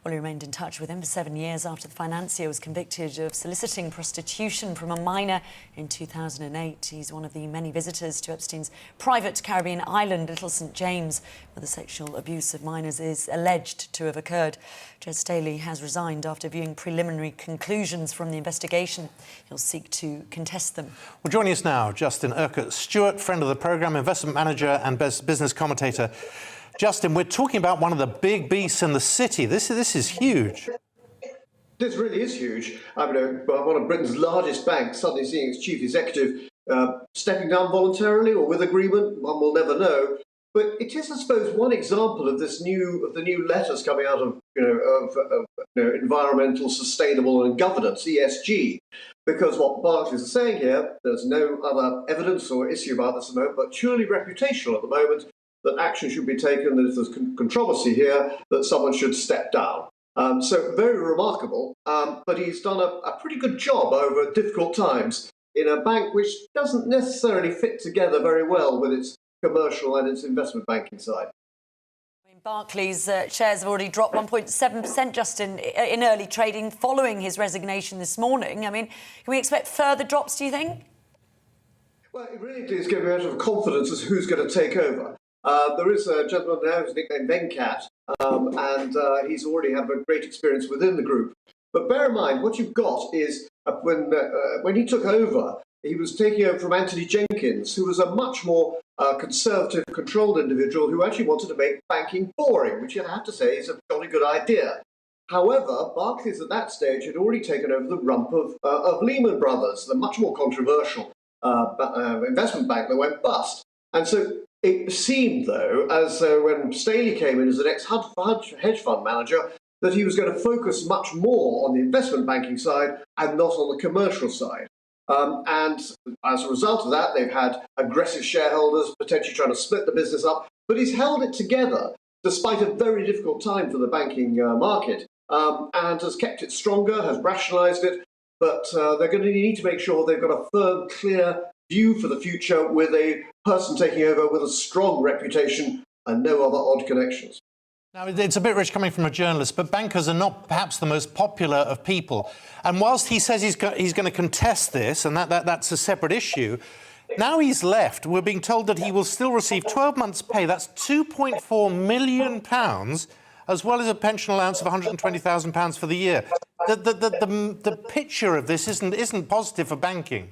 Well, he remained in touch with him for 7 years after the financier was convicted of soliciting prostitution from a minor in 2008. He's one of the many visitors to Epstein's private Caribbean island, Little St James, where the sexual abuse of minors is alleged to have occurred. Jez Staley has resigned after viewing preliminary conclusions from the investigation. He'll seek to contest them. Well, joining us now, Justin Urquhart-Stewart, friend of the programme, investment manager and business commentator. Justin, we're talking about one of the big beasts in the city. This is huge. This really is huge. I mean, one of Britain's largest banks suddenly seeing its chief executive stepping down voluntarily or with agreement. One will never know. But it is, I suppose, one example of the new letters coming out of environmental, sustainable, and governance (ESG). Because what Barclays is saying here, there's no other evidence or issue about this at the moment, but purely reputational at the moment, that action should be taken, that if there's controversy here, that someone should step down. So very remarkable, but he's done a pretty good job over difficult times in a bank which doesn't necessarily fit together very well with its commercial and its investment banking side. Barclays shares have already dropped 1.7% just in early trading following his resignation this morning. I mean, can we expect further drops, do you think? Well, it really is giving a matter of confidence as to who's going to take over. There is a gentleman now who's nicknamed Venkat, and he's already had a great experience within the group. But bear in mind, what you've got is when he took over, he was taking over from Anthony Jenkins, who was a much more conservative, controlled individual who actually wanted to make banking boring, which you have to say is a jolly good idea. However, Barclays at that stage had already taken over the rump of Lehman Brothers, the much more controversial investment bank that went bust. And so it seemed, though, as when Staley came in as an ex-hedge fund manager, that he was going to focus much more on the investment banking side and not on the commercial side. And as a result of that, they've had aggressive shareholders potentially trying to split the business up. But he's held it together despite a very difficult time for the banking market, and has kept it stronger, has rationalised it. But they're going to need to make sure they've got a firm, clear view for the future with a person taking over with a strong reputation and no other odd connections. Now, it's a bit rich coming from a journalist, but bankers are not perhaps the most popular of people. And whilst he says he's going to contest this, and that's a separate issue, now he's left, we're being told that he will still receive 12 months' pay. That's £2.4 million, as well as a pension allowance of £120,000 for the year. The picture of this isn't positive for banking.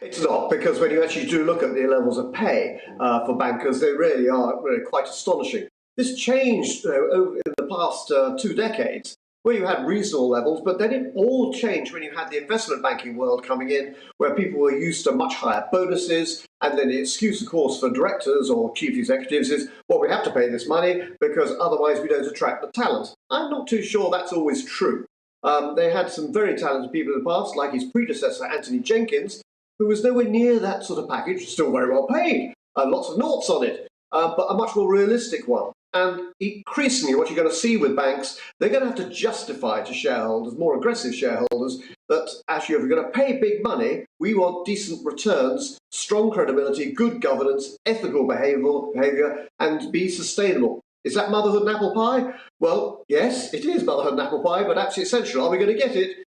It's not, because when you actually do look at the levels of pay for bankers, they really are quite astonishing. This changed over in the past 2 decades, where you had reasonable levels, but then it all changed when you had the investment banking world coming in, where people were used to much higher bonuses, and then the excuse, of course, for directors or chief executives is, well, we have to pay this money because otherwise we don't attract the talent. I'm not too sure that's always true. They had some very talented people in the past, like his predecessor, Anthony Jenkins, who was nowhere near that sort of package, still very well paid, lots of noughts on it, but a much more realistic one. And increasingly, what you're going to see with banks, they're going to have to justify to shareholders, more aggressive shareholders, that actually, if you're going to pay big money, we want decent returns, strong credibility, good governance, ethical behaviour, and be sustainable. Is that motherhood and apple pie? Well, yes, it is motherhood and apple pie, but absolutely essential. Are we going to get it?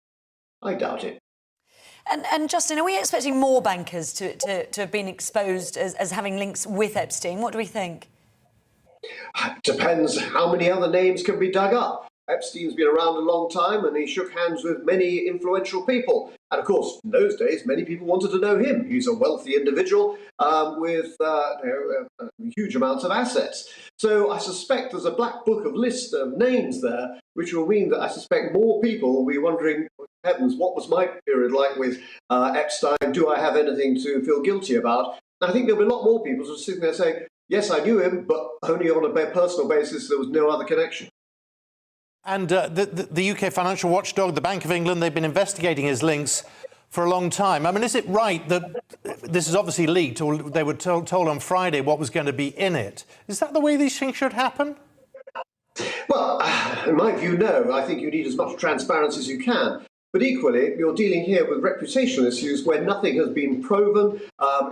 I doubt it. And Justin, are we expecting more bankers to have been exposed as having links with Epstein? What do we think? Depends how many other names can be dug up. Epstein's been around a long time and he shook hands with many influential people. And of course, in those days, many people wanted to know him. He's a wealthy individual with huge amounts of assets. So I suspect there's a black book of list of names there, which will mean that I suspect more people will be wondering, heavens, what was my period like with Epstein? Do I have anything to feel guilty about? And I think there'll be a lot more people just sitting there saying, yes, I knew him, but only on a personal basis. There was no other connection. And the UK financial watchdog, the Bank of England, they've been investigating his links for a long time. I mean, is it right that this is obviously leaked, or they were told on Friday what was going to be in it? Is that the way these things should happen? Well, in my view, no. I think you need as much transparency as you can. But equally, you're dealing here with reputational issues where nothing has been proven.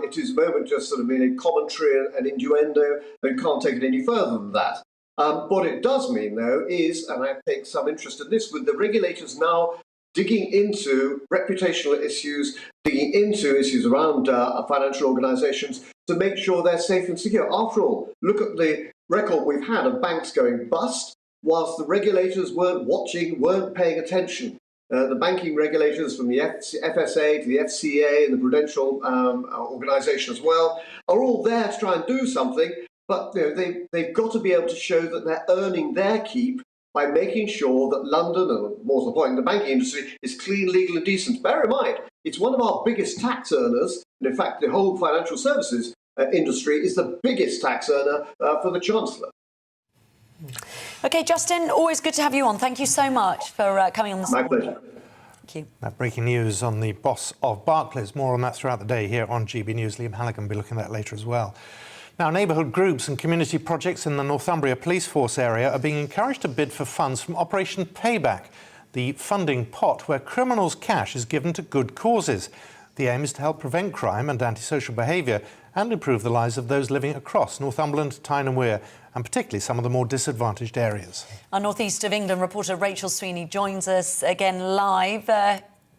It is a moment just sort of merely commentary and innuendo, and you can't take it any further than that. What it does mean, though, is, and I take some interest in this, with the regulators now digging into reputational issues, digging into issues around financial organisations to make sure they're safe and secure. After all, look at the record we've had of banks going bust whilst the regulators weren't watching, weren't paying attention. The banking regulators from the FSA to the FCA and the Prudential organisation as well are all there to try and do something, but they've got to be able to show that they're earning their keep by making sure that London, and more to the point, the banking industry, is clean, legal and decent. Bear in mind, it's one of our biggest tax earners, and in fact the whole financial services industry is the biggest tax earner for the Chancellor. OK, Justin, always good to have you on. Thank you so much for coming on this morning. My pleasure. Thank you. Now, breaking news on the boss of Barclays. More on that throughout the day here on GB News. Liam Halligan will be looking at that later as well. Now, neighbourhood groups and community projects in the Northumbria Police Force area are being encouraged to bid for funds from Operation Payback, the funding pot where criminals' cash is given to good causes. The aim is to help prevent crime and antisocial behaviour and improve the lives of those living across Northumberland, Tyne and Wear, and particularly some of the more disadvantaged areas. Our North East of England reporter Rachel Sweeney joins us again live.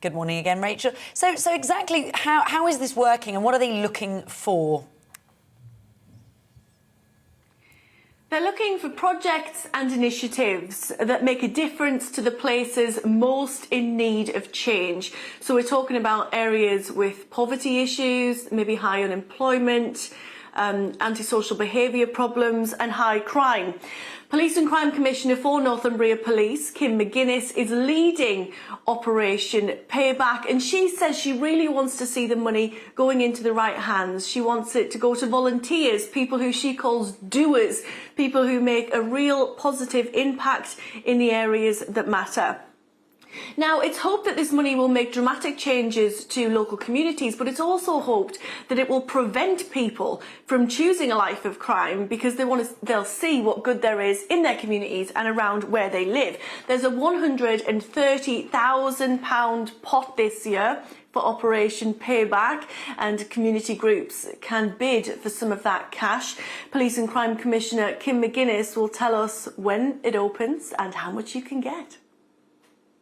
Good morning again, Rachel. So exactly how is this working and what are they looking for? They're looking for projects and initiatives that make a difference to the places most in need of change. So we're talking about areas with poverty issues, maybe high unemployment, antisocial behaviour problems and high crime. Police and Crime Commissioner for Northumbria Police, Kim McGuinness, is leading Operation Payback, and she says she really wants to see the money going into the right hands. She wants it to go to volunteers, people who she calls doers, people who make a real positive impact in the areas that matter. Now, it's hoped that this money will make dramatic changes to local communities, but it's also hoped that it will prevent people from choosing a life of crime because they'll see what good there is in their communities and around where they live. There's a £130,000 pot this year for Operation Payback, and community groups can bid for some of that cash. Police and Crime Commissioner Kim McGuinness will tell us when it opens and how much you can get.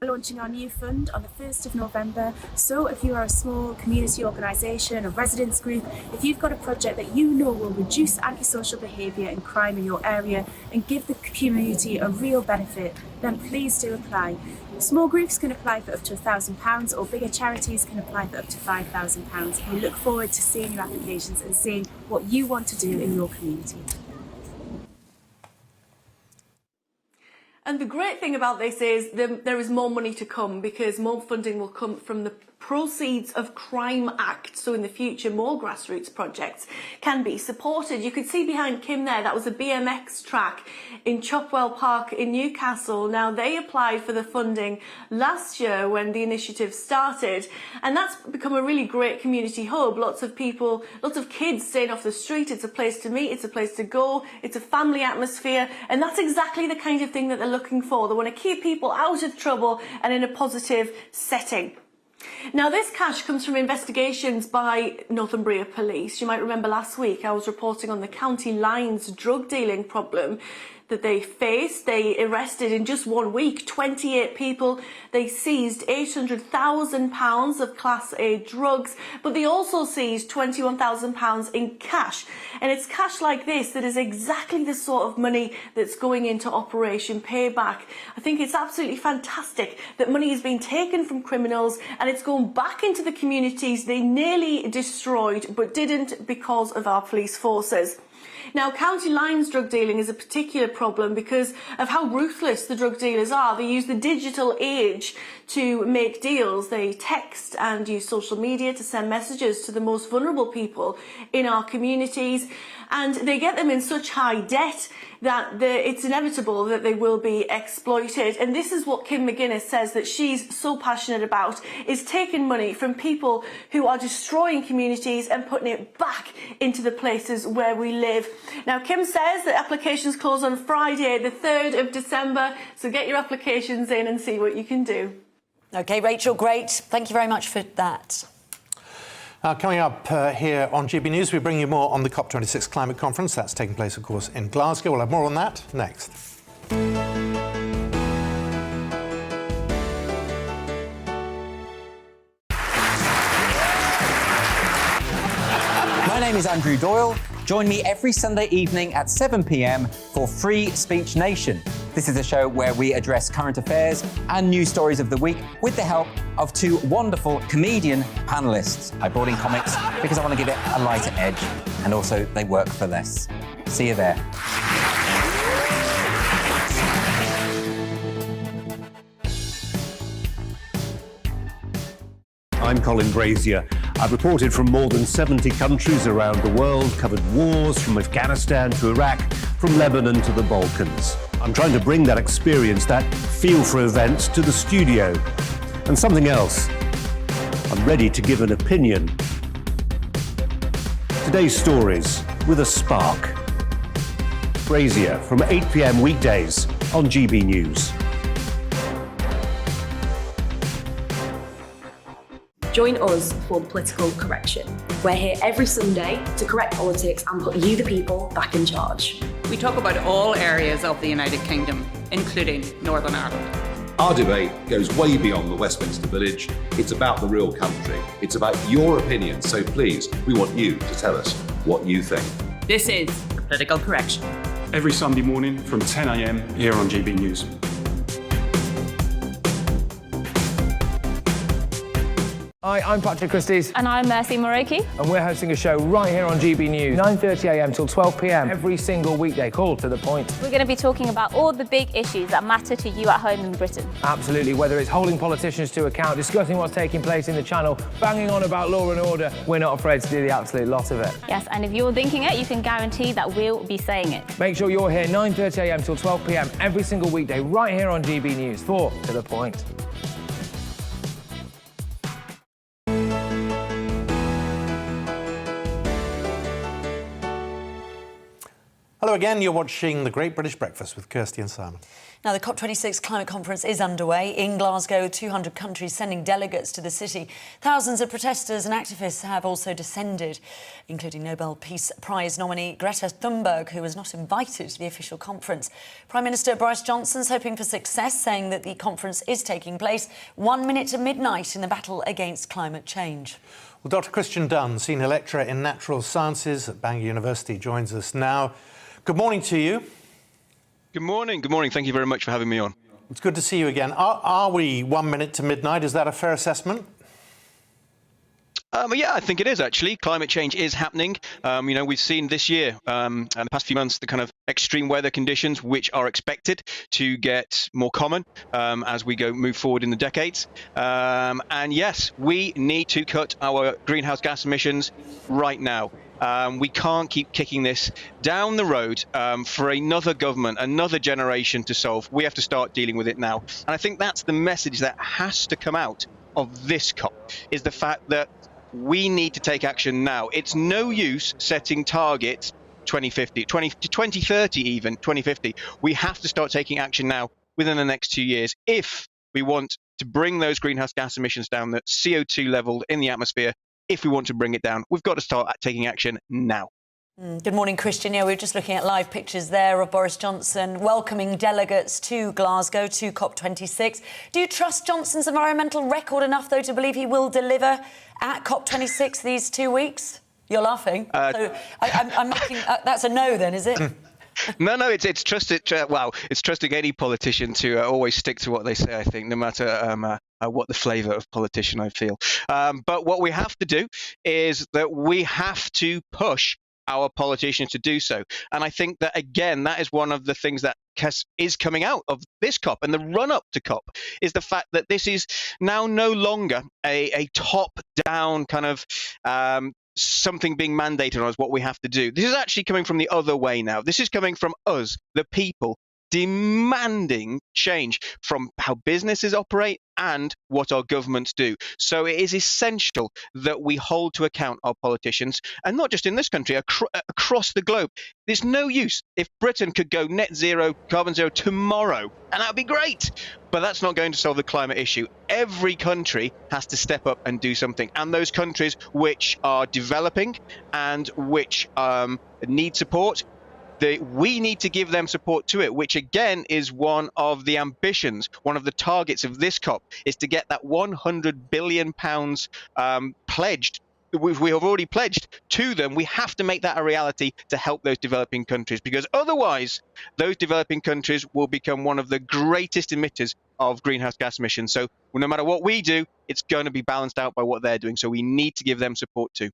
We're launching our new fund on the 1st of November, so if you are a small community organisation, a residents group, if you've got a project that you know will reduce antisocial behaviour and crime in your area and give the community a real benefit, then please do apply. Small groups can apply for up to £1,000 or bigger charities can apply for up to £5,000. We look forward to seeing your applications and seeing what you want to do in your community. And the great thing about this is there is more money to come because more funding will come from the proceeds of Crime Act. So in the future, more grassroots projects can be supported. You could see behind Kim there, that was a BMX track in Chopwell Park in Newcastle. Now, they applied for the funding last year when the initiative started, and that's become a really great community hub. Lots of people, lots of kids staying off the street. It's a place to meet, it's a place to go, it's a family atmosphere, and that's exactly the kind of thing that they're looking for. They want to keep people out of trouble and in a positive setting. Now, this cash comes from investigations by Northumbria Police. You might remember last week I was reporting on the county lines drug dealing problem that they faced. They arrested in just 1 week 28 people. They seized £800,000 of Class A drugs, but they also seized £21,000 in cash. And it's cash like this that is exactly the sort of money that's going into Operation Payback. I think it's absolutely fantastic that money is being taken from criminals and it's going back into the communities they nearly destroyed but didn't because of our police forces. Now, county lines drug dealing is a particular problem because of how ruthless the drug dealers are. They use the digital age to make deals. They text and use social media to send messages to the most vulnerable people in our communities, and they get them in such high debt that it's inevitable that they will be exploited. And this is what Kim McGuinness says that she's so passionate about, is taking money from people who are destroying communities and putting it back into the places where we live. Now, Kim says that applications close on Friday, the 3rd of December, so get your applications in and see what you can do. OK, Rachel, great. Thank you very much for that. Coming up here on GB News, we bring you more on the COP26 climate conference. That's taking place, of course, in Glasgow. We'll have more on that next. My name is Andrew Doyle. Join me every Sunday evening at 7 p.m. for Free Speech Nation. This is a show where we address current affairs and news stories of the week with the help of two wonderful comedian panellists. I brought in comics because I want to give it a lighter edge, and also they work for less. See you there. I'm Colin Brazier. I've reported from more than 70 countries around the world, covered wars from Afghanistan to Iraq, from Lebanon to the Balkans. I'm trying to bring that experience, that feel for events, to the studio. And something else. I'm ready to give an opinion. Today's stories with a spark. Brazier from 8 p.m. weekdays on GB News. Join us for the political correction. We're here every Sunday to correct politics and put you, the people, back in charge. We talk about all areas of the United Kingdom, including Northern Ireland. Our debate goes way beyond the Westminster Village. It's about the real country. It's about your opinion. So please, we want you to tell us what you think. This is the political correction. Every Sunday morning from 10 a.m. here on GB News. Hi, I'm Patrick Christie's. And I'm Mercy Moroki. And we're hosting a show right here on GB News, 9:30 a.m. till 12 p.m. every single weekday. Call to the point. We're going to be talking about all the big issues that matter to you at home in Britain. Absolutely, whether it's holding politicians to account, discussing what's taking place in the Channel, banging on about law and order, we're not afraid to do the absolute lot of it. Yes, and if you're thinking it, you can guarantee that we'll be saying it. Make sure you're here 9:30 a.m. till 12 p.m. every single weekday right here on GB News for To The Point. Hello again, you're watching The Great British Breakfast with Kirsty and Simon. Now, the COP26 climate conference is underway in Glasgow, 200 countries sending delegates to the city. Thousands of protesters and activists have also descended, including Nobel Peace Prize nominee Greta Thunberg, who was not invited to the official conference. Prime Minister Boris Johnson's hoping for success, saying that the conference is taking place 1 minute to midnight in the battle against climate change. Well, Dr. Christian Dunn, Senior Lecturer in Natural Sciences at Bangor University, joins us now. Good morning to you. Good morning. Good morning. Thank you very much for having me on. It's good to see you again. Are we 1 minute to midnight? Is that a fair assessment? Yeah, I think it is, actually. Climate change is happening. We've seen this year and the past few months the kind of extreme weather conditions which are expected to get more common as we move forward in the decades. And yes, we need to cut our greenhouse gas emissions right now. We can't keep kicking this down the road for another government, another generation to solve. We have to start dealing with it now. And I think that's the message that has to come out of this COP, is the fact that we need to take action now. It's no use setting targets 2050, 2030 even, 2050. We have to start taking action now within the next 2 years if we want to bring those greenhouse gas emissions down, the CO2 level in the atmosphere. If we want to bring it down, we've got to start taking action now. Good morning, Christian. Yeah, we were just looking at live pictures there of Boris Johnson welcoming delegates to Glasgow, to COP26. Do you trust Johnson's environmental record enough, though, to believe he will deliver at COP26 these 2 weeks? You're laughing. So I'm making... that's a no, then, is it? No, it's trusted. It's trusting any politician to always stick to what they say, I think, no matter what the flavour of politician I feel. But what we have to do is that we have to push our politicians to do so. And I think that, again, that is one of the things that is coming out of this COP and the run-up to COP, is the fact that this is now no longer a top-down kind of something being mandated on us, what we have to do. This is actually coming from the other way now. This is coming from us, the people, demanding change from how businesses operate and what our governments do. So it is essential that we hold to account our politicians, and not just in this country, across the globe. There's no use if Britain could go net zero, carbon zero tomorrow, and that would be great. But that's not going to solve the climate issue. Every country has to step up and do something. And those countries which are developing and which need support, we need to give them support to it, which again is one of the ambitions, one of the targets of this COP, is to get that £100 billion pledged. We have already pledged to them. We have to make that a reality to help those developing countries, because otherwise those developing countries will become one of the greatest emitters of greenhouse gas emissions. So no matter what we do, it's going to be balanced out by what they're doing. So we need to give them support too.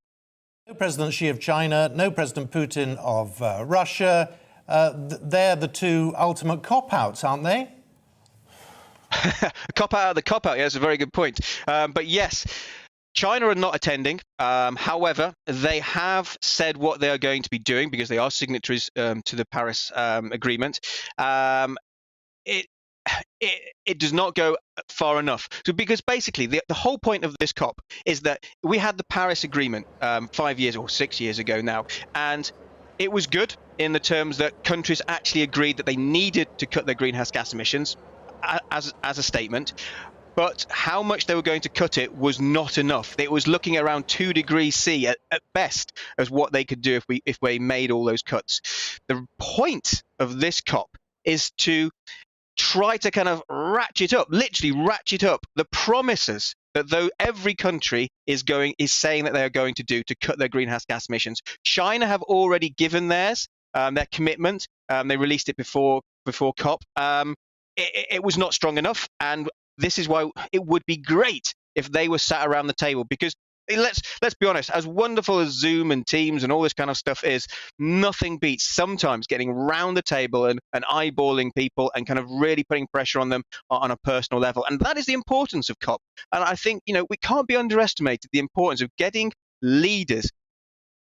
No President Xi of China, no President Putin of Russia. They're the two ultimate cop-outs, aren't they? Cop-out of the cop-out, yeah, that's a very good point. But yes, China are not attending. However, they have said what they are going to be doing because they are signatories to the Paris Agreement. It does not go far enough. So because basically the whole point of this COP is that we had the Paris Agreement 5 years or 6 years ago now, and it was good in the terms that countries actually agreed that they needed to cut their greenhouse gas emissions as a statement. But how much they were going to cut it was not enough. It was looking around 2 degrees C at best as what they could do if we made all those cuts. The point of this COP is to try to kind of literally ratchet up the promises that though every country is saying that they are going to do to cut their greenhouse gas emissions. China have already given theirs, their commitment. They released it before COP. It was not strong enough, and this is why it would be great if they were sat around the table, because let's be honest, as wonderful as Zoom and Teams and all this kind of stuff is, nothing beats sometimes getting round the table and eyeballing people and kind of really putting pressure on them on a personal level. And that is the importance of COP. And I think, we can't be underestimated the importance of getting leaders,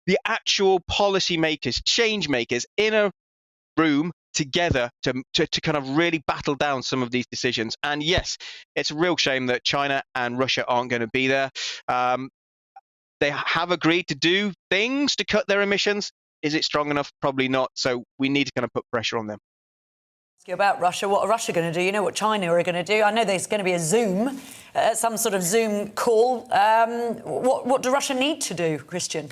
the actual policy makers, change makers in a room together to kind of really battle down some of these decisions. And yes, it's a real shame that China and Russia aren't going to be there. They have agreed to do things to cut their emissions. Is it strong enough? Probably not. So we need to kind of put pressure on them. Ask you about Russia. What are Russia going to do? You know what China are going to do. I know there's going to be a Zoom, some sort of Zoom call. What do Russia need to do, Christian?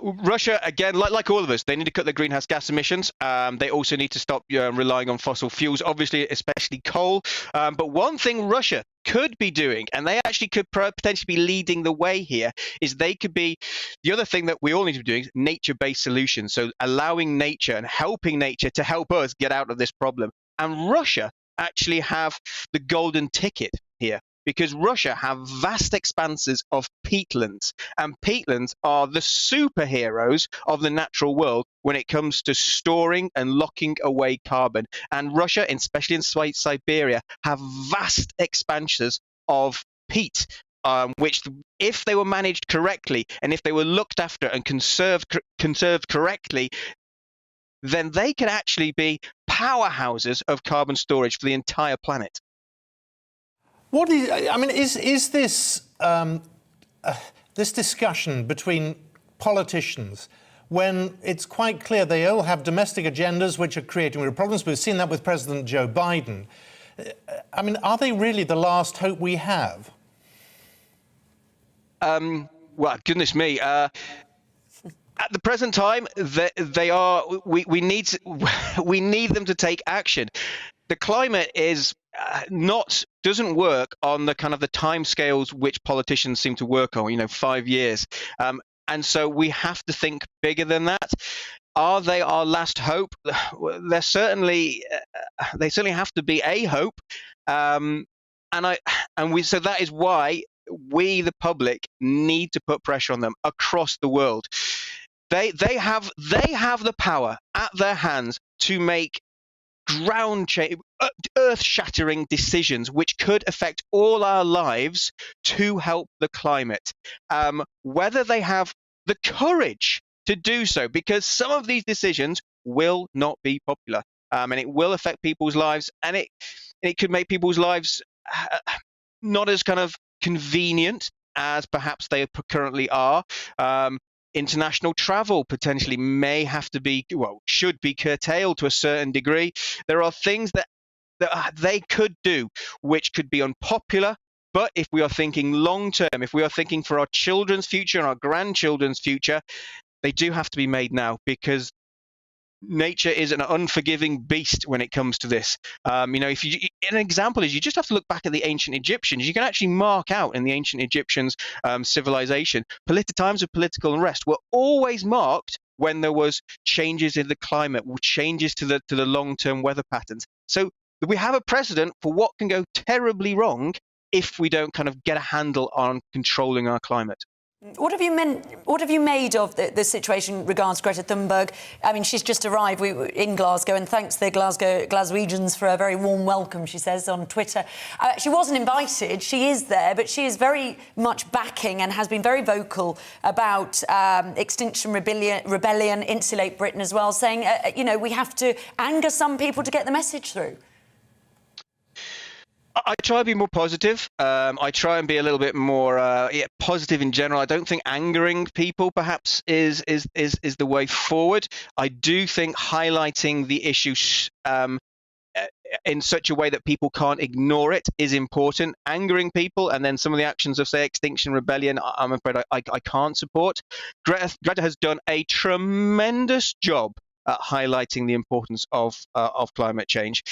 Russia, again, like all of us, they need to cut their greenhouse gas emissions. They also need to stop relying on fossil fuels, obviously, especially coal. But one thing Russia could be doing, and they actually could potentially be leading the way here, is they could be, the other thing that we all need to be doing is nature-based solutions. So allowing nature and helping nature to help us get out of this problem. And Russia actually have the golden ticket here, because Russia have vast expanses of peatlands, and peatlands are the superheroes of the natural world when it comes to storing and locking away carbon. And Russia, especially in Siberia, have vast expanses of peat, which, if they were managed correctly and if they were looked after and conserved correctly, then they can actually be powerhouses of carbon storage for the entire planet. Is this this discussion between politicians, when it's quite clear they all have domestic agendas which are creating real problems? We've seen that with President Joe Biden. Are they really the last hope we have? Well, goodness me. At the present time, they are. We need them to take action. The climate is doesn't work on the kind of the timescales which politicians seem to work on. 5 years, and so we have to think bigger than that. Are they our last hope? They certainly have to be a hope, so that is why we, the public, need to put pressure on them across the world. They have the power at their hands to make earth-shattering decisions which could affect all our lives to help the climate. Whether they have the courage to do so, because some of these decisions will not be popular. and it will affect people's lives, and it could make people's lives not as kind of convenient as perhaps they currently are. International travel potentially may have to be, should be curtailed to a certain degree. There are things that they could do which could be unpopular, but if we are thinking long term, if we are thinking for our children's future and our grandchildren's future, they do have to be made now, because nature is an unforgiving beast when it comes to this. If you, an example is, you just have to look back at the ancient Egyptians. You can actually mark out in the ancient Egyptians' civilization, times of political unrest were always marked when there was changes in the climate, changes to the long-term weather patterns. So we have a precedent for what can go terribly wrong if we don't kind of get a handle on controlling our climate. What have you made of the situation regards Greta Thunberg? I mean, she's just arrived in Glasgow, and thanks to the Glaswegians for a very warm welcome, she says on Twitter. She wasn't invited, she is there, but she is very much backing and has been very vocal about Extinction Rebellion, Insulate Britain as well, saying, we have to anger some people to get the message through. I try to be more positive. I try and be a little bit more positive in general. I don't think angering people perhaps is the way forward. I do think highlighting the issue in such a way that people can't ignore it is important. Angering people and then some of the actions of, say, Extinction Rebellion, I'm afraid I can't support. Greta has done a tremendous job at highlighting the importance of climate change.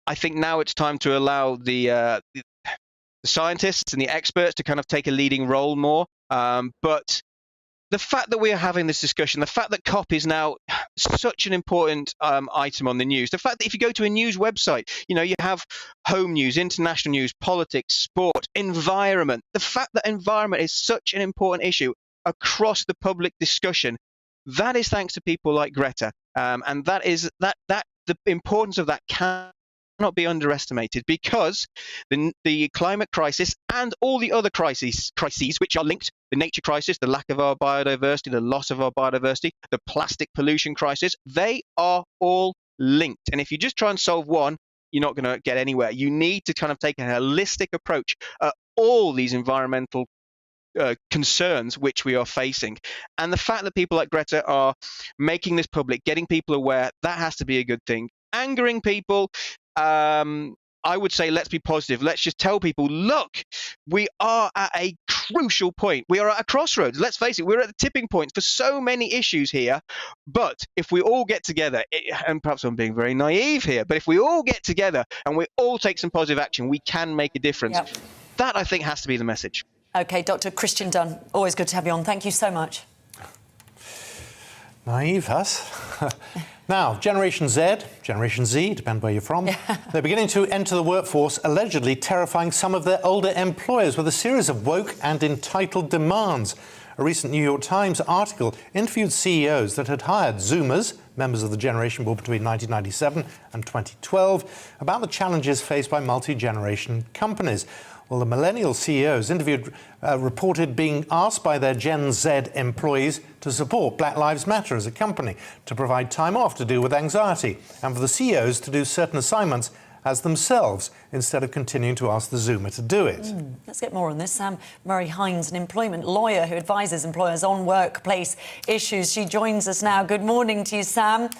I think now it's time to allow the scientists and the experts to kind of take a leading role more. But the fact that we are having this discussion, the fact that COP is now such an important item on the news, the fact that if you go to a news website, you have home news, international news, politics, sport, environment, the fact that environment is such an important issue across the public discussion, that is thanks to people like Greta. And that is that the importance of that cannot be underestimated, because the climate crisis and all the other crises which are linked, the nature crisis, the lack of our biodiversity, the loss of our biodiversity, the plastic pollution crisis, they are all linked. And if you just try and solve one, you're not going to get anywhere. You need to kind of take a holistic approach at all these environmental concerns which we are facing. And the fact that people like Greta are making this public, getting people aware, that has to be a good thing. Angering people, I would say let's be positive. Let's just tell people, look, we are at a crucial point. We are at a crossroads. Let's face it, we're at the tipping point for so many issues here. But if we all get together, and perhaps I'm being very naive here, but if we all get together and we all take some positive action, we can make a difference. Yep. That, I think, has to be the message. OK, Dr. Christian Dunn, always good to have you on. Thank you so much. Naive, us. Now, Generation Z, depend where you're from, they're beginning to enter the workforce, allegedly terrifying some of their older employers with a series of woke and entitled demands. A recent New York Times article interviewed CEOs that had hired Zoomers, members of the generation born between 1997 and 2012, about the challenges faced by multi-generation companies. Well, the millennial CEOs interviewed reported being asked by their Gen Z employees to support Black Lives Matter as a company, to provide time off to deal with anxiety, and for the CEOs to do certain assignments as themselves, instead of continuing to ask the Zoomer to do it. Let's get more on this. Sam Murray-Hines, an employment lawyer who advises employers on workplace issues. She joins us now. Good morning to you, Sam.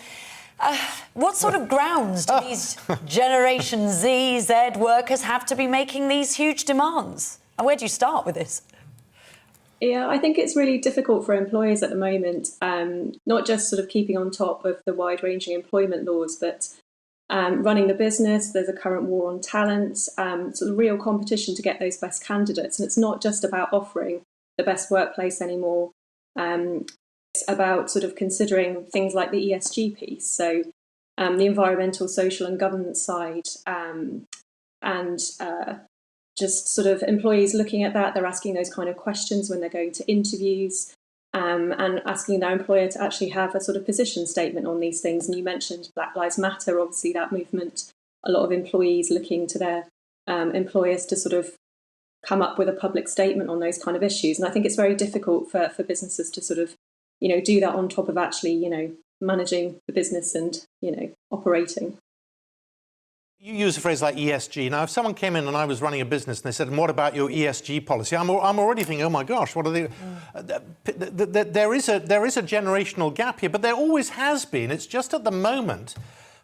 What sort of grounds do these Generation Z workers have to be making these huge demands? And where do you start with this? Yeah, I think it's really difficult for employers at the moment, not just sort of keeping on top of the wide-ranging employment laws, but running the business. There's a current war on talent, sort of real competition to get those best candidates. And it's not just about offering the best workplace anymore. It's about sort of considering things like the ESG piece, so the environmental, social and governance side, and just sort of employees looking at that. They're asking those kind of questions when they're going to interviews, and asking their employer to actually have a sort of position statement on these things. And you mentioned Black Lives Matter, obviously that movement, a lot of employees looking to their employers to sort of come up with a public statement on those kind of issues. And I think it's very difficult for businesses to sort of, do that on top of actually, managing the business and, operating. You use a phrase like ESG. Now, if someone came in and I was running a business and they said, "And what about your ESG policy?" I'm already thinking, "Oh my gosh, what are they?" There is a generational gap here, but there always has been. It's just at the moment,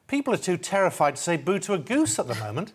people are too terrified to say boo to a goose at the moment.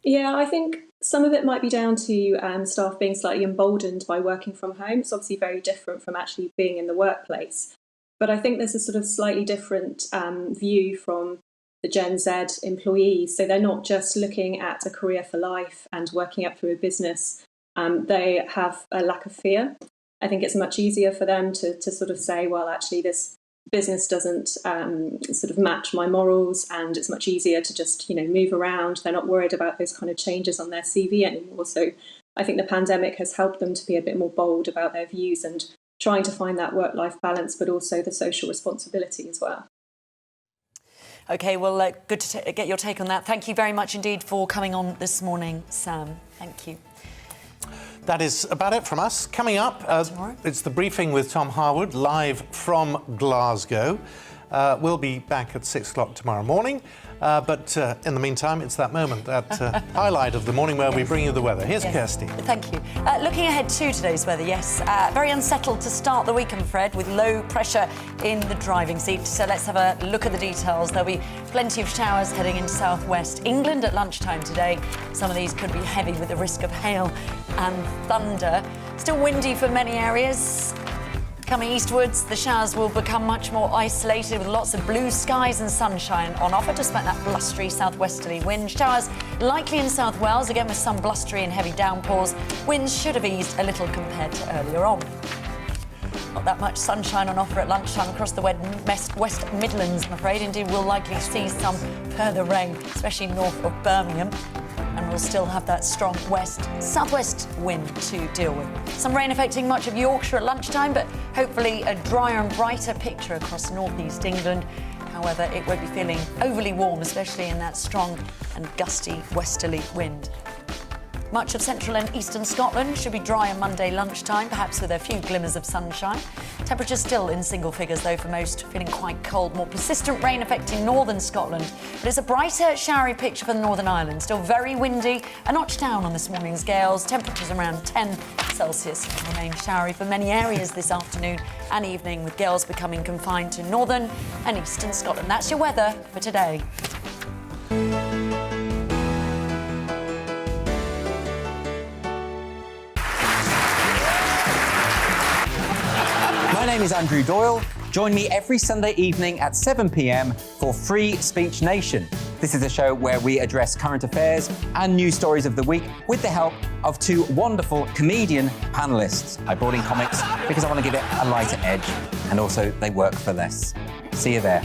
Yeah, I think some of it might be down to staff being slightly emboldened by working from home. It's obviously very different from actually being in the workplace. But I think there's a sort of slightly different view from the Gen Z employees. So they're not just looking at a career for life and working up through a business. They have a lack of fear. I think it's much easier for them to sort of say, well, actually, this business doesn't sort of match my morals, and it's much easier to just, move around. They're not worried about those kind of changes on their CV anymore. So I think the pandemic has helped them to be a bit more bold about their views and trying to find that work-life balance, but also the social responsibility as well. OK, well, good to get your take on that. Thank you very much indeed for coming on this morning, Sam. Thank you. That is about it from us. Coming up, it's the briefing with Tom Harwood, live from Glasgow. We'll be back at 6 o'clock tomorrow morning. But in the meantime, it's that moment, that highlight of the morning where we bring you the weather. Here's Kirsty. Thank you. Looking ahead to today's weather, yes, very unsettled to start the week, I'm afraid, with low pressure in the driving seat. So let's have a look at the details. There'll be plenty of showers heading into southwest England at lunchtime today. Some of these could be heavy with the risk of hail and thunder. Still windy for many areas. Coming eastwards, the showers will become much more isolated with lots of blue skies and sunshine on offer, despite that blustery southwesterly wind. Showers likely in South Wales, again with some blustery and heavy downpours. Winds should have eased a little compared to earlier on. Not that much sunshine on offer at lunchtime across the West Midlands, I'm afraid. Indeed, we'll likely see some further rain, especially north of Birmingham. And we'll still have that strong southwest wind to deal with. Some rain affecting much of Yorkshire at lunchtime, but hopefully a drier and brighter picture across northeast England. However, it won't be feeling overly warm, especially in that strong and gusty westerly wind. Much of central and eastern Scotland should be dry on Monday lunchtime, perhaps with a few glimmers of sunshine. Temperatures still in single figures, though, for most, feeling quite cold. More persistent rain affecting northern Scotland. But it's a brighter, showery picture for the Northern Ireland. Still very windy, a notch down on this morning's gales. Temperatures around 10 Celsius. Will remain showery for many areas this afternoon and evening, with gales becoming confined to northern and eastern Scotland. That's your weather for today. My name is Andrew Doyle. Join me every Sunday evening at 7 p.m. for Free Speech Nation. This is a show where we address current affairs and news stories of the week with the help of two wonderful comedian panellists. I brought in comics because I want to give it a lighter edge, and also they work for less. See you there.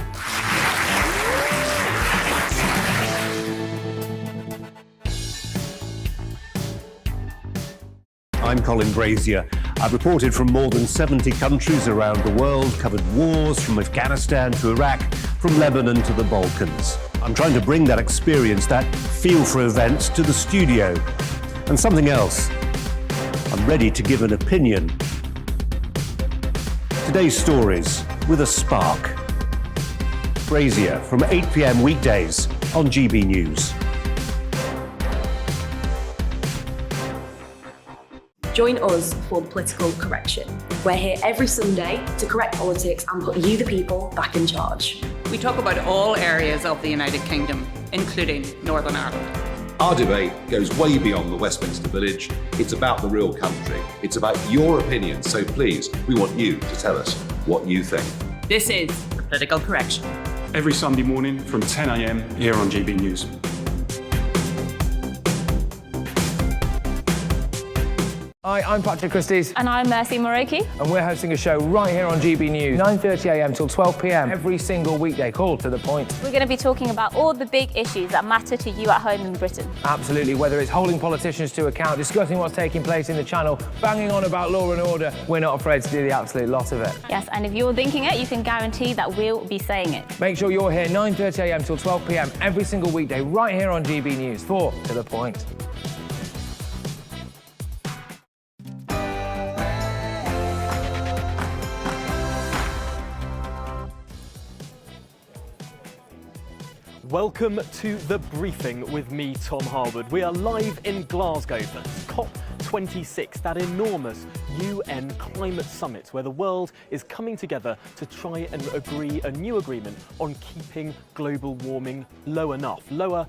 I'm Colin Brazier. I've reported from more than 70 countries around the world, covered wars from Afghanistan to Iraq, from Lebanon to the Balkans. I'm trying to bring that experience, that feel for events, to the studio. And something else. I'm ready to give an opinion. Today's stories with a spark. Brazier from 8 p.m. weekdays on GB News. Join us for Political Correction. We're here every Sunday to correct politics and put you, the people, back in charge. We talk about all areas of the United Kingdom, including Northern Ireland. Our debate goes way beyond the Westminster Village. It's about the real country. It's about your opinion. So please, we want you to tell us what you think. This is Political Correction. Every Sunday morning from 10 a.m. here on GB News. Hi, I'm Patrick Christie's. And I'm Mercy Moroki. And we're hosting a show right here on GB News, 9:30 a.m. till 12 p.m. every single weekday, called To The Point. We're going to be talking about all the big issues that matter to you at home in Britain. Absolutely, whether it's holding politicians to account, discussing what's taking place in the Channel, banging on about law and order, we're not afraid to do the absolute lot of it. Yes, and if you're thinking it, you can guarantee that we'll be saying it. Make sure you're here 9:30 a.m. till 12 p.m. every single weekday, right here on GB News for To The Point. Welcome to The Briefing with me, Tom Harwood. We are live in Glasgow for COP26, that enormous UN climate summit where the world is coming together to try and agree a new agreement on keeping global warming low enough, lower